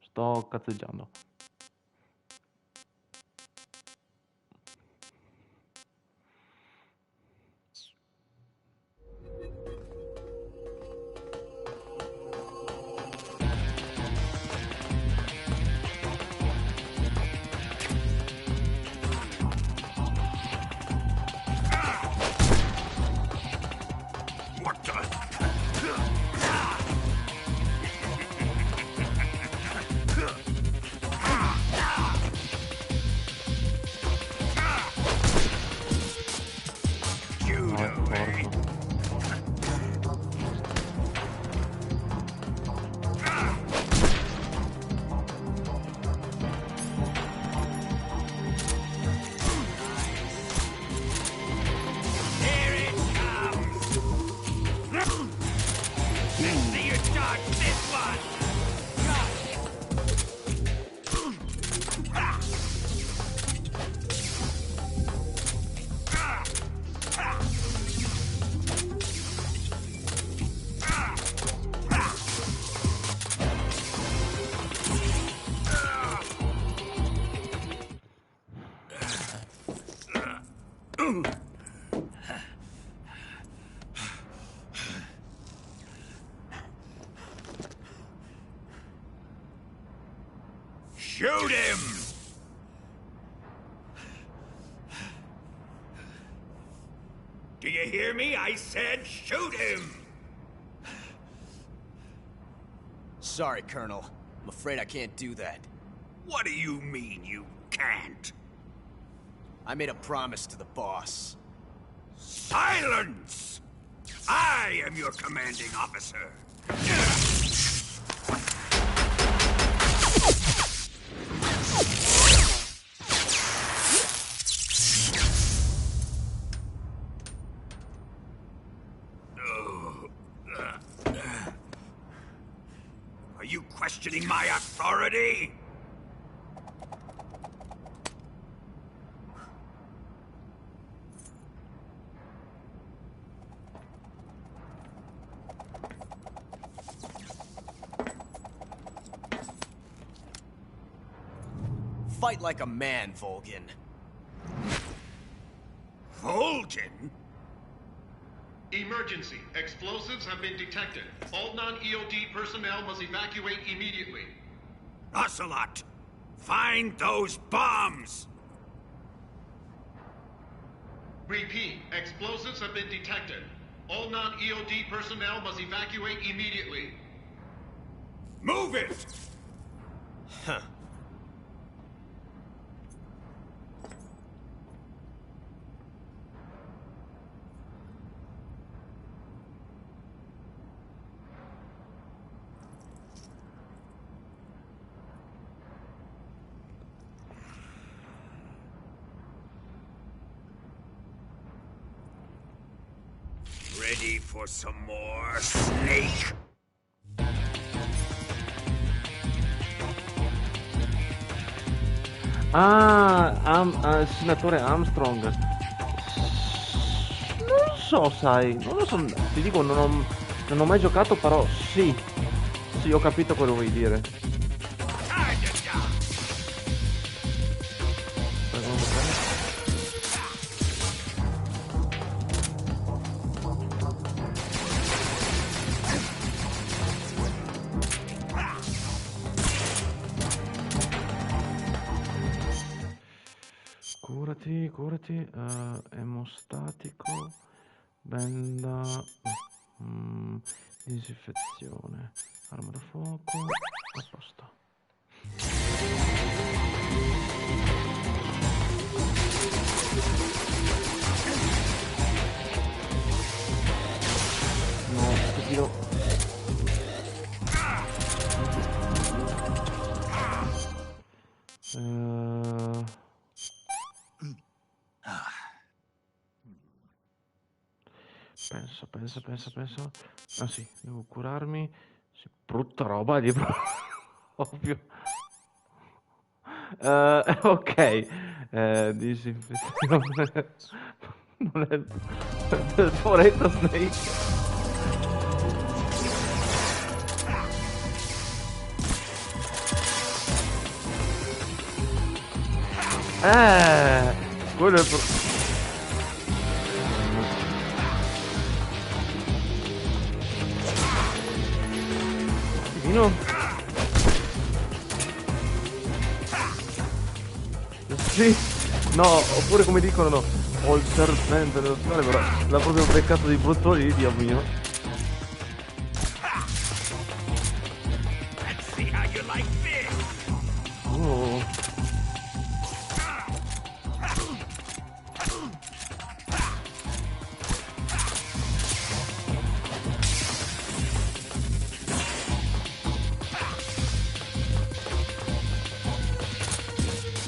Sto cazzeggiando. Shoot him! Do you hear me? I said shoot him! Sorry, Colonel. I'm afraid I can't do that. What do you mean you can't? I made a promise to the boss. Silence! I am your commanding officer. Are you questioning my authority? Fight like a man, Volgin. Vulcan? Emergency. Explosives have been detected. All non-EOD personnel must evacuate immediately. Ocelot, find those bombs! Repeat. Explosives have been detected. All non-EOD personnel must evacuate immediately. Move it! Huh. Ready for some more, Snake? Senatore Armstrong. Non so, sai, non lo so, ti dico, non ho mai giocato, però sì, ho capito quello che vuoi dire. Curati, emostatico, benda, disinfezione, arma da fuoco, a posto. No, stupido. Penso. Ah sì, devo curarmi. Sì, brutta roba di proprio. Ok. Disinfezione. Non è il poveretto Snake. Quello è il Sì, no, oppure come dicono, no, ho il serpente nello stivale, però l'ha proprio beccato di brutto lì, Dio mio. Oh.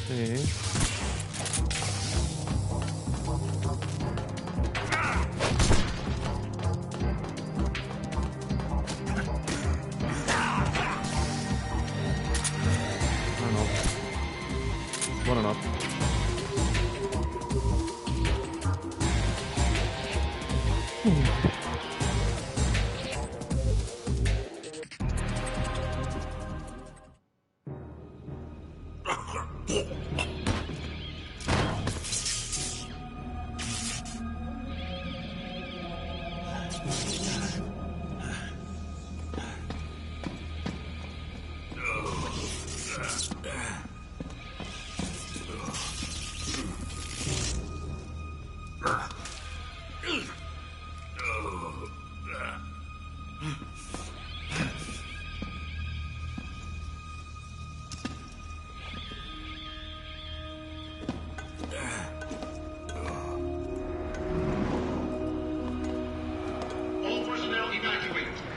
Sì. Buonanotte. All personnel evacuate.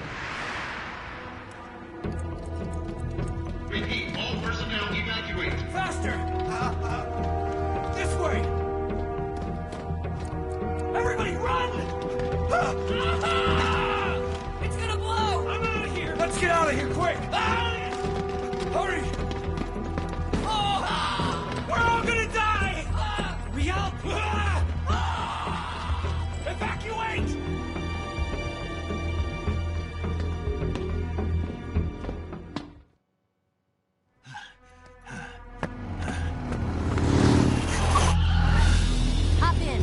Repeat, all personnel evacuate. Faster! This way! Everybody run! It's gonna blow! I'm out of here! Let's get out of here, quick! Hurry! We're all gonna die! We help! Evacuate! Hop in.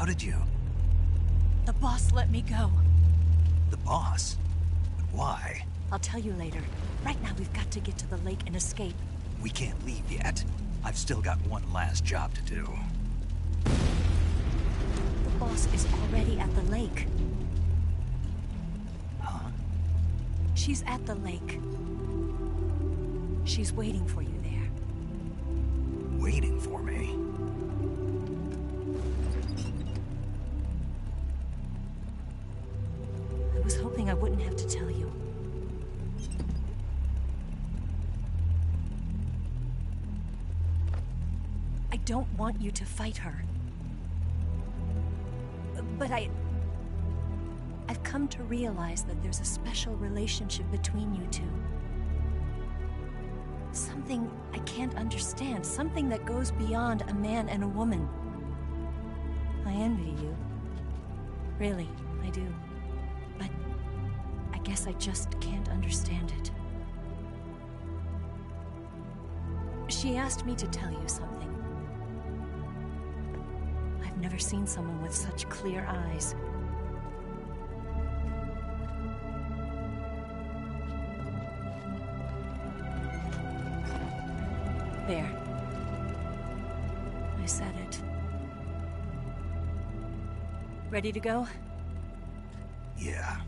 How did you? The boss let me go. The boss? But why? I'll tell you later. Right now, we've got to get to the lake and escape. We can't leave yet. I've still got one last job to do. The boss is already at the lake. Huh? She's at the lake. She's waiting for you there. Waiting for me? I was hoping I wouldn't have to tell you. I don't want you to fight her. But I've come to realize that there's a special relationship between you two. Something I can't understand, something that goes beyond a man and a woman. I envy you. Really, I do. But I guess I just can't understand it. She asked me to tell you something. I've never seen someone with such clear eyes. There. I said it. Ready to go? Yeah.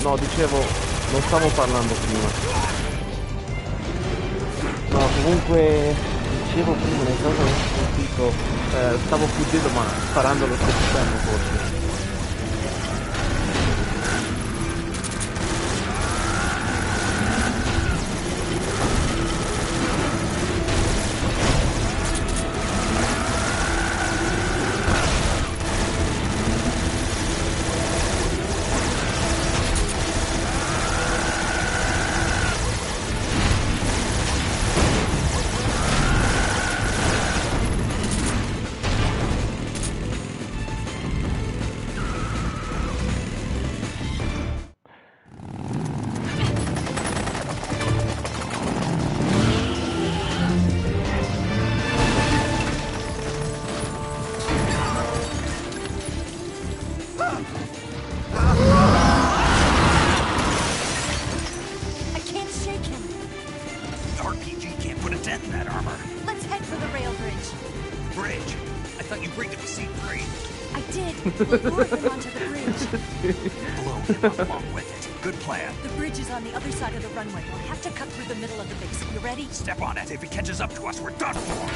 No, dicevo, non stavo parlando prima. No, comunque, dicevo prima, nel caso non ho sentito, stavo fuggendo ma sparando allo stesso tempo forse. We'll lure them onto the bridge. Blow him along with it. Good plan. The bridge is on the other side of the runway. We'll have to cut through the middle of the base. You ready? Step on it. If he catches up to us, we're done for.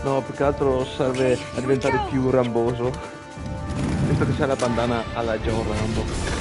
No, più che altro serve a diventare più ramboso. Visto che c'è la bandana alla John Rambo.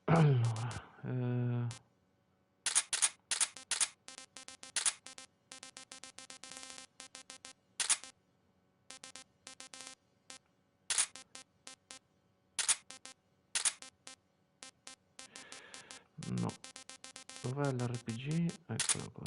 Allora, no, dov'è l'RPG? Eccolo qua.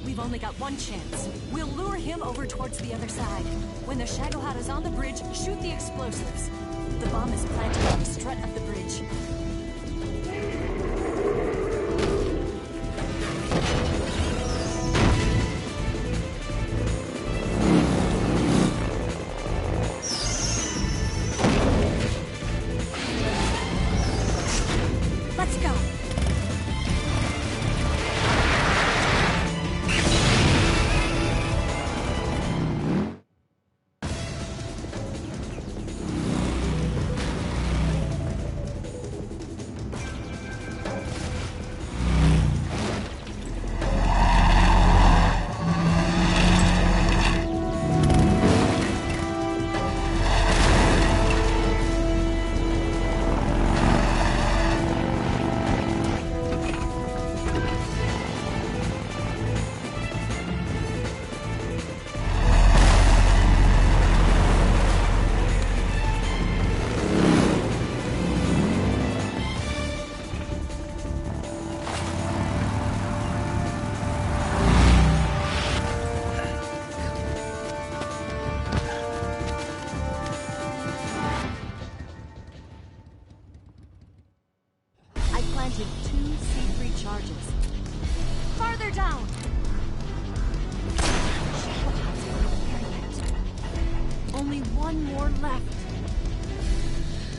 We've only got one chance. We'll lure him over towards the other side. When the Shagohod is on the bridge, shoot the explosives. The bomb is planted on the strut of the bridge. Let's go. Planted 2 C3 charges. Farther down! Shagohod's not there yet. Only one more left.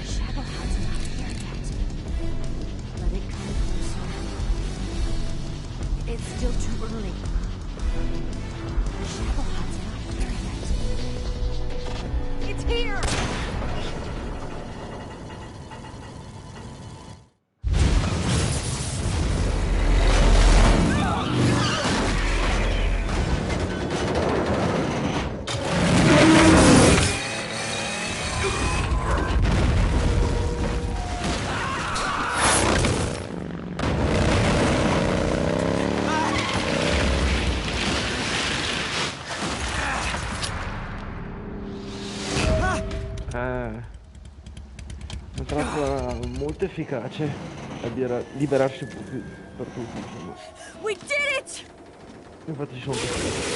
Shagohod's not here yet. Let it come closer. It's still too early. Shagohod's not here yet. It's here! Una trappola molto efficace a liberarsi un po' più per tutti, insomma. We did it! Infatti ci sono questi.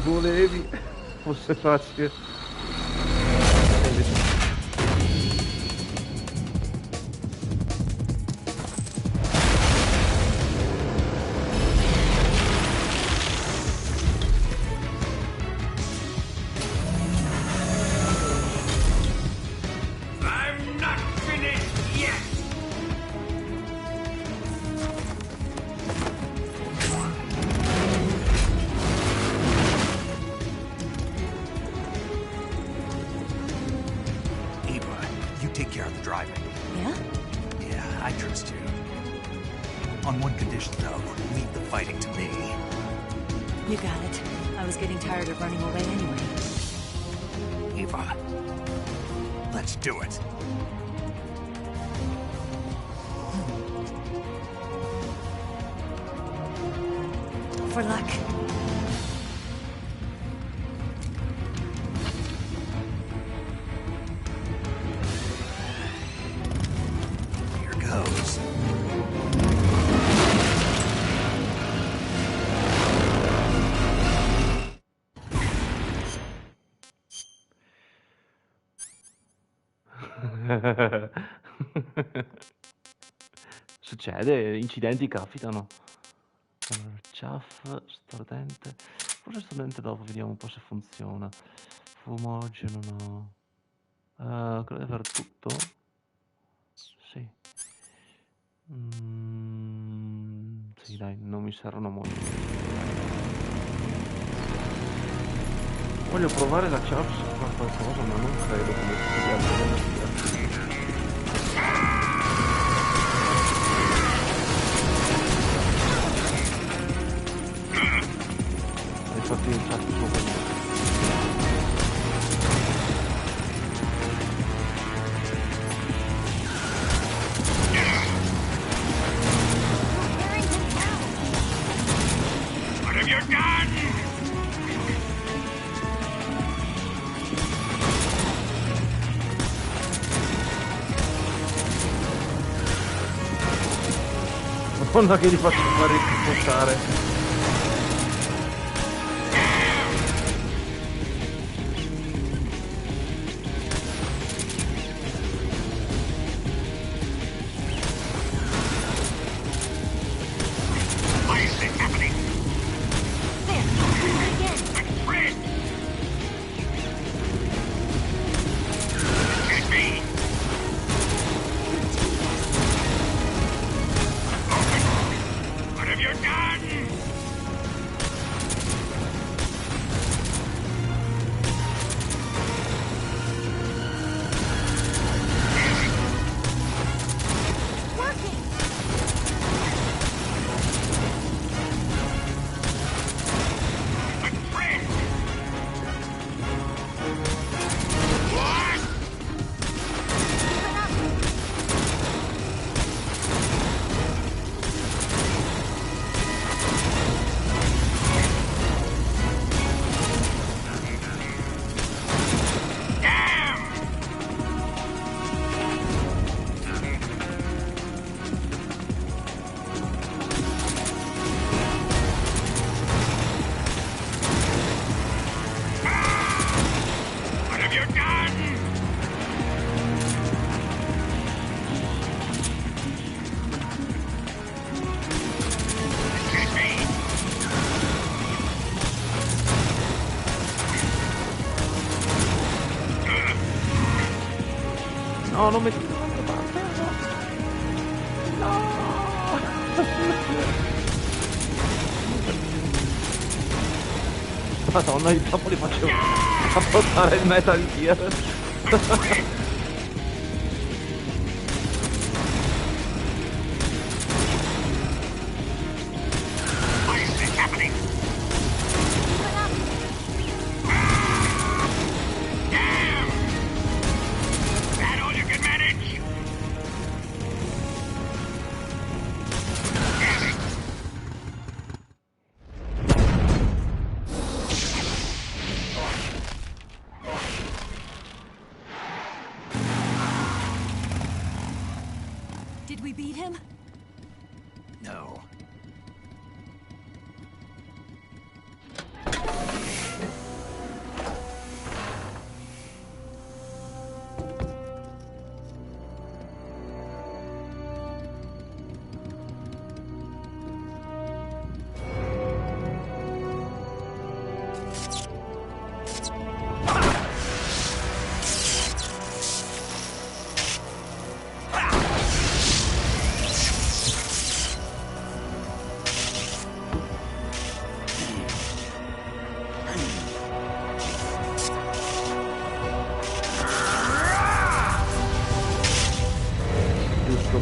Volevi fosse facile. I'm not finished yet! Take care of the driving. Yeah? Yeah, I trust you. On one condition, though, leave the fighting to me. You got it. I was getting tired of running away anyway. Eva, let's do it. For luck. Succede, incidenti capitano. Allora, ciaff, stordente. Forse stordente dopo, vediamo un po' se funziona. Fumo oggi non ho. Credo di aver tutto. Sì. Sì, dai, non mi servono molto. Voglio provare la ciaff se fa qualcosa, ma non credo come tutti gli altri della via. Infatti il chat suo per me. What have you done? Madonna che li faccio fare ricottare. No, non metti dall'altra parte, no! Madonna, io dopo li faccio appostare il Metal Gear. Did we beat him? No.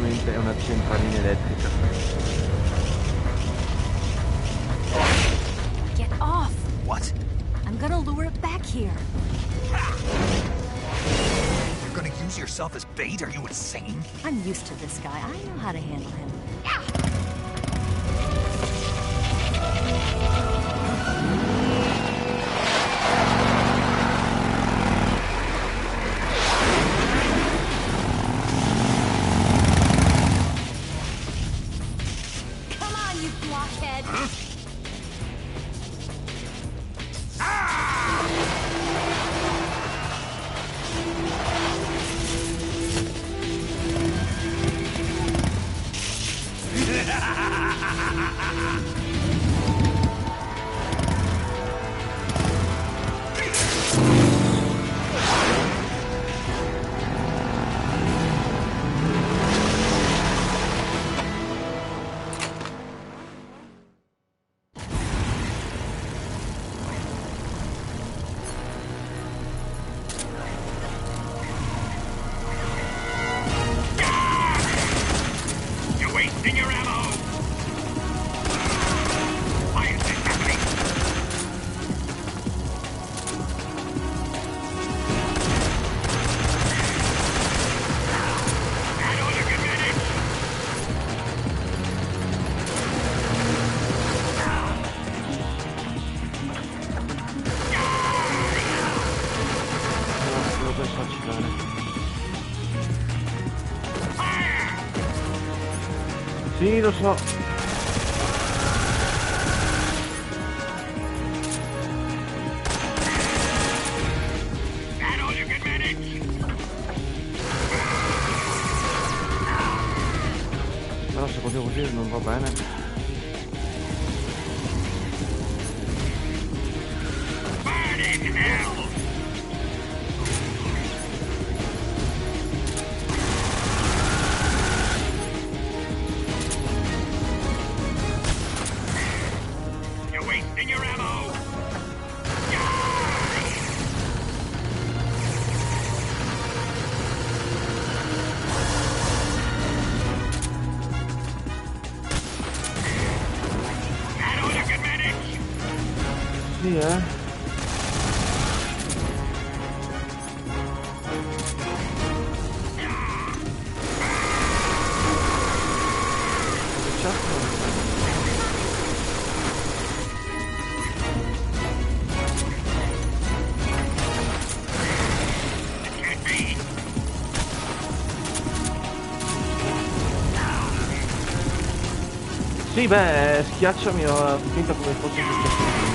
ovviamente è una centralina elettrica. Get off! What? I'm gonna lure it back here. You're gonna use yourself as bait? Are you insane? I'm used to this guy. I know how to handle him. Come on, you blockhead! You're wasting your ammo! Why is this happening? Add all you can manage! Devo per farci bene. Sì, lo so. Add all you can manage! Però se potevo dire non va bene. Burn in hell! You're wasting your ammo! Add all you can manage! Sì, Sì, beh, schiacciami, ho finta come fosse successo.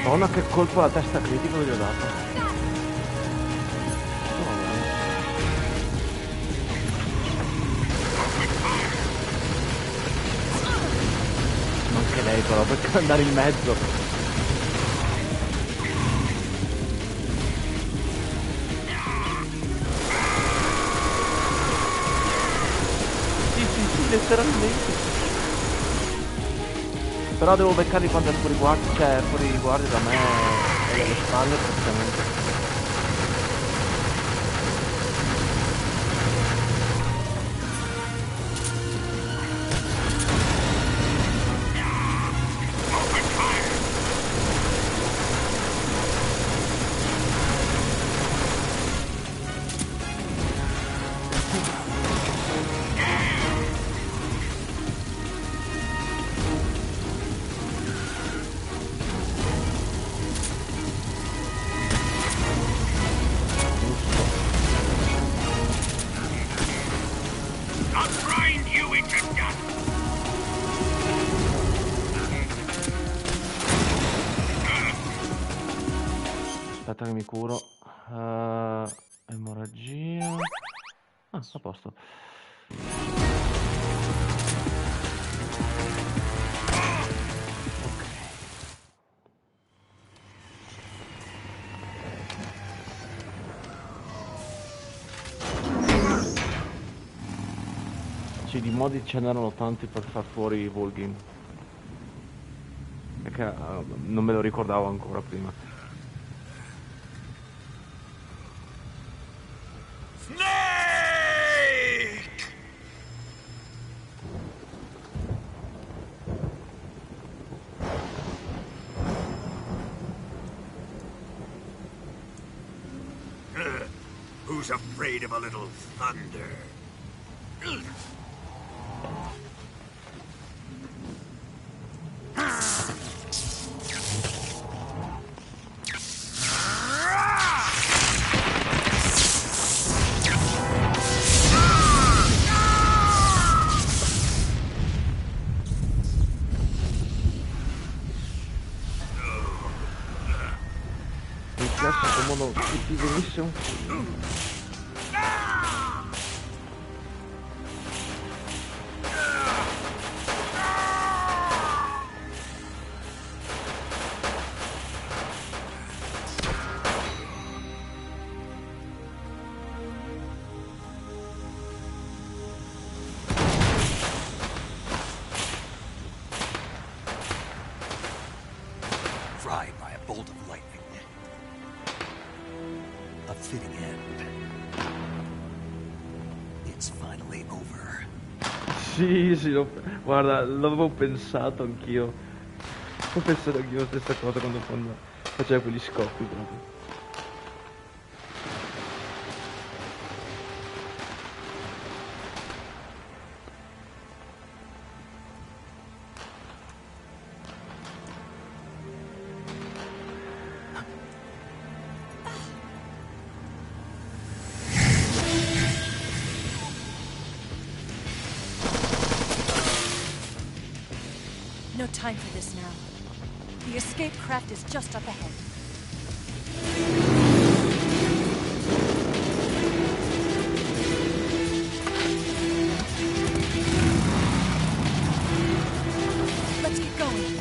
Madonna, che colpo alla testa critico gli ho dato. Anche lei però, perché andare in mezzo? Sì, letteralmente. Però devo beccarli quando è fuori guardia, cioè fuori guardia da me e alle spalle praticamente. Aspetta che mi curo. Emorragia. Ah, a posto. di modi ce n'erano tanti per far fuori Volgin. E che non me lo ricordavo ancora prima. Who's afraid of a little thunder? Mi piace come lo tutti benissimo. Fried by a bolt of lightning. A fitting end. It's finally over. Sì, sì, guarda, l'avevo pensato anch'io. Ho pensato anch'io la stessa cosa quando faceva quegli scoppi proprio. No time for this now. The escape craft is just up ahead. Let's get going.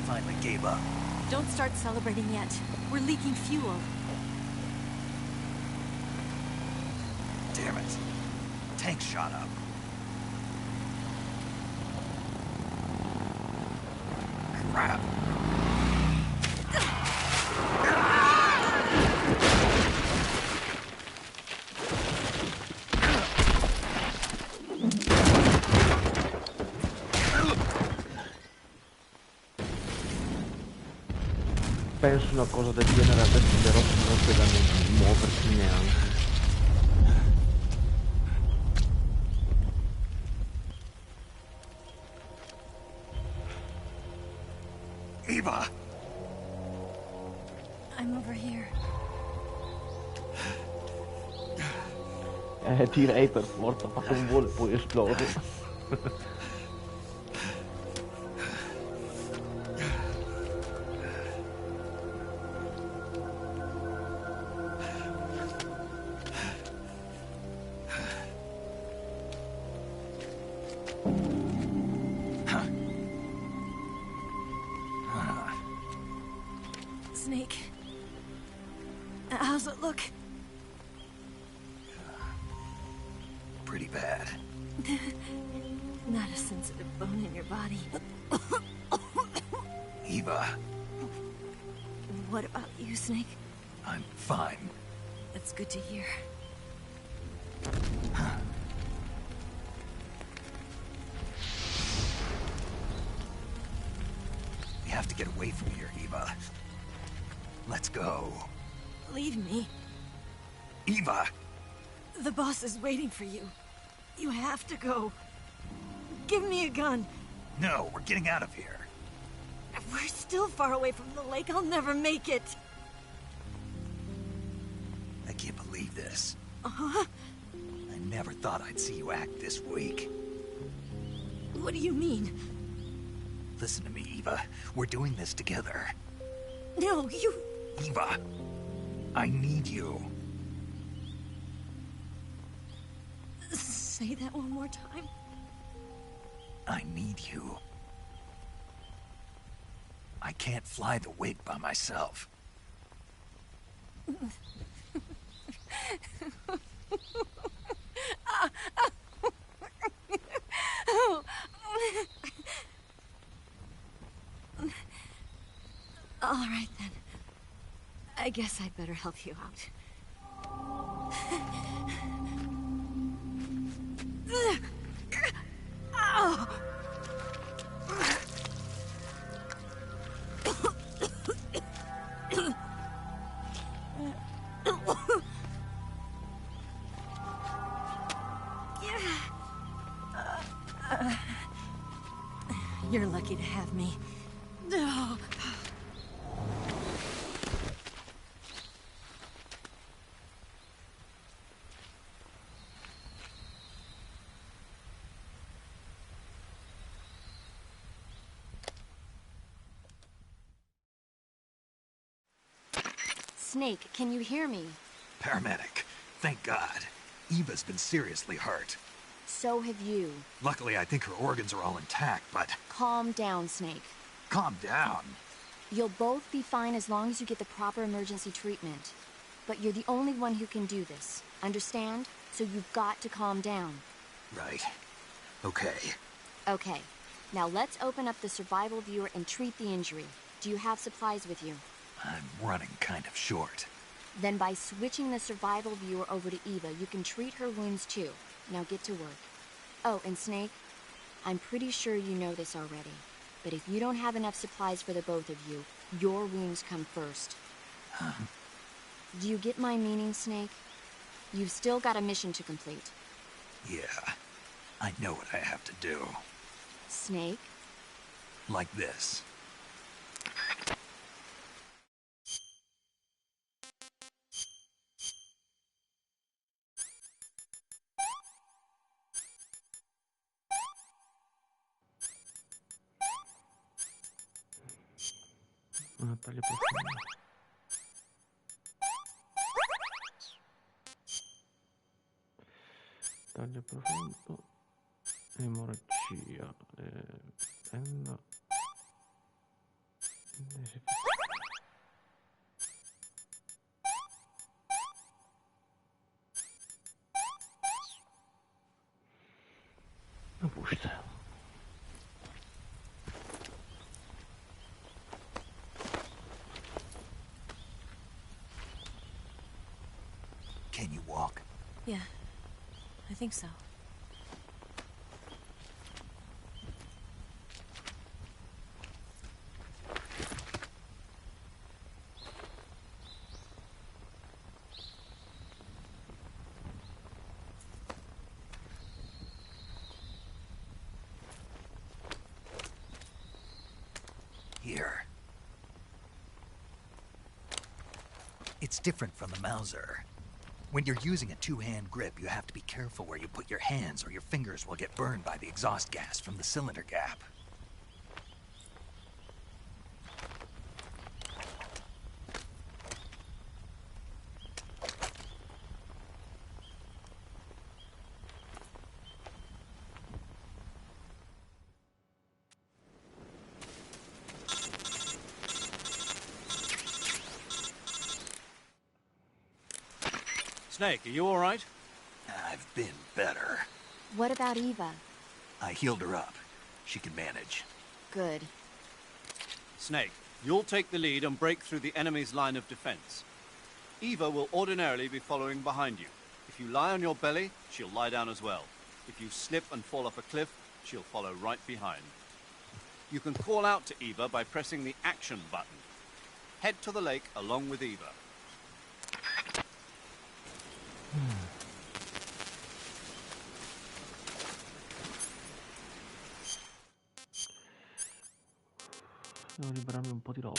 finally gave up. Don't start celebrating yet. We're leaking fuel. Damn it. Tank shot up. Crap. Penso una cosa del genere adesso le rocce rotte da non muoversi neanche. Eva! I'm over here. Direi per forza, fa un volo e poi esplode. Snake. How's it look? Pretty bad. Not a sensitive bone in your body. Eva, What about you, Snake? I'm fine. That's good to hear. We have to get away from here, Eva. Let's go. Leave me. Eva! The boss is waiting for you. You have to go. Give me a gun. No, we're getting out of here. We're still far away from the lake. I'll never make it. I can't believe this. Uh-huh. I never thought I'd see you act this weak. What do you mean? Listen to me, Eva. We're doing this together. No, you... Eva, I need you. Say that one more time. I need you. I can't fly the wig by myself. All right, then. I guess I'd better help you out. Ow! You're lucky to have me. No. Snake, can you hear me? Paramedic. Thank God. Eva's been seriously hurt. So have you. Luckily, I think her organs are all intact, but... Calm down, Snake. Calm down. You'll both be fine as long as you get the proper emergency treatment. But you're the only one who can do this. Understand? So you've got to calm down. Right. Okay. Okay. Now let's open up the survival viewer and treat the injury. Do you have supplies with you? I'm running kind of short. Then by switching the survival viewer over to Eva, you can treat her wounds too. Now get to work. Oh, and Snake, I'm pretty sure you know this already, but if you don't have enough supplies for the both of you, your wounds come first. Huh? Do you get my meaning, Snake? You've still got a mission to complete. Yeah. I know what I have to do. Snake? Like this. Una taglia profonda. Taglio profondo. Emorragia. Penna. Pushed. Can you walk? Yeah, I think so. Here. It's different from the Mauser. When you're using a two-hand grip, you have to be careful where you put your hands or your fingers will get burned by the exhaust gas from the cylinder gap. Snake, are you all right? I've been better. What about Eva? I healed her up. She can manage. Good. Snake, you'll take the lead and break through the enemy's line of defense. Eva will ordinarily be following behind you. If you lie on your belly, she'll lie down as well. If you slip and fall off a cliff, she'll follow right behind. You can call out to Eva by pressing the action button. Head to the lake along with Eva. Devo liberarmi un po' di roba.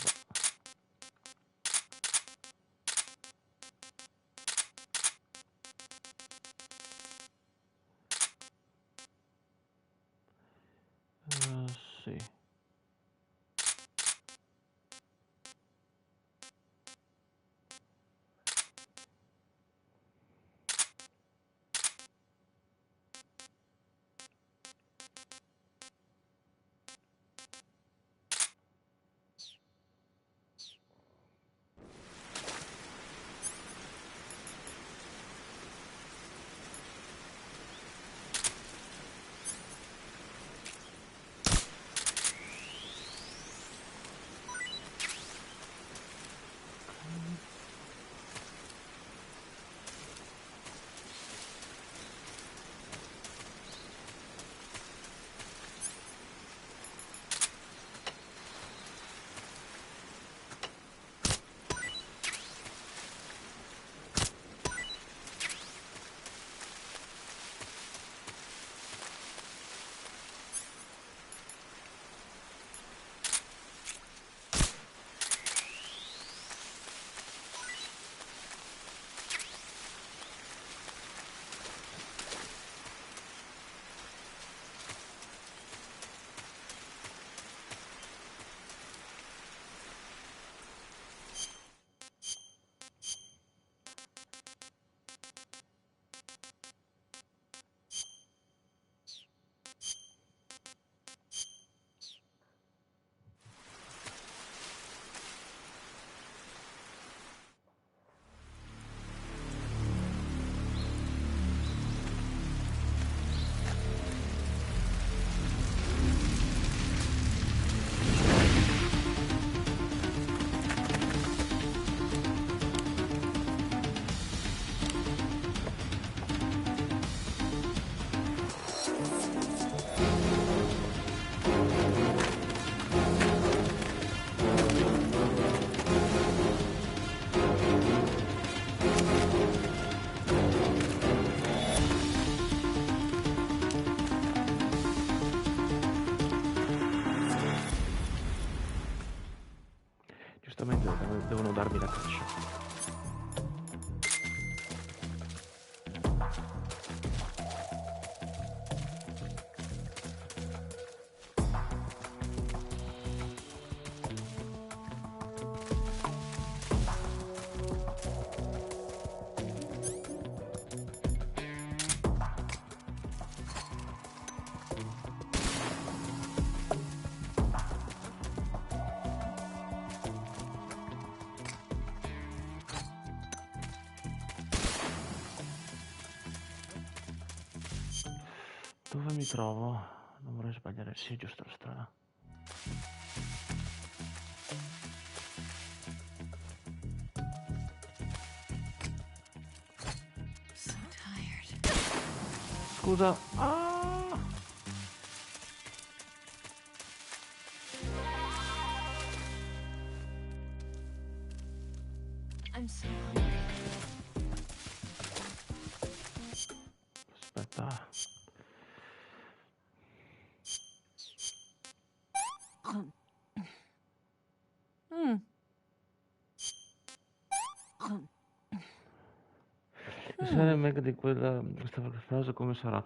Sì. Giustamente devono darmi la caccia. Dove mi trovo? Non vorrei sbagliare, sì, giusto la strada. So tired. Scusa. Ah! I'm so hungry. Aspetta. Se è il remake di questa frase come sarà?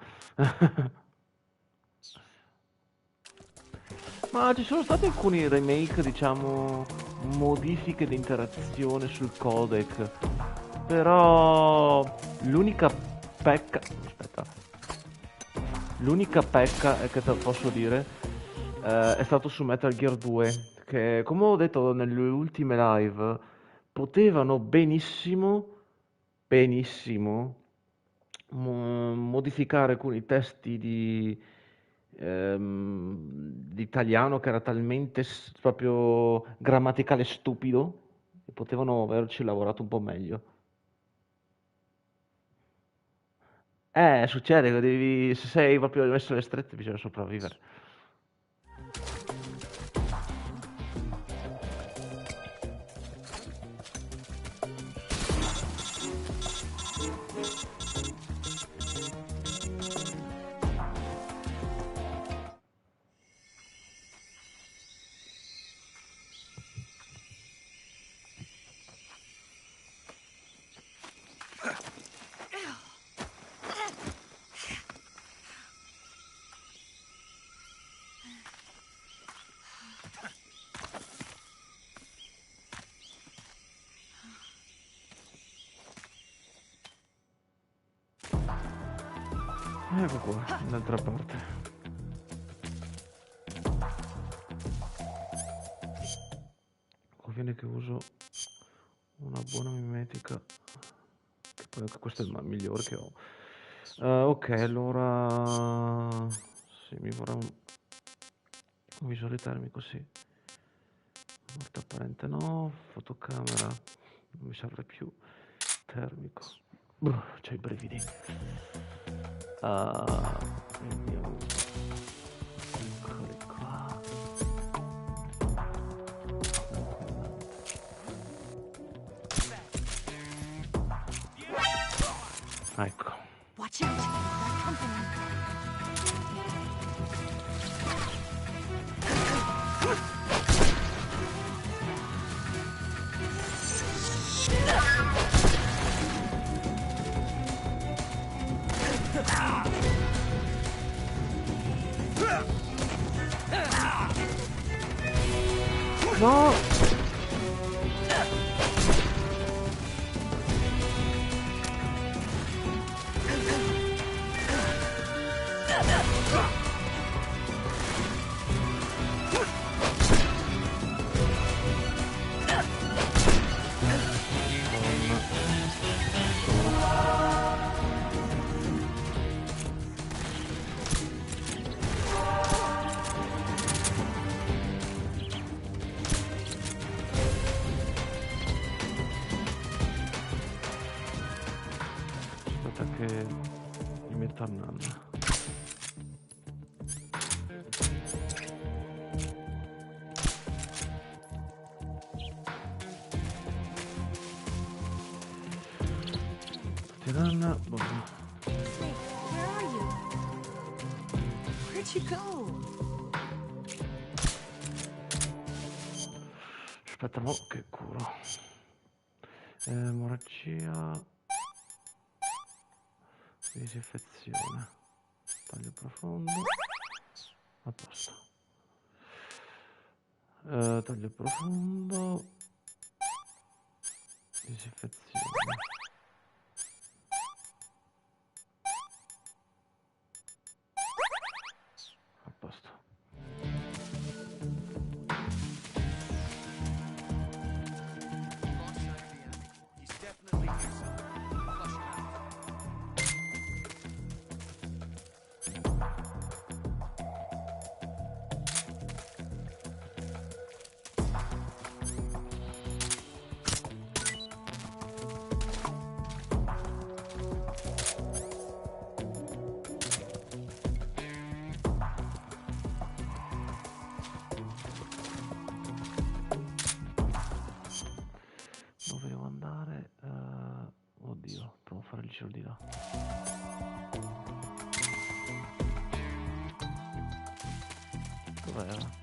Ma ci sono stati alcuni remake, diciamo, modifiche di interazione sul codec, però l'unica pecca è che te lo posso dire, è stato su Metal Gear 2, che come ho detto nelle ultime live, potevano benissimo modificare alcuni testi di italiano che era talmente proprio grammaticale stupido che potevano averci lavorato un po' meglio. Succede che se sei proprio messo alle strette bisogna sopravvivere. Ecco qua, d'altra parte. Conviene che uso una buona mimetica, che poi anche questo è il migliore che ho. Ok, allora sì, mi vorrà un visore termico, sì. Morte apparente no, fotocamera non mi serve più, termico. C'ho i brividi. Vediamo. Eccoli qua. Ecco. Watch out! They're company. No! Aspetta che mi metto a nanna. Nanna, boh. Snake, where are you? Where'd you go? Aspetta, mo che curo. Emorragia. Disinfezione. Taglio profondo. A posto. Taglio profondo. Disinfezione. A posto. vicino di là. Dov'era?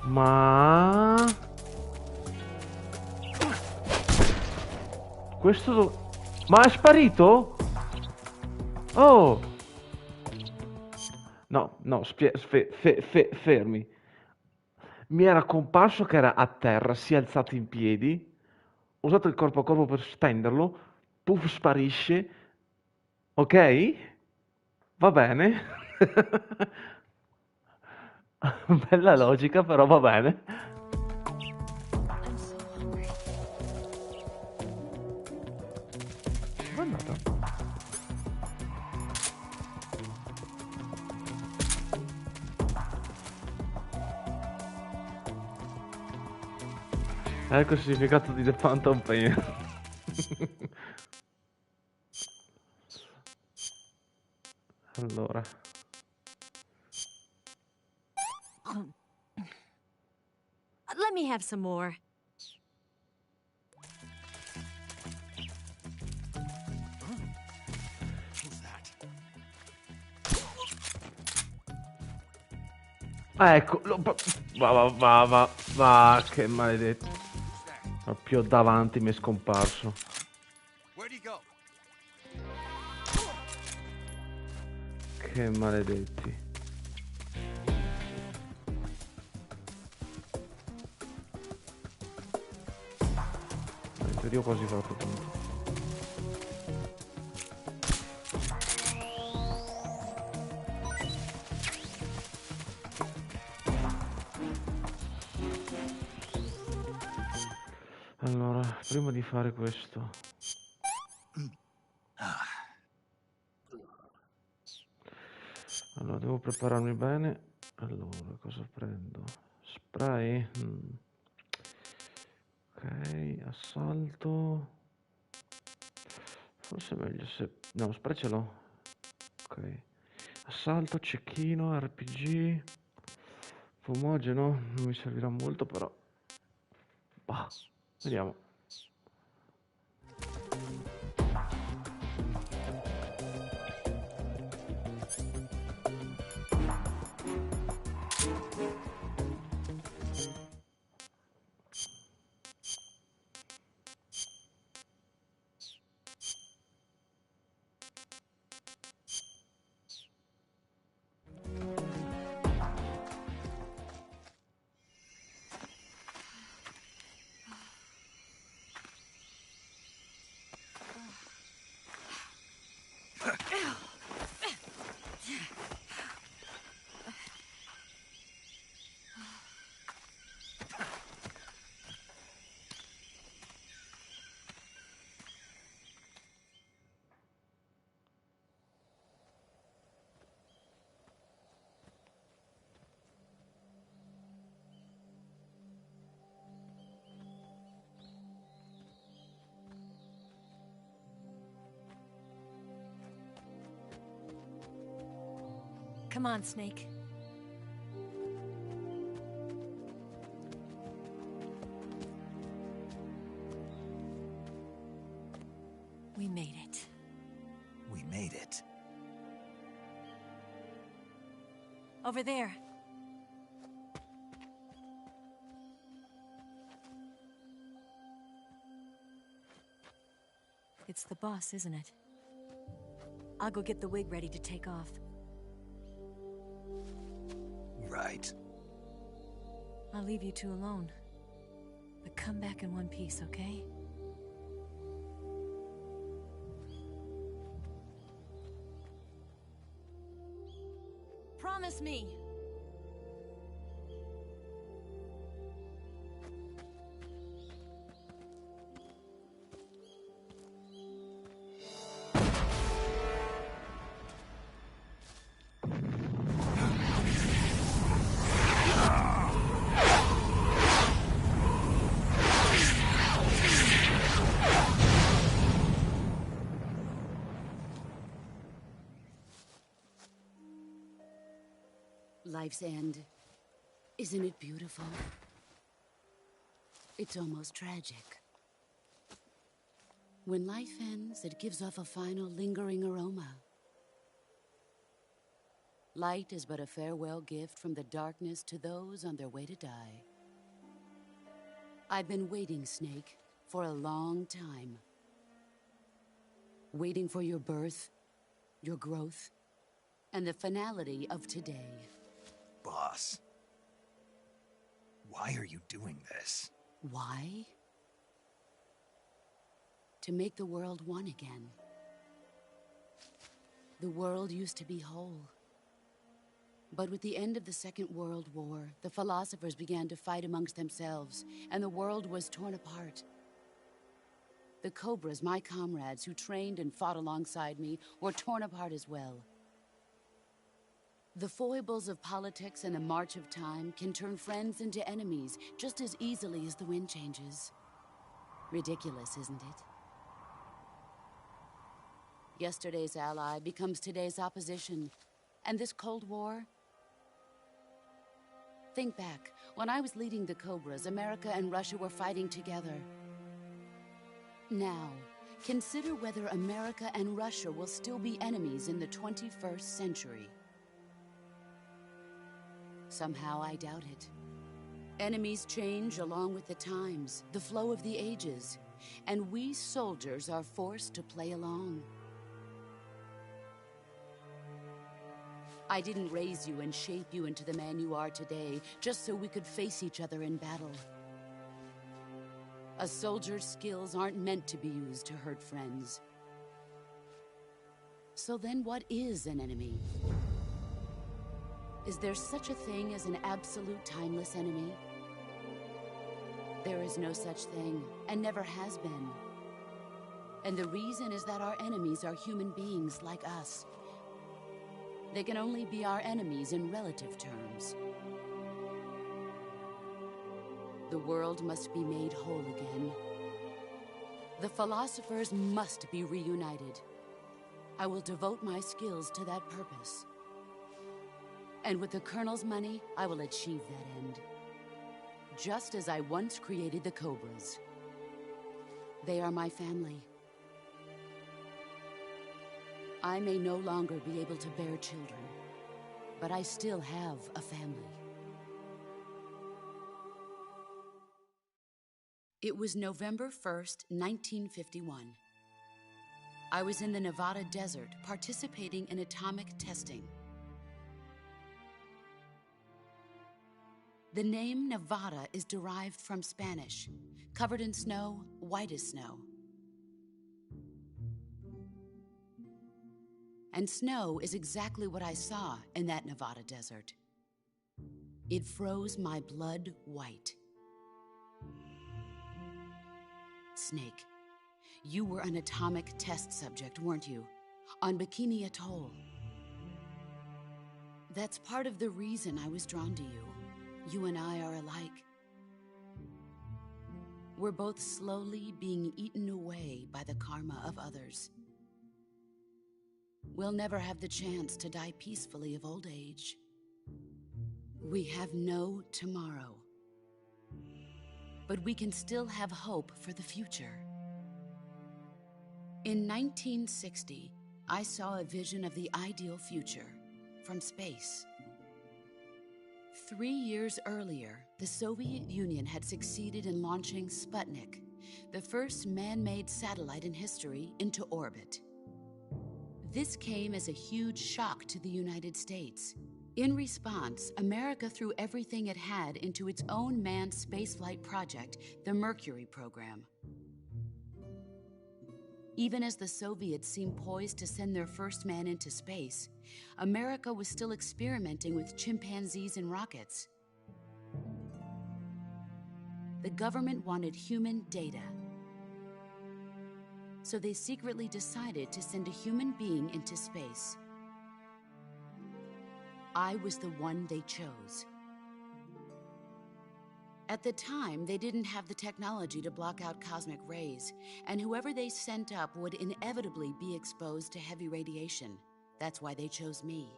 Ma questo ma è sparito? Oh no, no, fermi. Mi era comparso che era a terra, si è alzato in piedi, ho usato il corpo a corpo per stenderlo, puff, sparisce. Ok? Va bene. Bella logica, però va bene. Dove è andata? Ecco il significato di The Phantom Pain. Allora. Let me have some more. Ecco, ma che maledetto. Proprio davanti mi è scomparso. Che maledetti. In teoria ho quasi fatto tutto. Allora, prima di fare questo. Allora, devo prepararmi bene. Allora, cosa prendo? Spray? Ok, assalto. Forse è meglio se... No, spray ce l'ho. Ok. Assalto, cecchino, RPG. Fumogeno, non mi servirà molto però. Bah, vediamo. Come on, Snake. We made it. We made it. Over there. It's the boss, isn't it? I'll go get the wig ready to take off. Right. I'll leave you two alone. But come back in one piece, okay? Promise me. Life's end. Isn't it beautiful? It's almost tragic. When life ends, it gives off a final lingering aroma. Light is but a farewell gift from the darkness to those on their way to die. I've been waiting, Snake, for a long time. Waiting for your birth, your growth, and the finality of today. Boss, why are you doing this? Why? To make the world one again. The world used to be whole. But with the end of the Second World War, the philosophers began to fight amongst themselves, and the world was torn apart. The Cobras, my comrades who trained and fought alongside me, were torn apart as well. The foibles of politics and the march of time can turn friends into enemies just as easily as the wind changes. Ridiculous, isn't it? Yesterday's ally becomes today's opposition, and this Cold War... Think back. When I was leading the Cobras, America and Russia were fighting together. Now, consider whether America and Russia will still be enemies in the 21st century. Somehow I doubt it. Enemies change along with the times, the flow of the ages, and we soldiers are forced to play along. I didn't raise you and shape you into the man you are today just so we could face each other in battle. A soldier's skills aren't meant to be used to hurt friends. So then what is an enemy? Is there such a thing as an absolute timeless enemy? There is no such thing, and never has been. And the reason is that our enemies are human beings like us. They can only be our enemies in relative terms. The world must be made whole again. The philosophers must be reunited. I will devote my skills to that purpose. And with the Colonel's money, I will achieve that end. Just as I once created the Cobras. They are my family. I may no longer be able to bear children, but I still have a family. It was November 1st, 1951. I was in the Nevada desert participating in atomic testing. The name Nevada is derived from Spanish, covered in snow, white as snow. And snow is exactly what I saw in that Nevada desert. It froze my blood white. Snake, you were an atomic test subject, weren't you? On Bikini Atoll. That's part of the reason I was drawn to you. You and I are alike. We're both slowly being eaten away by the karma of others. We'll never have the chance to die peacefully of old age. We have no tomorrow. But we can still have hope for the future. In 1960, I saw a vision of the ideal future from space. 3 years earlier, the Soviet Union had succeeded in launching Sputnik, the first man-made satellite in history into orbit. This came as a huge shock to the United States. In response, America threw everything it had into its own manned spaceflight project, the Mercury program. Even as the Soviets seemed poised to send their first man into space, America was still experimenting with chimpanzees and rockets. The government wanted human data. So they secretly decided to send a human being into space. I was the one they chose. At the time, they didn't have the technology to block out cosmic rays, and whoever they sent up would inevitably be exposed to heavy radiation. That's why they chose me.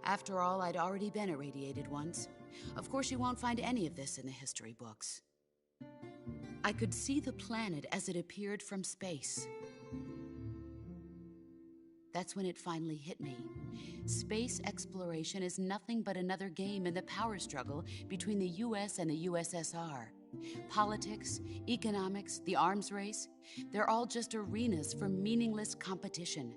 After all, I'd already been irradiated once. Of course, you won't find any of this in the history books. I could see the planet as it appeared from space. That's when it finally hit me. Space exploration is nothing but another game in the power struggle between the US and the USSR. Politics, economics, the arms race, they're all just arenas for meaningless competition.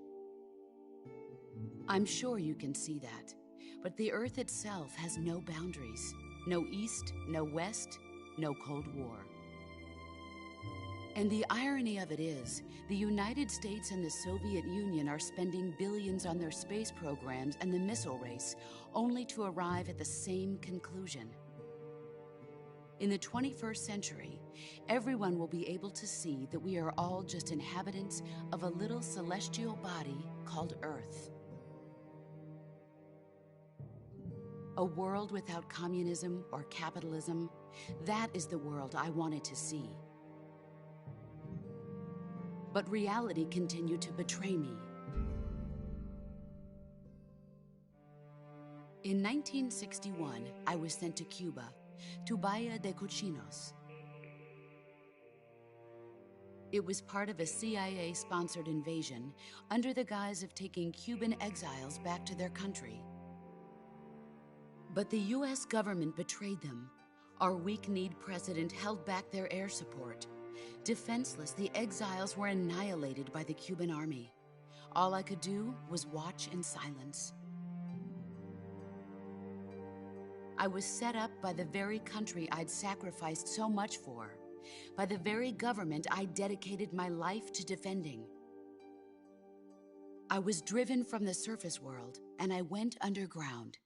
I'm sure you can see that, but the Earth itself has no boundaries. No East, no West, no Cold War. And the irony of it is, the United States and the Soviet Union are spending billions on their space programs and the missile race, only to arrive at the same conclusion. In the 21st century, everyone will be able to see that we are all just inhabitants of a little celestial body called Earth. A world without communism or capitalism, that is the world I wanted to see. But reality continued to betray me. In 1961, I was sent to Cuba, to Bahia de Cochinos. It was part of a CIA-sponsored invasion under the guise of taking Cuban exiles back to their country. But the US government betrayed them. Our weak-kneed president held back their air support. Defenseless, the exiles were annihilated by the Cuban army. All I could do was watch in silence. I was set up by the very country I'd sacrificed so much for, by the very government I dedicated my life to defending. I was driven from the surface world, and I went underground.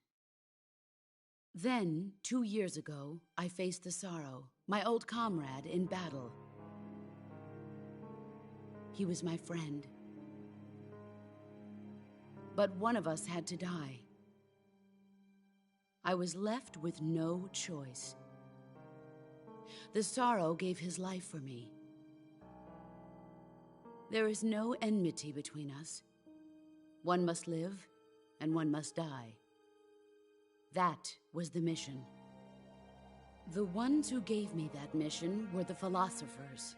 Then, 2 years ago, I faced the Sorrow, my old comrade in battle. He was my friend. But one of us had to die. I was left with no choice. The Sorrow gave his life for me. There is no enmity between us. One must live, and one must die. That was the mission. The ones who gave me that mission were the philosophers.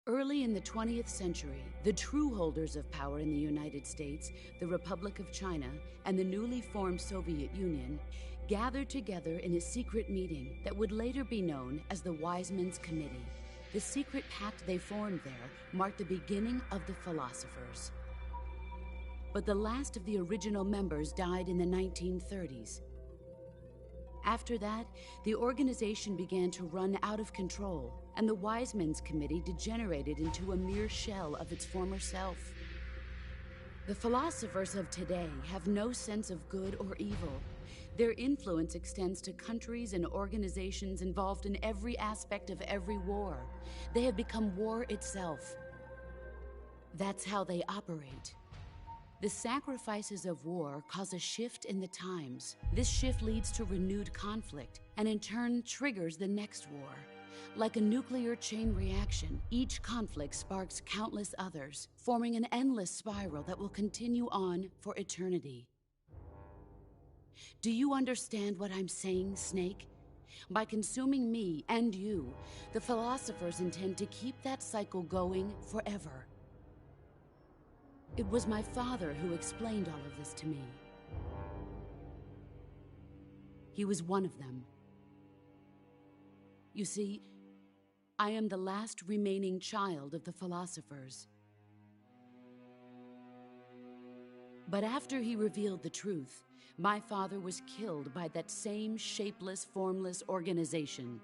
Early in the 20th century, the true holders of power in the United States, the Republic of China, and the newly formed Soviet Union gathered together in a secret meeting that would later be known as the Wise Men's Committee. The secret pact they formed there marked the beginning of the philosophers. But the last of the original members died in the 1930s. After that, the organization began to run out of control, and the Wise Men's Committee degenerated into a mere shell of its former self. The philosophers of today have no sense of good or evil. Their influence extends to countries and organizations involved in every aspect of every war. They have become war itself. That's how they operate. The sacrifices of war cause a shift in the times. This shift leads to renewed conflict, and in turn triggers the next war. Like a nuclear chain reaction, each conflict sparks countless others, forming an endless spiral that will continue on for eternity. Do you understand what I'm saying, Snake? By consuming me and you, the philosophers intend to keep that cycle going forever. It was my father who explained all of this to me. He was one of them. You see, I am the last remaining child of the philosophers. But after he revealed the truth, my father was killed by that same shapeless, formless organization.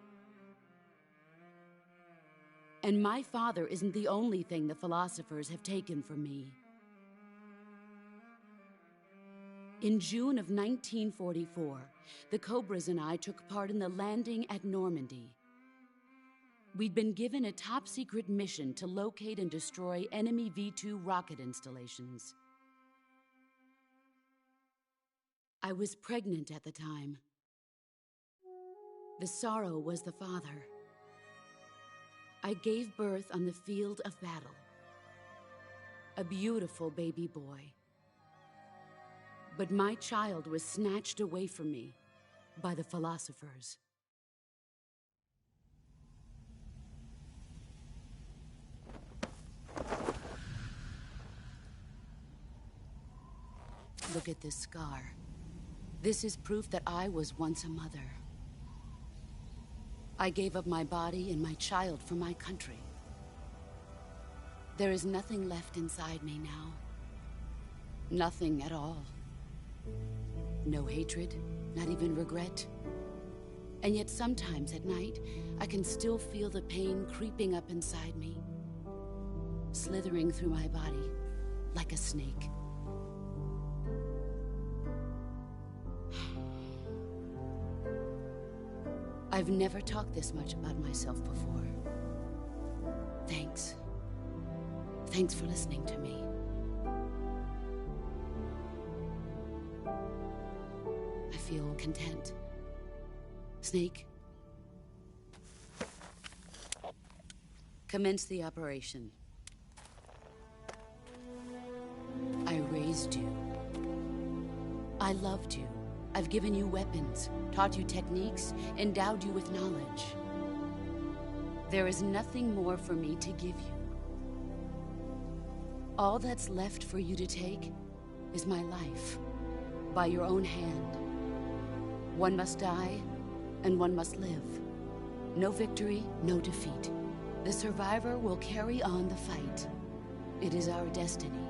And my father isn't the only thing the philosophers have taken from me. In June of 1944, the Cobras and I took part in the landing at Normandy. We'd been given a top-secret mission to locate and destroy enemy V-2 rocket installations. I was pregnant at the time. The sorrow was the father. I gave birth on the field of battle. A beautiful baby boy. But my child was snatched away from me by the philosophers. Look at this scar. This is proof that I was once a mother. I gave up my body and my child for my country. There is nothing left inside me now. Nothing at all. No hatred, not even regret. And yet sometimes at night, I can still feel the pain creeping up inside me, slithering through my body like a snake. I've never talked this much about myself before. Thanks. Thanks for listening to me. I feel content. Snake, commence the operation. I raised you. I loved you. I've given you weapons, taught you techniques, endowed you with knowledge. There is nothing more for me to give you. All that's left for you to take is my life, by your own hand. One must die, and one must live. No victory, no defeat. The survivor will carry on the fight. It is our destiny.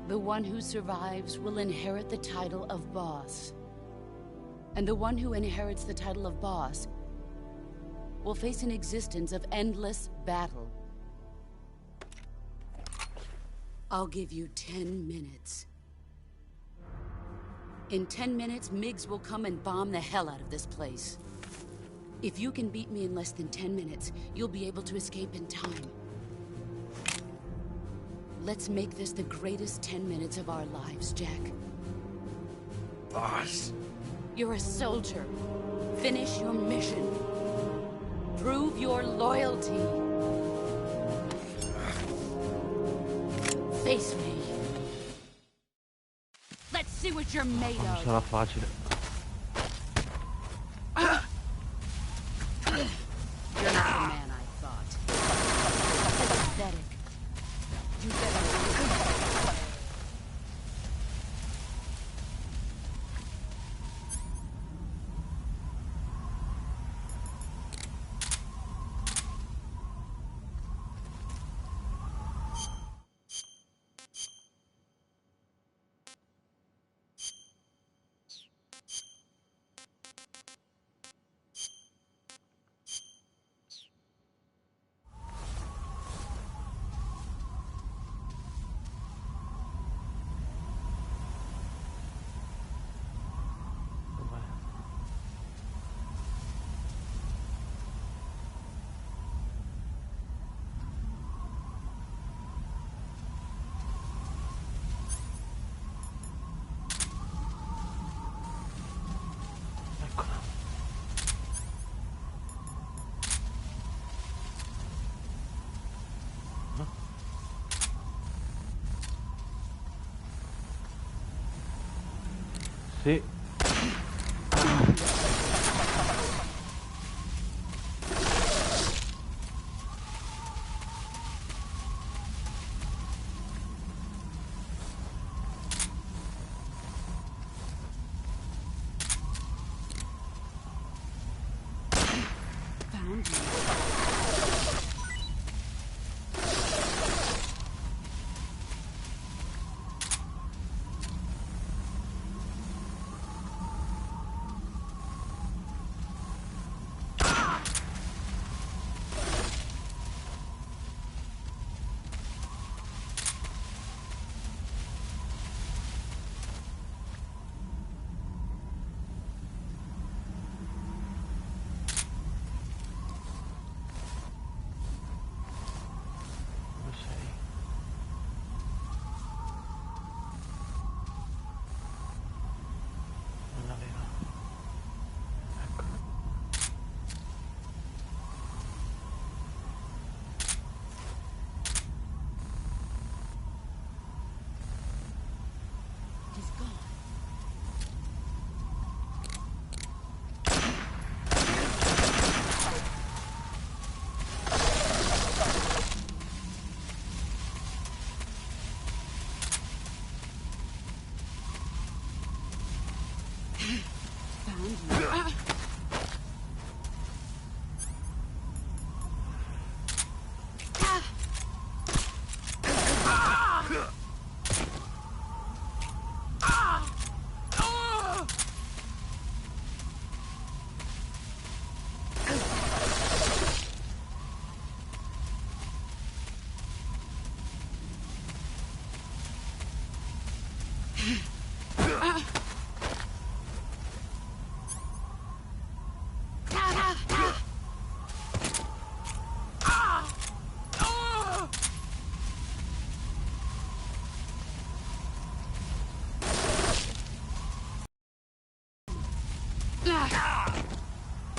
The one who survives will inherit the title of boss. And the one who inherits the title of boss will face an existence of endless battle. I'll give you 10 minutes. In 10 minutes, MiGs will come and bomb the hell out of this place. If you can beat me in less than 10 minutes, you'll be able to escape in time. Let's make this the greatest 10 minutes of our lives, Jack. Boss. You're a soldier. Finish your mission. Prove your loyalty. Face me. Let's see what you're made Non of. sarà facile. You're not the man I thought. Pathetic. You better. Sì.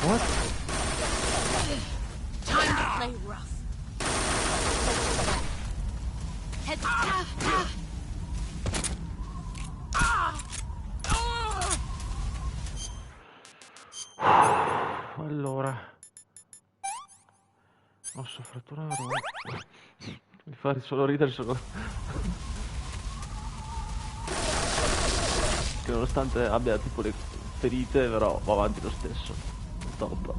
What? Time to play rough. Head Allora, osso fratturato. Mi fa solo ridere solo che nonostante abbia tipo le ferite, però va avanti lo stesso. Top.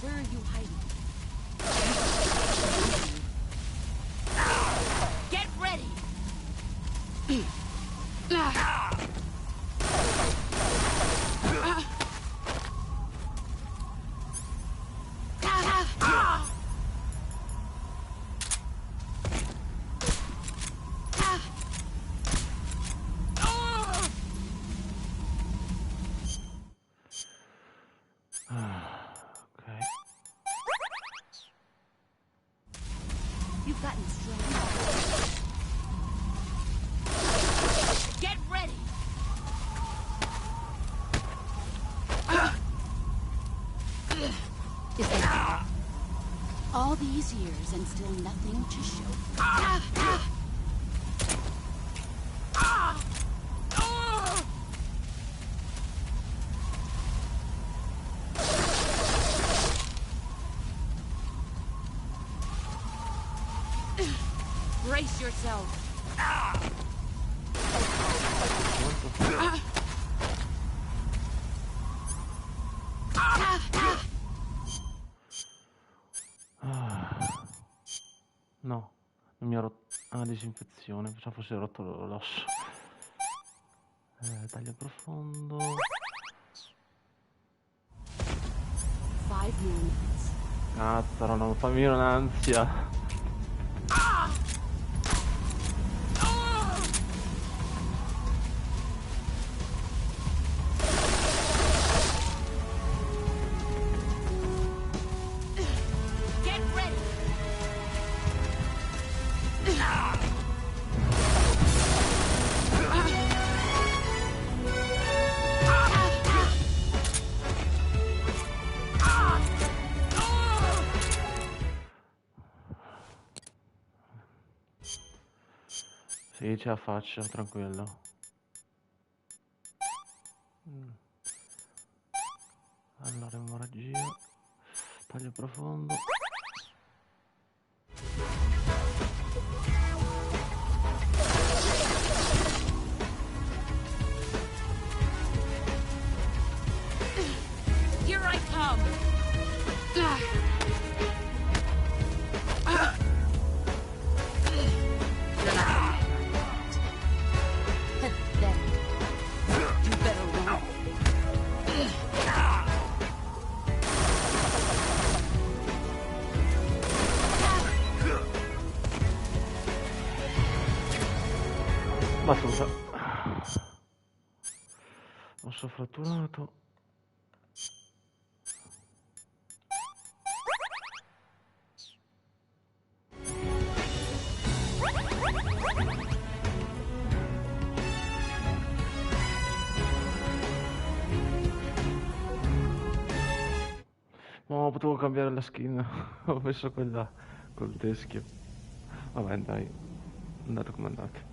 Where are you hiding? Get ready! Ok. You've gotten stronger. Get ready! Is that all these years and still nothing to show? Brace yourself. No, non mi ha rotto. Ah, disinfezione, pensavo fosse rotto l'osso. Taglio profondo. 5 minutes. Cazzo, non fammi venire un'ansia. Get ready! Sì, ce la faccio, tranquillo. Allora, emorragia. Taglio profondo. Here I come! Pathetic. You better run. Battuta. Osso fratturato. No, potevo cambiare la skin. Ho messo quella col teschio. Vabbè, dai. Andate come andate.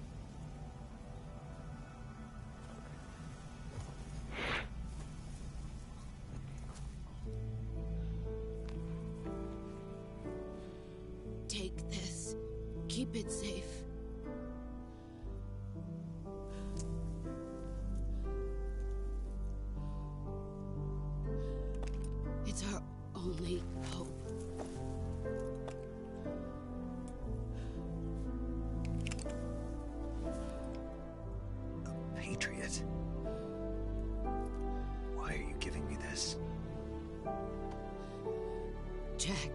Take this. Keep it safe. It's our only hope. A patriot? Why are you giving me this? Jack.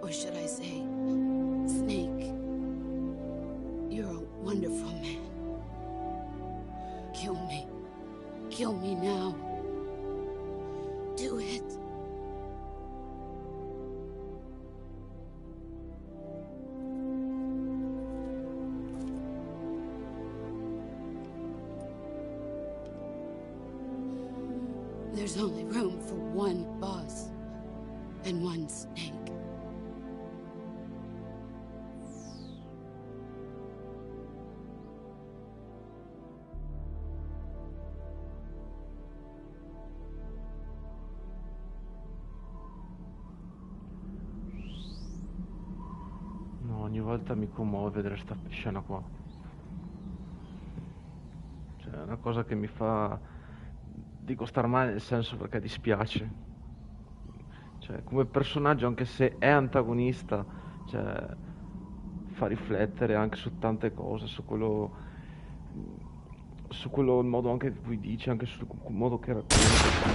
Or should I say, Snake. You're a wonderful man. Kill me. Kill me now. Do it. There's only room for one boss and one snake. No, ogni volta mi commuove vedere sta scena qua. Cioè, è una cosa che mi fa, dico, star male, nel senso perché dispiace. Cioè, come personaggio, anche se è antagonista, cioè, fa riflettere anche su tante cose, su quello, il modo anche che cui dice, anche sul modo che racconta,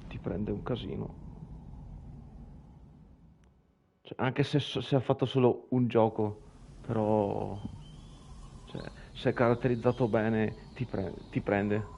ti prende un casino. Cioè, anche se ha fatto solo un gioco, però, cioè, se è caratterizzato bene, ti prende.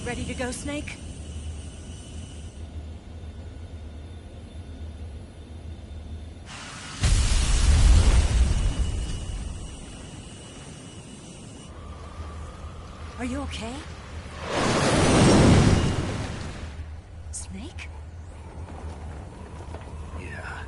Ready to go, Snake? Are you okay? Snake? Yeah.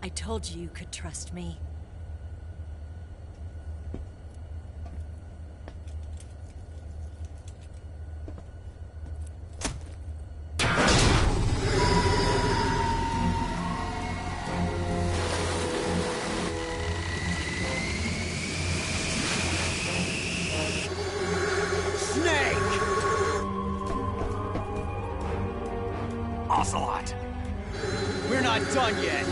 I told you you could trust me. Ocelot! We're not done yet!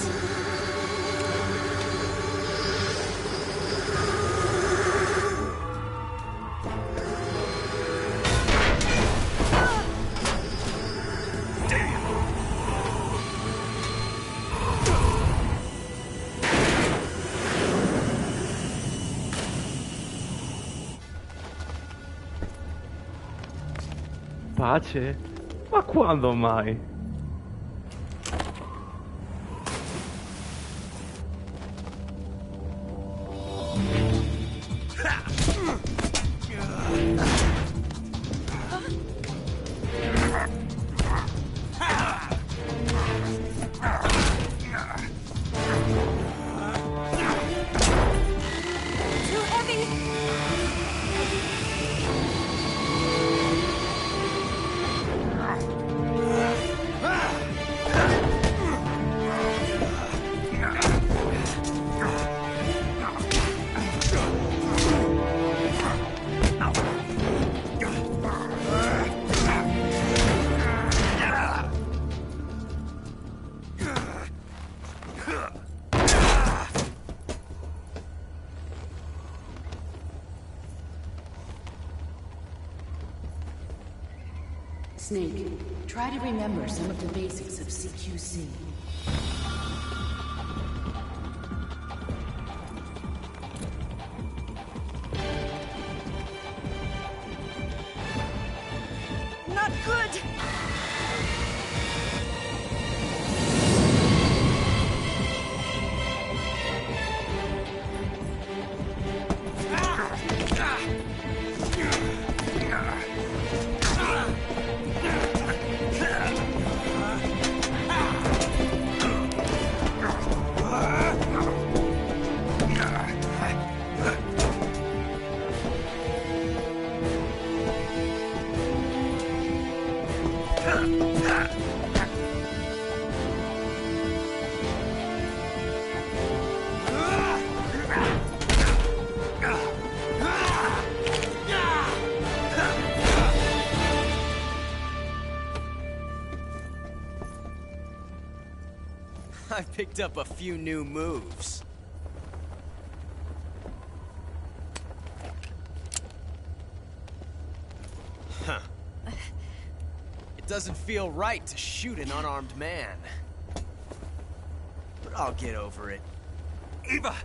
Pace? Ma quando mai? Ha! Snake, try to remember some of the basics of CQC. Not good! I picked up a few new moves. Huh. It doesn't feel right to shoot an unarmed man. But I'll get over it. Eva!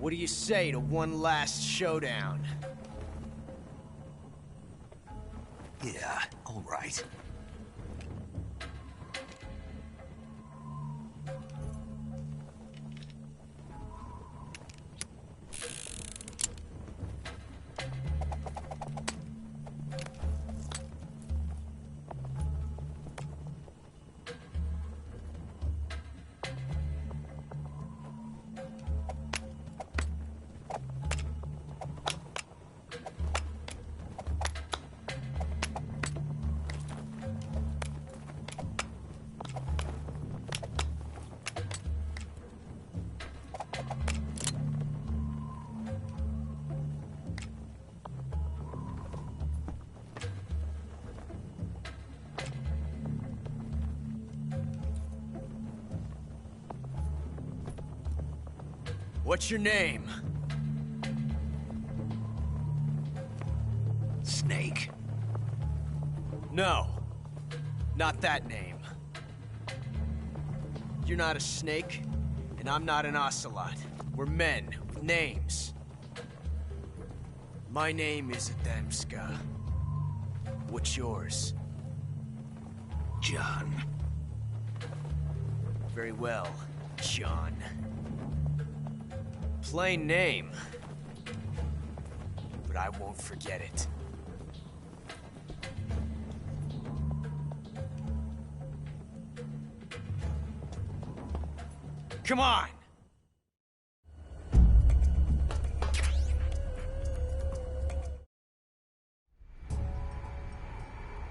What do you say to one last showdown? Yeah, all right. What's your name? Snake. No. Not that name. You're not a snake, and I'm not an ocelot. We're men with names. My name is Adamska. What's yours? John. Very well, John. Plain name. But I won't forget it. Come on!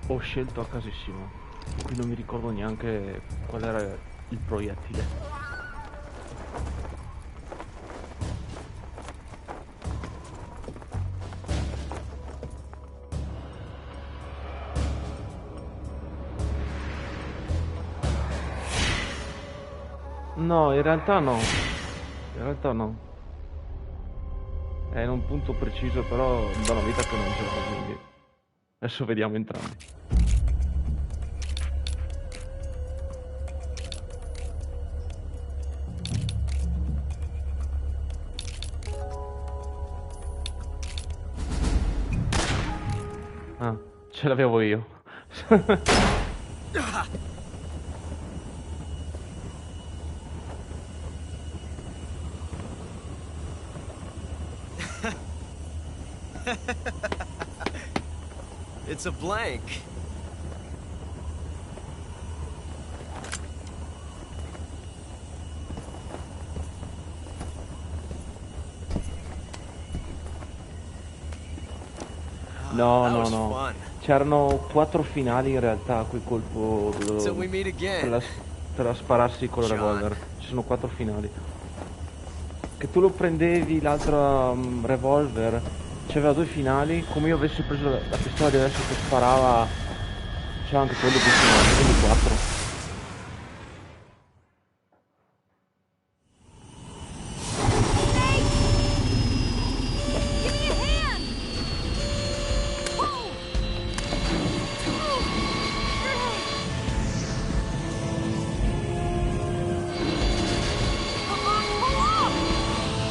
Ho scelto a casissimo, qui non mi ricordo neanche qual era il proiettile. No, in realtà no. In realtà no. È in un punto preciso, però da una vita che non gioco, quindi adesso vediamo entrambi. Ah, ce l'avevo io. It's a blank. No, That no, was no. fun. C'erano 4 finali in realtà a quel colpo Till we meet again. per la spararsi col revolver. Ci sono 4 finali. Che tu lo prendevi l'altro revolver, c'aveva 2 finali, come io avessi preso la pistola di adesso che sparava, c'era anche quello di finale, quindi 4.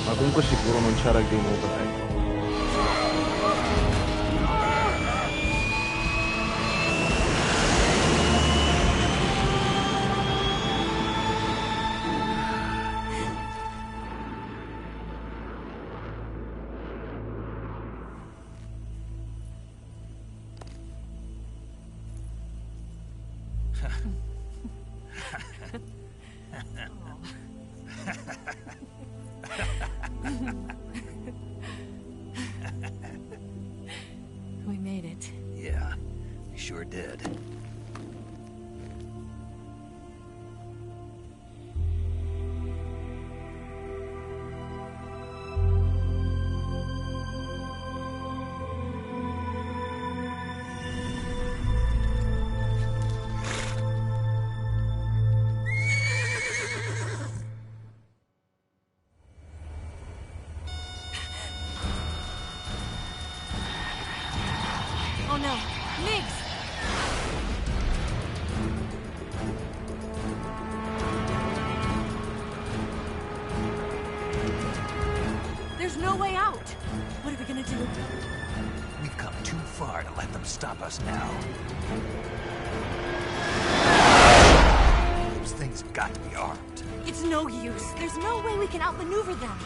Ma comunque sicuro non c'era il game over, ecco. We made it. Yeah, we sure did. Oh no, Migs! There's no way out! What are we gonna do? We've come too far to let them stop us now. Those things have got to be armed. It's no use. There's no way we can outmaneuver them.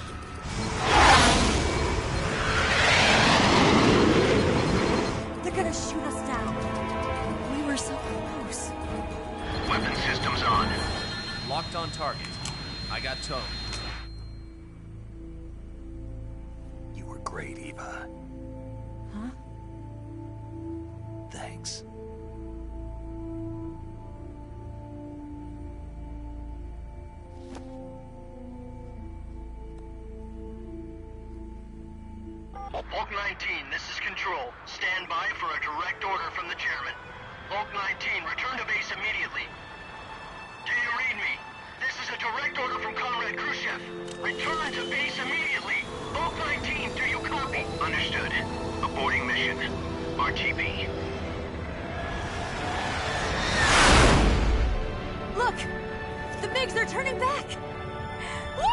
They're gonna shoot us down. We were so close. Weapon systems on. Locked on target. I got towed. You were great, Eva. Huh? Thanks. Hulk 19, this is Control. Stand by for a direct order from the chairman. Hulk 19, return to base immediately. Do you read me? This is a direct order from Comrade Khrushchev. Return to base immediately. Hulk 19, do you copy? Understood. Aborting mission. RTB. Look! The Migs, they're turning back! Woo!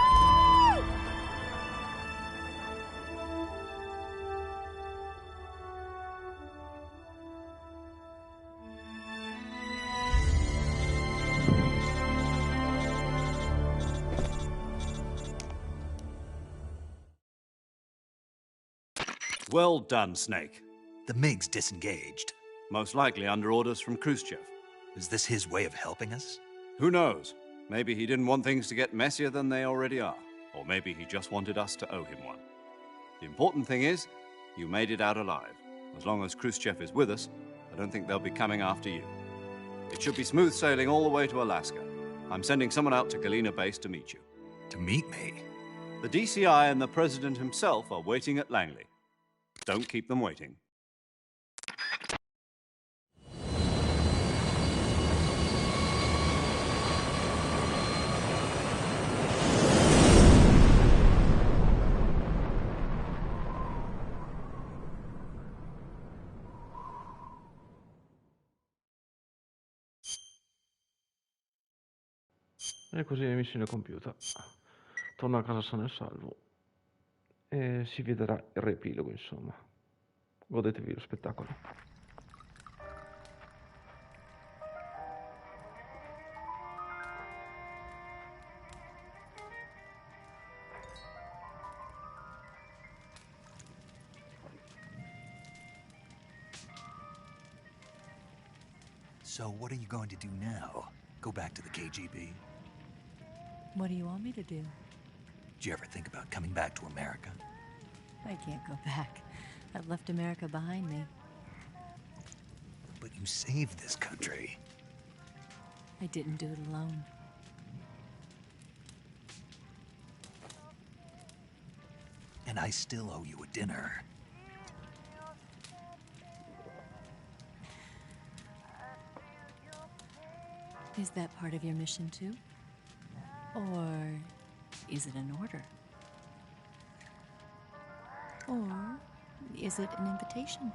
Well done, Snake. The MiG's disengaged. Most likely under orders from Khrushchev. Is this his way of helping us? Who knows? Maybe he didn't want things to get messier than they already are. Or maybe he just wanted us to owe him one. The important thing is, you made it out alive. As long as Khrushchev is with us, I don't think they'll be coming after you. It should be smooth sailing all the way to Alaska. I'm sending someone out to Galena Base to meet you. To meet me? The DCI and the President himself are waiting at Langley. Don't keep them waiting. E così la missione è compiuta. Torno a casa sano e salvo. E si vedrà il riepilogo, insomma. Godetevi lo spettacolo. So what are you going to do now? Go back to the KGB? What do you want me to do? Did you ever think about coming back to America? I can't go back. I've left America behind me. But you saved this country. I didn't do it alone. And I still owe you a dinner. Is that part of your mission too? Or is it an order? Or is it an invitation?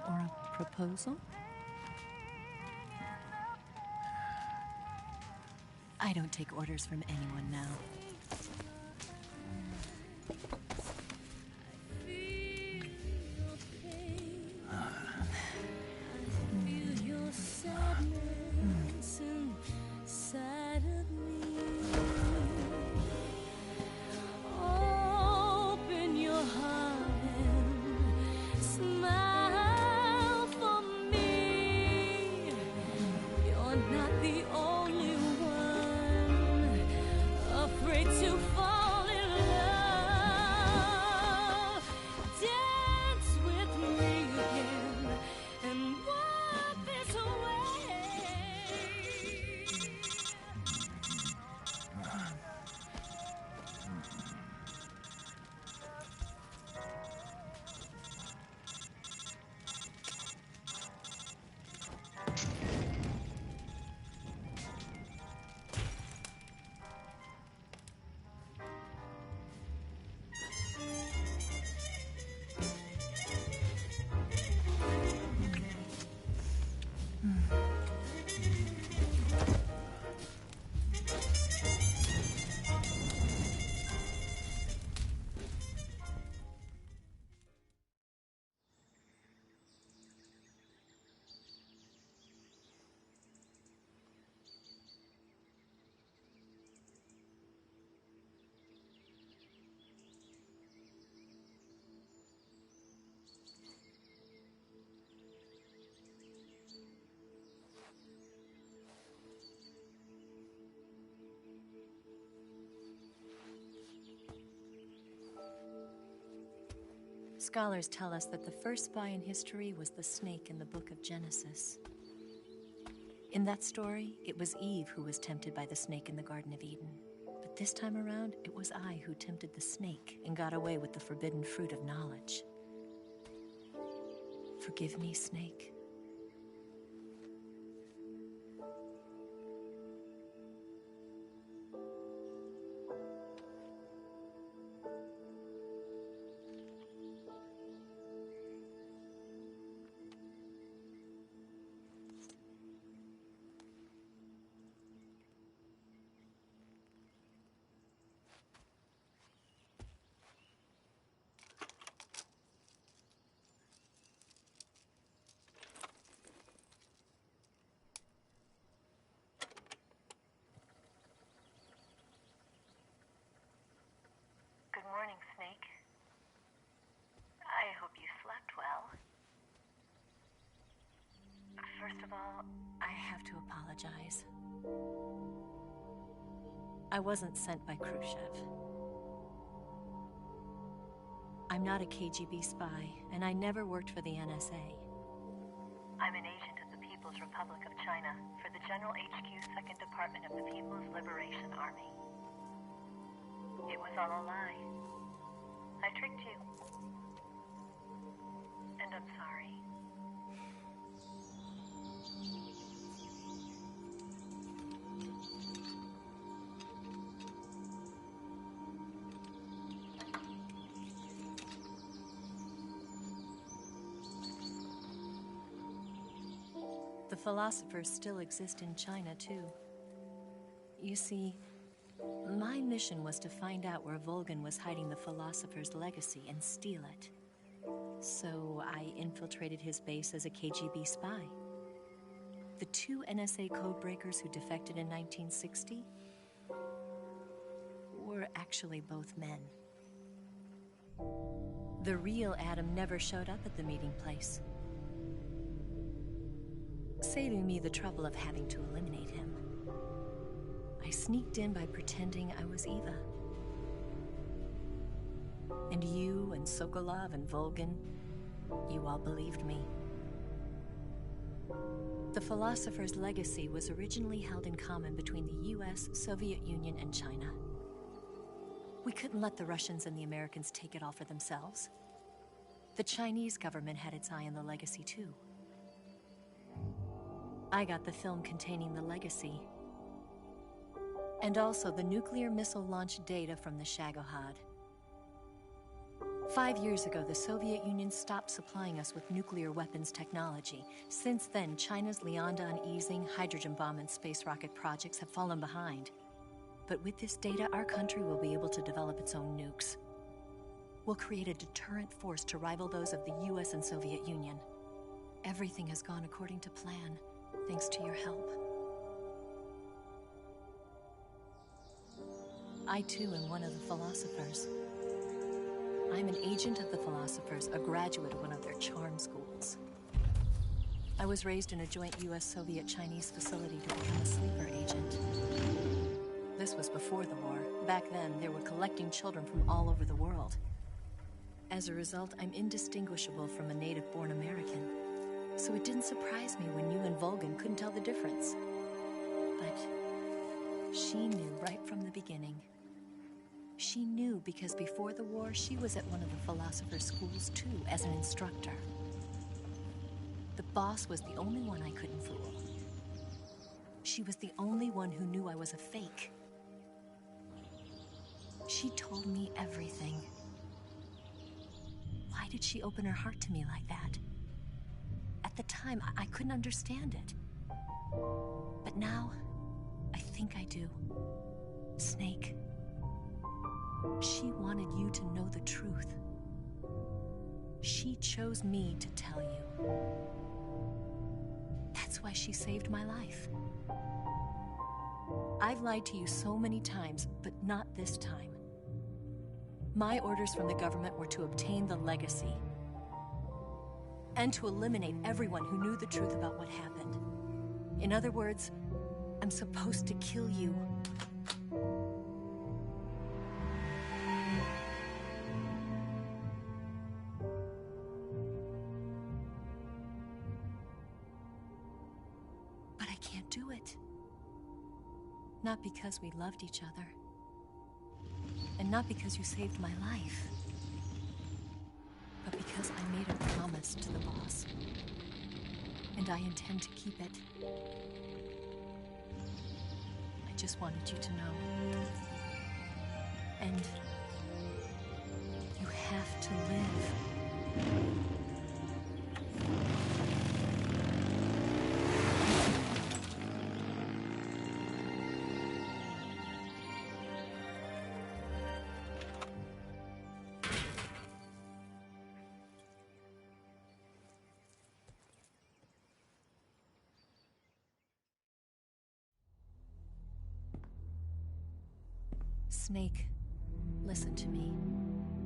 Or a proposal? I don't take orders from anyone now. Scholars tell us that the first spy in history was the snake in the book of Genesis. In that story, it was Eve who was tempted by the snake in the Garden of Eden. But this time around, it was I who tempted the snake and got away with the forbidden fruit of knowledge. Forgive me, snake. Good morning, Snake. I hope you slept well. First of all, I have to apologize. I wasn't sent by Khrushchev. I'm not a KGB spy, and I never worked for the NSA. I'm an agent of the People's Republic of China for the General HQ 2nd Department of the People's Liberation Army. It was all a lie. I tricked you. And I'm sorry. The philosophers still exist in China, too. You see, my mission was to find out where Volgan was hiding the philosopher's legacy and steal it. So I infiltrated his base as a KGB spy. The two NSA codebreakers who defected in 1960 were actually both men. The real Adam never showed up at the meeting place, saving me the trouble of having to eliminate him. I sneaked in by pretending I was Eva. And you and Sokolov and Volgin, you all believed me. The philosopher's legacy was originally held in common between the US, Soviet Union, and China. We couldn't let the Russians and the Americans take it all for themselves. The Chinese government had its eye on the legacy too. I got the film containing the legacy, and also the nuclear missile launch data from the Shagohod. 5 years ago, the Soviet Union stopped supplying us with nuclear weapons technology. Since then, China's Liaodong easing, hydrogen bomb, and space rocket projects have fallen behind. But with this data, our country will be able to develop its own nukes. We'll create a deterrent force to rival those of the US and Soviet Union. Everything has gone according to plan, thanks to your help. I too am one of the philosophers. I'm an agent of the philosophers, a graduate of one of their charm schools. I was raised in a joint US-Soviet-Chinese facility to become a sleeper agent. This was before the war. Back then, they were collecting children from all over the world. As a result, I'm indistinguishable from a native-born American. So it didn't surprise me when you and Volgin couldn't tell the difference. But she knew right from the beginning. She knew because before the war, she was at one of the philosopher's schools too, as an instructor. The boss was the only one I couldn't fool. She was the only one who knew I was a fake. She told me everything. Why did she open her heart to me like that? At the time, I couldn't understand it. But now, I think I do. Snake. She wanted you to know the truth. She chose me to tell you. That's why she saved my life. I've lied to you so many times, but not this time. My orders from the government were to obtain the legacy and to eliminate everyone who knew the truth about what happened. In other words, I'm supposed to kill you. But I can't do it. Not because we loved each other. And not because you saved my life. But because I made a promise to the boss. And I intend to keep it. I just wanted you to know. And you have to live. Snake, listen to me.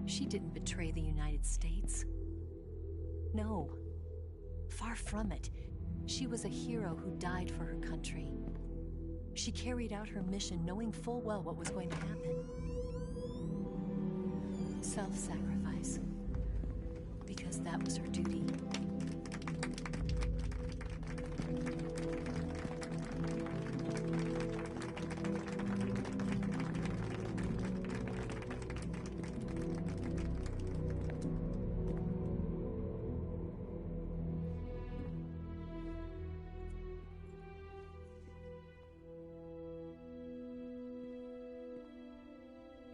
She didn't betray the United States. No. Far from it. She was a hero who died for her country. She carried out her mission knowing full well what was going to happen. Self-sacrifice. Because that was her duty.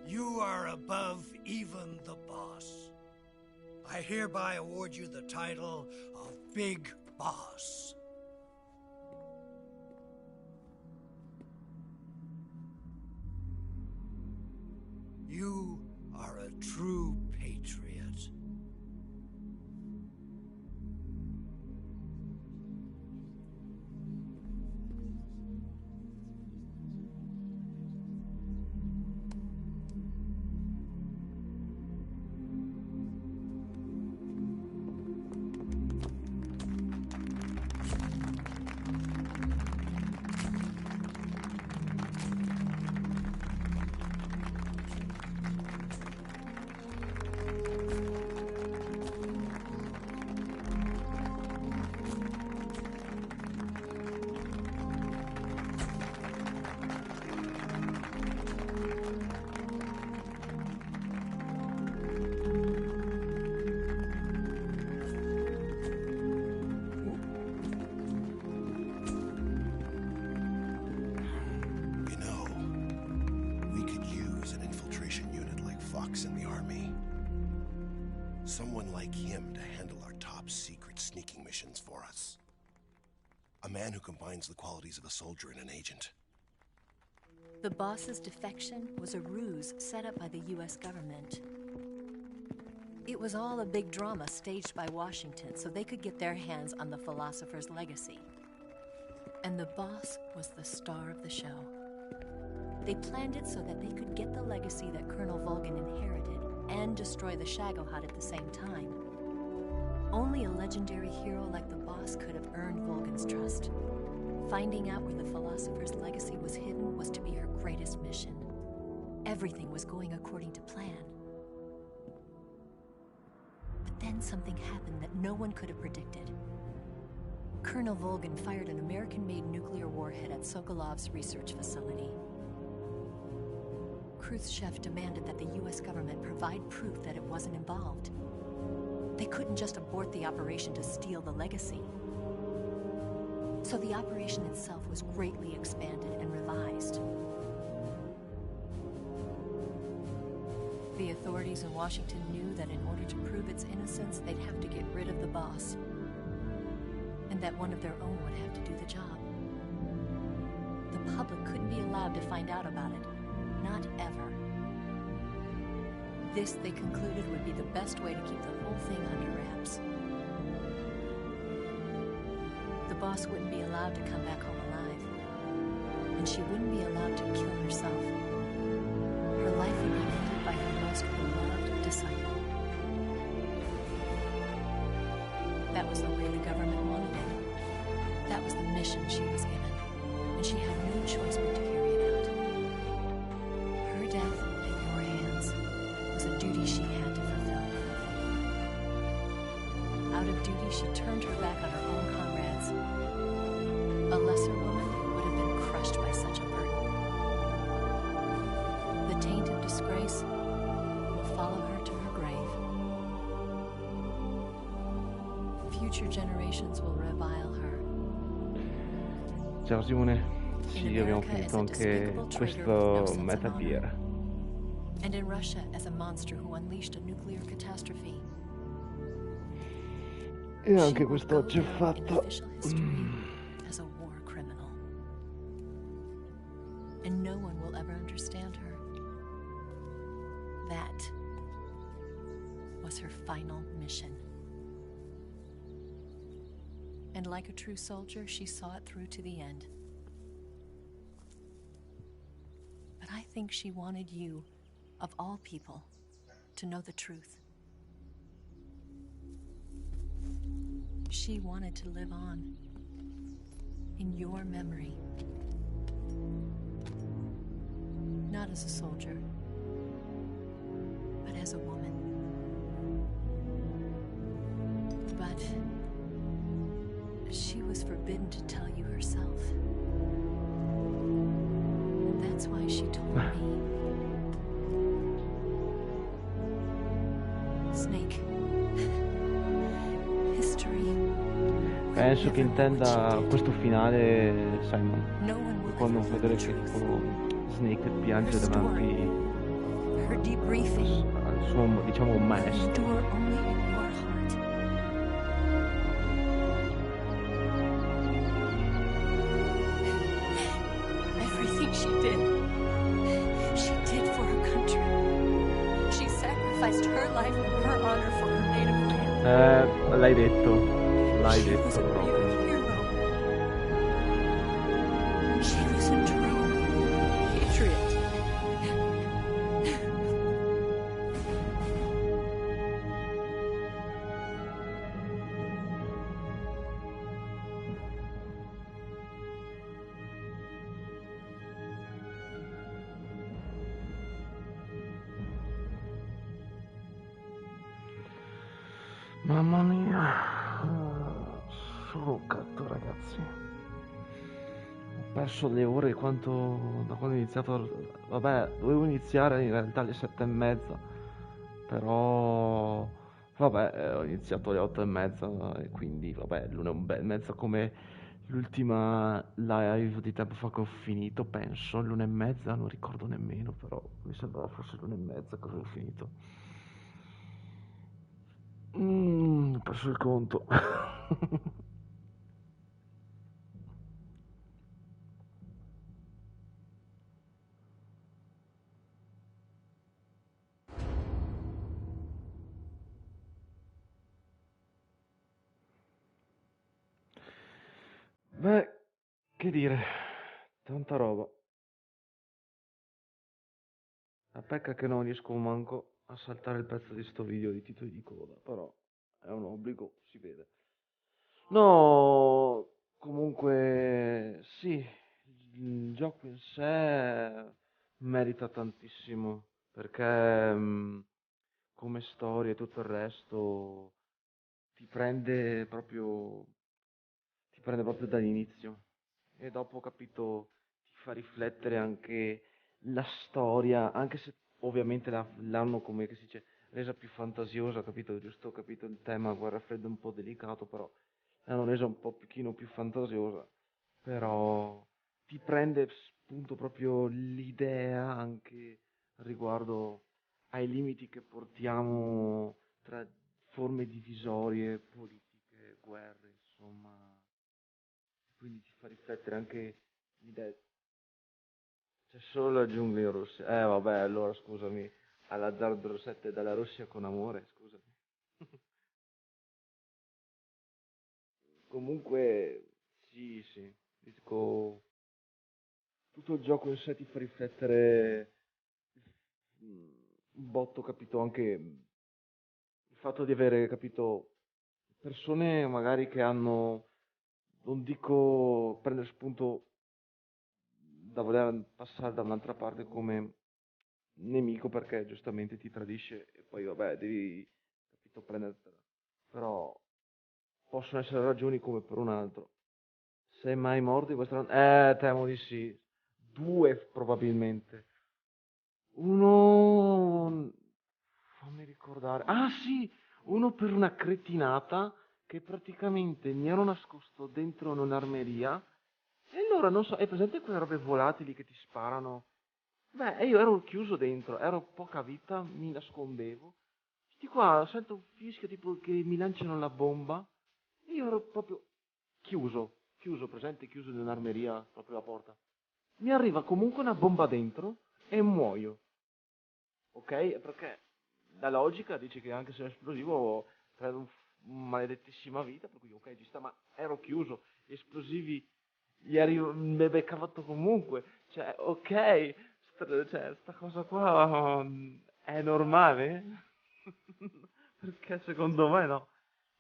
You are above even the boss. I hereby award you the title of Big Boss. You are a true patriot. box in the army. Someone like him to handle our top secret sneaking missions for us. A man who combines the qualities of a soldier and an agent. The boss's defection was a ruse set up by the US government. It was all a big drama staged by Washington so they could get their hands on the philosopher's legacy. And the boss was the star of the show. They planned it so that they could get the legacy that Colonel Volgin inherited and destroy the Shagohod at the same time. Only a legendary hero like the boss could have earned Volgin's trust. Finding out where the philosopher's legacy was hidden was to be her greatest mission. Everything was going according to plan. But then something happened that no one could have predicted. Colonel Volgin fired an American-made nuclear warhead at Sokolov's research facility. Khrushchev demanded that the US government provide proof that it wasn't involved. They couldn't just abort the operation to steal the legacy. So the operation itself was greatly expanded and revised. The authorities in Washington knew that in order to prove its innocence, they'd have to get rid of the boss. And that one of their own would have to do the job. The public couldn't be allowed to find out about it. Not ever. This, they concluded, would be the best way to keep the whole thing under wraps. The boss wouldn't be allowed to come back home alive. And she wouldn't be allowed to kill herself. Her life would be ended by her most beloved disciple. That was the way the government wanted it. That was the mission she was given. And she had no choice but to carry it out. Her death at your hands was a duty she had to fulfill. Out of duty, she turned her back on her own comrades. A lesser woman would have been crushed by such a burden. The taint of disgrace will follow her to her grave. Future generations will revile her. Ciao Simone, sì, abbiamo finito anche questo Metal Gear. And in Russia as a monster who unleashed a nuclear catastrophe. E anche quest'oggi ho fatto. As a war criminal. And no one will ever understand her. That was her final mission. And like a true soldier, she saw it through to the end. But I think she wanted you, of all people, to know the truth. She wanted to live on, in your memory. Not as a soldier, but as a woman. But she was forbidden to tell you herself. And that's why she told me. Snake. History. Penso che intenda questo finale, Simon. Quando vedere che tipo Snake piange davanti al suo, diciamo, maestro. L'hai detto proprio. She was a true patriot. Mamma mia, sono gatto, ragazzi. Ho perso le ore da quando ho iniziato. Vabbè, dovevo iniziare in realtà alle 7:30, però vabbè, ho iniziato alle 8:30 e quindi vabbè, l'1:30 come l'ultima live di tempo fa che ho finito, penso, l'1:30, non ricordo nemmeno, però mi sembrava fosse l'1:30 che avevo finito. Ho perso il conto. Beh, che dire, tanta roba. La pecca che non riesco manco a saltare il pezzo di sto video di titoli di coda, però è un obbligo, si vede. No, comunque sì, il gioco in sé merita tantissimo, perché come storia e tutto il resto ti ti prende proprio dall'inizio. E dopo, ho capito, ti fa riflettere anche la storia, anche se ovviamente l'hanno, come che si dice, resa più fantasiosa, capito? Giusto, ho capito il tema guerra fredda è un po' delicato, però l'hanno resa un pochino più fantasiosa, però ti prende spunto proprio l'idea anche riguardo ai limiti che portiamo tra forme divisorie, politiche, guerre, insomma. Quindi ti fa riflettere anche l'idea. C'è solo la giungla in Russia. Vabbè, allora scusami, all'azzardo 7 dalla Russia con amore, scusami. Comunque, sì, sì, dico, tutto il gioco in sé ti fa riflettere un botto, capito, anche il fatto di avere, capito, persone magari che hanno, non dico prendere spunto da voler passare da un'altra parte come nemico perché giustamente ti tradisce e poi vabbè devi, capito, prendertela. Però possono essere ragioni come per un altro. Sei mai morto in questa... temo di sì. Due probabilmente. Uno... fammi ricordare. Ah sì! Uno per una cretinata che praticamente mi ero nascosto dentro un'armeria e allora non so, hai presente quelle robe volatili che ti sparano? Beh, e io ero chiuso dentro, ero poca vita, mi nascondevo. Sti qua, sento un fischio tipo che mi lanciano la bomba. E io ero proprio chiuso, presente, chiuso in un'armeria, proprio la porta. Mi arriva comunque una bomba dentro e muoio, ok? Perché la logica dice che anche se è esplosivo prendo un maledettissima vita, per cui ok, ci sta, ma ero chiuso, gli esplosivi mi beccavato comunque, cioè ok, cioè, sta cosa qua è normale? Perché secondo me no.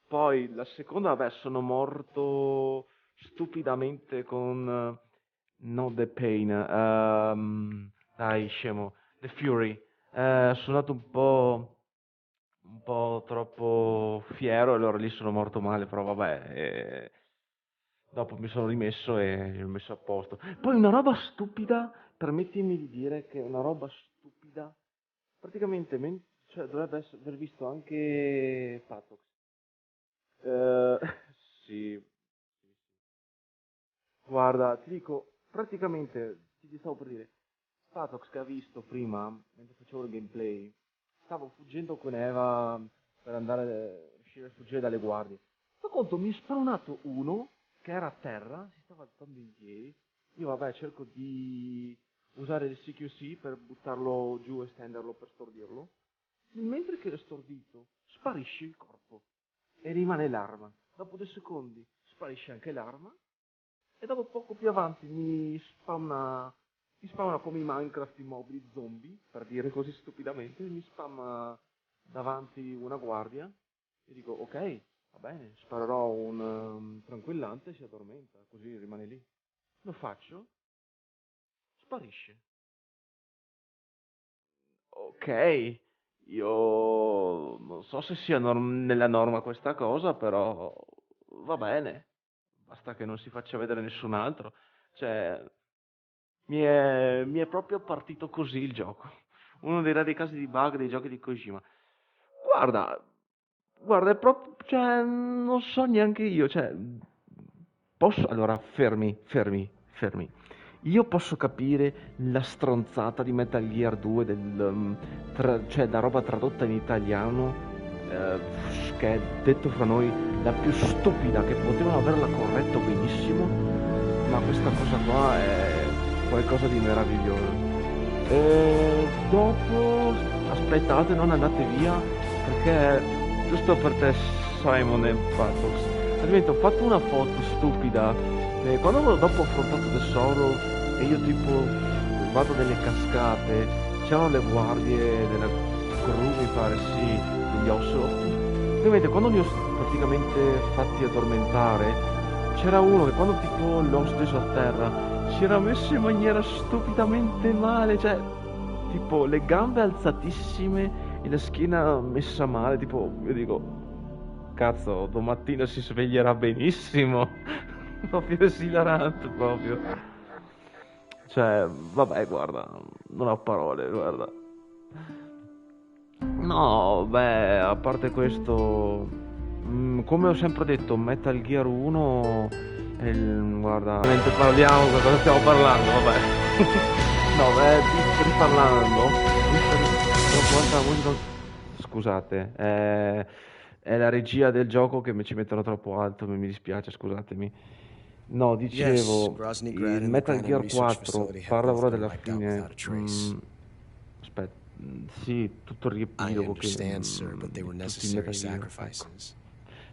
Poi la seconda, vabbè, sono morto stupidamente con no The Pain, dai scemo, The Fury. Sono andato un po' troppo fiero e allora lì sono morto male, però vabbè, dopo mi sono rimesso e mi ho messo a posto. Poi una roba stupida, permettimi di dire che una roba stupida, praticamente, cioè, dovrebbe aver visto anche Patox. Eh, sì, guarda, ti dico, praticamente, ti stavo per dire, Patox che ha visto prima, mentre facevo il gameplay, stavo fuggendo con Eva per riuscire a fuggire dalle guardie. Ma conto, mi è spawnato uno che era a terra, si stava alzando in piedi. Io vabbè cerco di usare il CQC per buttarlo giù e stenderlo per stordirlo. Mentre che l'ho stordito, sparisce il corpo e rimane l'arma. Dopo 2 secondi sparisce anche l'arma e dopo poco più avanti mi spawna come i Minecraft immobili zombie, per dire così stupidamente, mi spamma davanti una guardia e dico ok, va bene, sparerò un tranquillante e si addormenta, così rimane lì. Lo faccio, sparisce. Ok, io non so se sia nella norma questa cosa, però va bene, basta che non si faccia vedere nessun altro. Cioè, mi è proprio partito così il gioco. Uno dei rari casi di bug dei giochi di Kojima. Guarda, guarda, è proprio, cioè, non so neanche io, cioè, Allora, fermi. Io posso capire la stronzata di Metal Gear 2 cioè la roba tradotta in italiano, che è, detto fra noi, la più stupida, che potevano averla corretto benissimo, ma questa cosa qua è qualcosa di meraviglioso. E dopo, aspettate, non andate via, perché giusto per te, Simon e Bartox, altrimenti ho fatto una foto stupida quando dopo ho affrontato The Sorrow e io tipo vado nelle cascate, c'erano le guardie della crew, mi pare, sì, degli Ocelot. Ovviamente quando li ho praticamente fatti addormentare, c'era uno che quando tipo l'ho steso a terra si era messo in maniera stupidamente male, cioè tipo le gambe alzatissime e la schiena messa male, tipo io dico cazzo, domattina si sveglierà benissimo. Proprio esilarante, proprio. Cioè, vabbè, guarda, non ho parole, guarda. No, beh, a parte questo, come ho sempre detto, Metal Gear 1 guarda, mentre parliamo, cosa stiamo parlando, vabbè. No, beh, riparlando, quanta musica... Scusate, è la regia del gioco che ci mettono troppo alto, mi dispiace, scusatemi. No, dicevo, il Metal Gear 4 parla ora della fine. Aspetta, sì, tutto il riepilogo che tutti i Metal Gear. Ecco.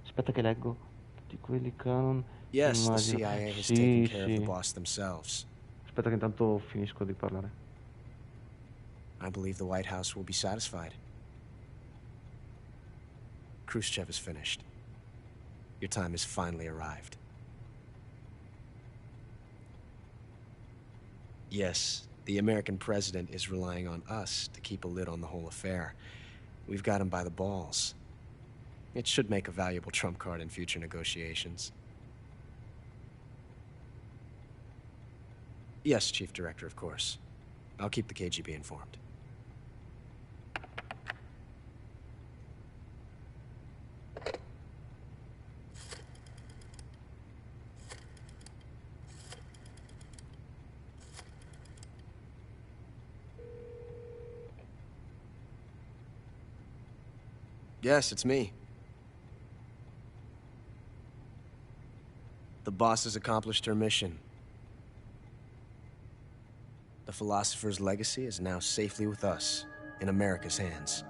Aspetta che leggo tutti quelli canon. Yes, the Immagino. CIA has Sì, taken care of sì. the boss themselves. Aspetta che intanto finisco di parlare. I believe the White House will be satisfied. Khrushchev is finished. Your time has finally arrived. Yes, the American president is relying on us to keep a lid on the whole affair. We've got him by the balls. It should make a valuable trump card in future negotiations. Yes, Chief Director, of course. I'll keep the KGB informed. Yes, it's me. The boss has accomplished her mission. The philosopher's legacy is now safely with us, in America's hands.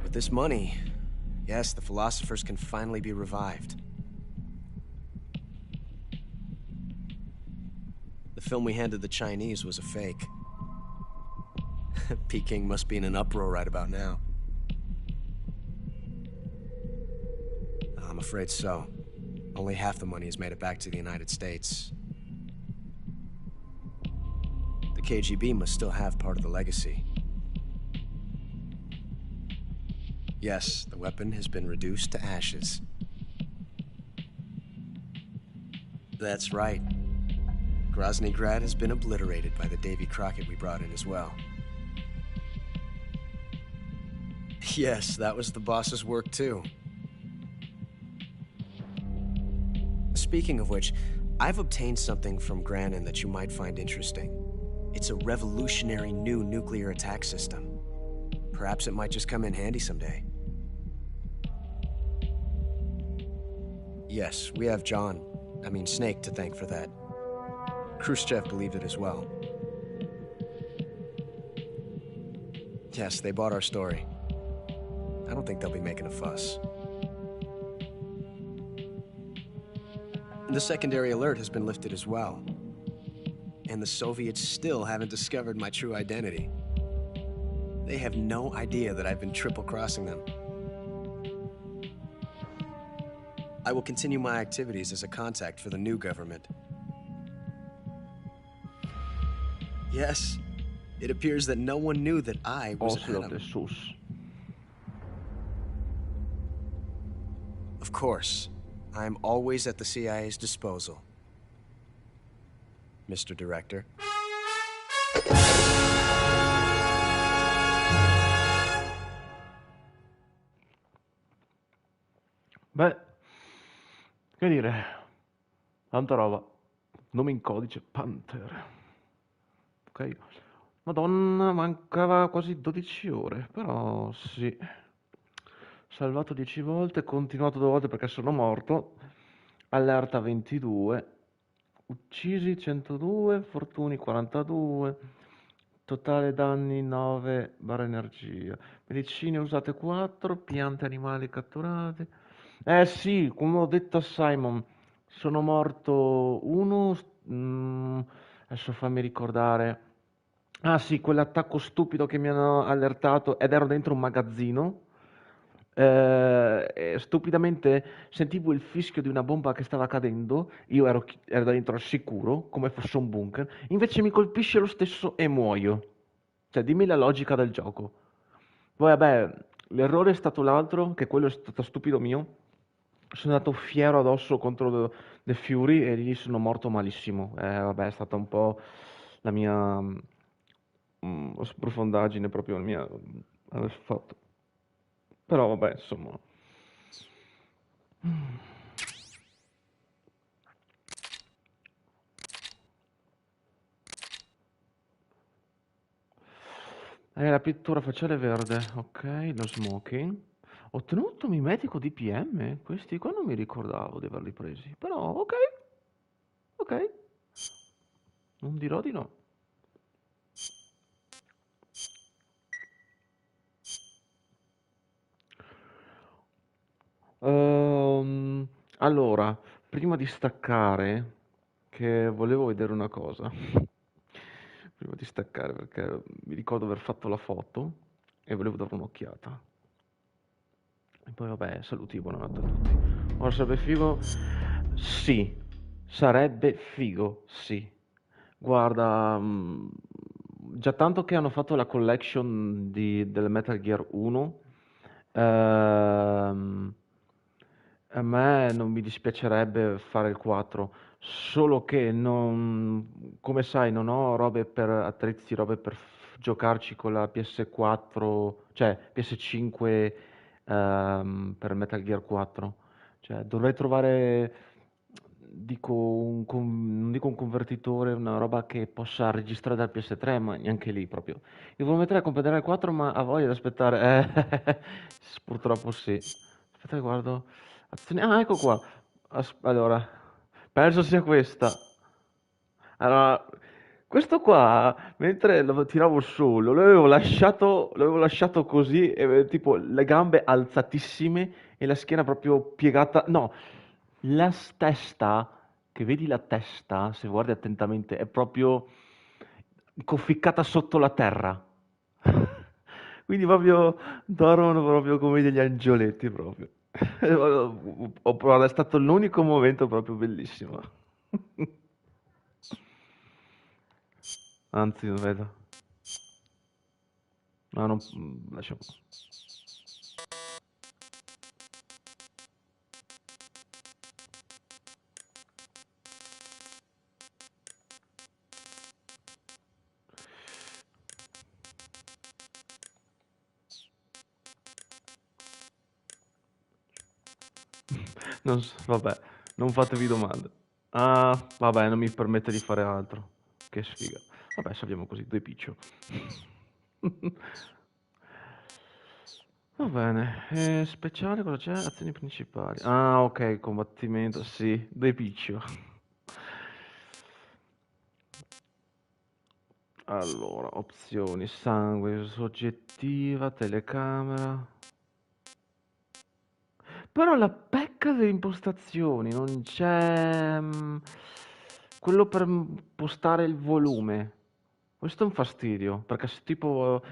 With this money, yes, the philosophers can finally be revived. The film we handed the Chinese was a fake. Peking must be in an uproar right about now. I'm afraid so. Only half the money has made it back to the United States. The KGB must still have part of the legacy. Yes, the weapon has been reduced to ashes. That's right. Grozny Grad has been obliterated by the Davy Crockett we brought in as well. Yes, that was the boss's work too. Speaking of which, I've obtained something from Granin that you might find interesting. It's a revolutionary new nuclear attack system. Perhaps it might just come in handy someday. Yes, we have Snake to thank for that. Khrushchev believed it as well. Yes, they bought our story. I don't think they'll be making a fuss. The secondary alert has been lifted as well. And the Soviets still haven't discovered my true identity. They have no idea that I've been triple-crossing them. I will continue my activities as a contact for the new government. Yes, it appears that no one knew that I was Ocelot Adam. Jesus. Of course, I am always at the CIA's disposal. Mr. Director. Beh, che dire, tanta roba. Nome in codice, Panther. Ok. Madonna, mancava quasi 12 ore, però sì. Salvato 10 volte, continuato 2 volte perché sono morto. Allerta 22. Uccisi 102, fortuni 42. Totale danni 9 barra energia. Medicine usate 4, piante animali catturate. Eh sì, come ho detto a Simon, sono morto uno. Adesso fammi ricordare. Ah sì, quell'attacco stupido che mi hanno allertato ed ero dentro un magazzino. E stupidamente sentivo il fischio di una bomba che stava cadendo. Io ero dentro al sicuro, come fosse un bunker. Invece mi colpisce lo stesso e muoio. Cioè, dimmi la logica del gioco. Poi, vabbè, l'errore è stato l'altro, che quello è stato stupido mio. Sono andato fiero addosso contro The Fury e lì sono morto malissimo. Vabbè, è stata un po' la mia sprofondaggine, proprio la mia aver fatto. Però, vabbè, insomma. La pittura facciale verde, ok, lo smoking. Ho ottenuto mimetico DPM, questi qua non mi ricordavo di averli presi, però ok, ok, non dirò di no. Allora, prima di staccare, che volevo vedere una cosa. Prima di staccare, perché mi ricordo aver fatto la foto e volevo dare un'occhiata. E poi vabbè, saluti, buonanotte a tutti. Ora sarebbe figo? Sì, sarebbe figo, sì. Guarda, già tanto che hanno fatto la collection del Metal Gear 1, ehm, a me non mi dispiacerebbe fare il 4, solo che non, come sai, non ho robe per attrezzi, robe per giocarci con la PS4, cioè PS5 per Metal Gear 4. Cioè, dovrei trovare, dico, non dico un convertitore, una roba che possa registrare dal PS3, ma neanche lì proprio. Io volevo mettere a comprare il 4, ma ha voglia di aspettare. Purtroppo sì. Aspetta, guardo. Ah, ecco qua. Allora, penso sia questa. Allora, questo qua, mentre lo tiravo su, l'avevo lasciato così, e avevo tipo le gambe alzatissime e la schiena proprio piegata. No, la testa, che vedi la testa, se guardi attentamente, è proprio conficcata sotto la terra. Quindi proprio dormono proprio come degli angioletti proprio. Guarda, è stato l'unico momento proprio bellissimo. Anzi, non vedo. No, non... lasciamo. Vabbè, non fatevi domande. Ah, vabbè, non mi permette di fare altro. Che sfiga. Vabbè, salviamo così, due piccio. Va bene, speciale cosa c'è? Azioni principali. Ah, ok, combattimento, sì, due piccio. Allora, opzioni, sangue, soggettiva, telecamera. Però la pecca delle impostazioni, non c'è quello per impostare il volume. Questo è un fastidio, perché se tipo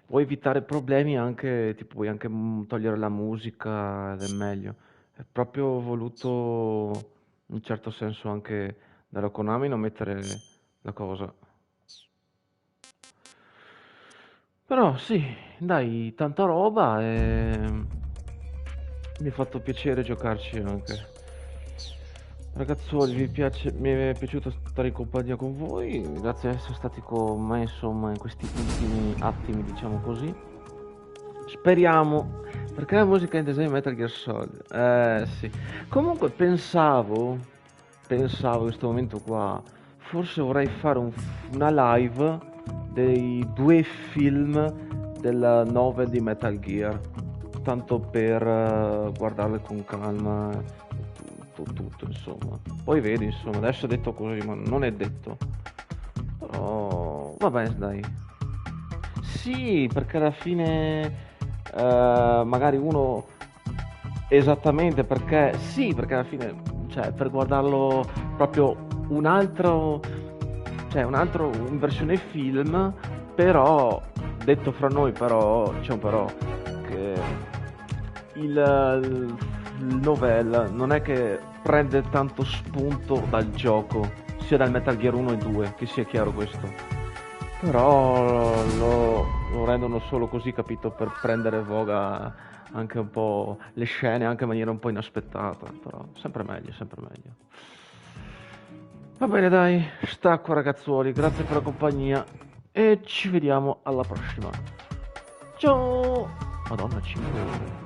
vuoi evitare problemi anche, tipo vuoi anche togliere la musica ed è meglio. È proprio voluto in certo senso anche dalla Konami non mettere la cosa. Però sì, dai, tanta roba e mi ha fatto piacere giocarci anche. Ragazzuoli, mi è piaciuto stare in compagnia con voi, grazie di essere stati con me insomma in questi ultimi attimi, diciamo così. speriamo. Perché la musica in design Metal Gear Solid? Sì. Comunque pensavo in questo momento qua, forse vorrei fare una live dei 2 film della novel di Metal Gear, tanto per guardarle con calma, tutto insomma. Poi vedi, insomma, adesso ho detto così, ma non è detto. Però vabbè, dai. Sì, perché alla fine magari uno esattamente perché sì, perché alla fine, cioè, per guardarlo proprio in versione film, però detto fra noi, però c'è un però, che il novel non è che prende tanto spunto dal gioco, sia dal Metal Gear 1 e 2, che sia chiaro questo. Però lo rendono solo così, capito, per prendere voga anche un po' le scene, anche in maniera un po' inaspettata. Però sempre meglio, sempre meglio. Va bene, dai, stacco ragazzuoli, grazie per la compagnia e ci vediamo alla prossima. Ciao! Madonna, 5 ore.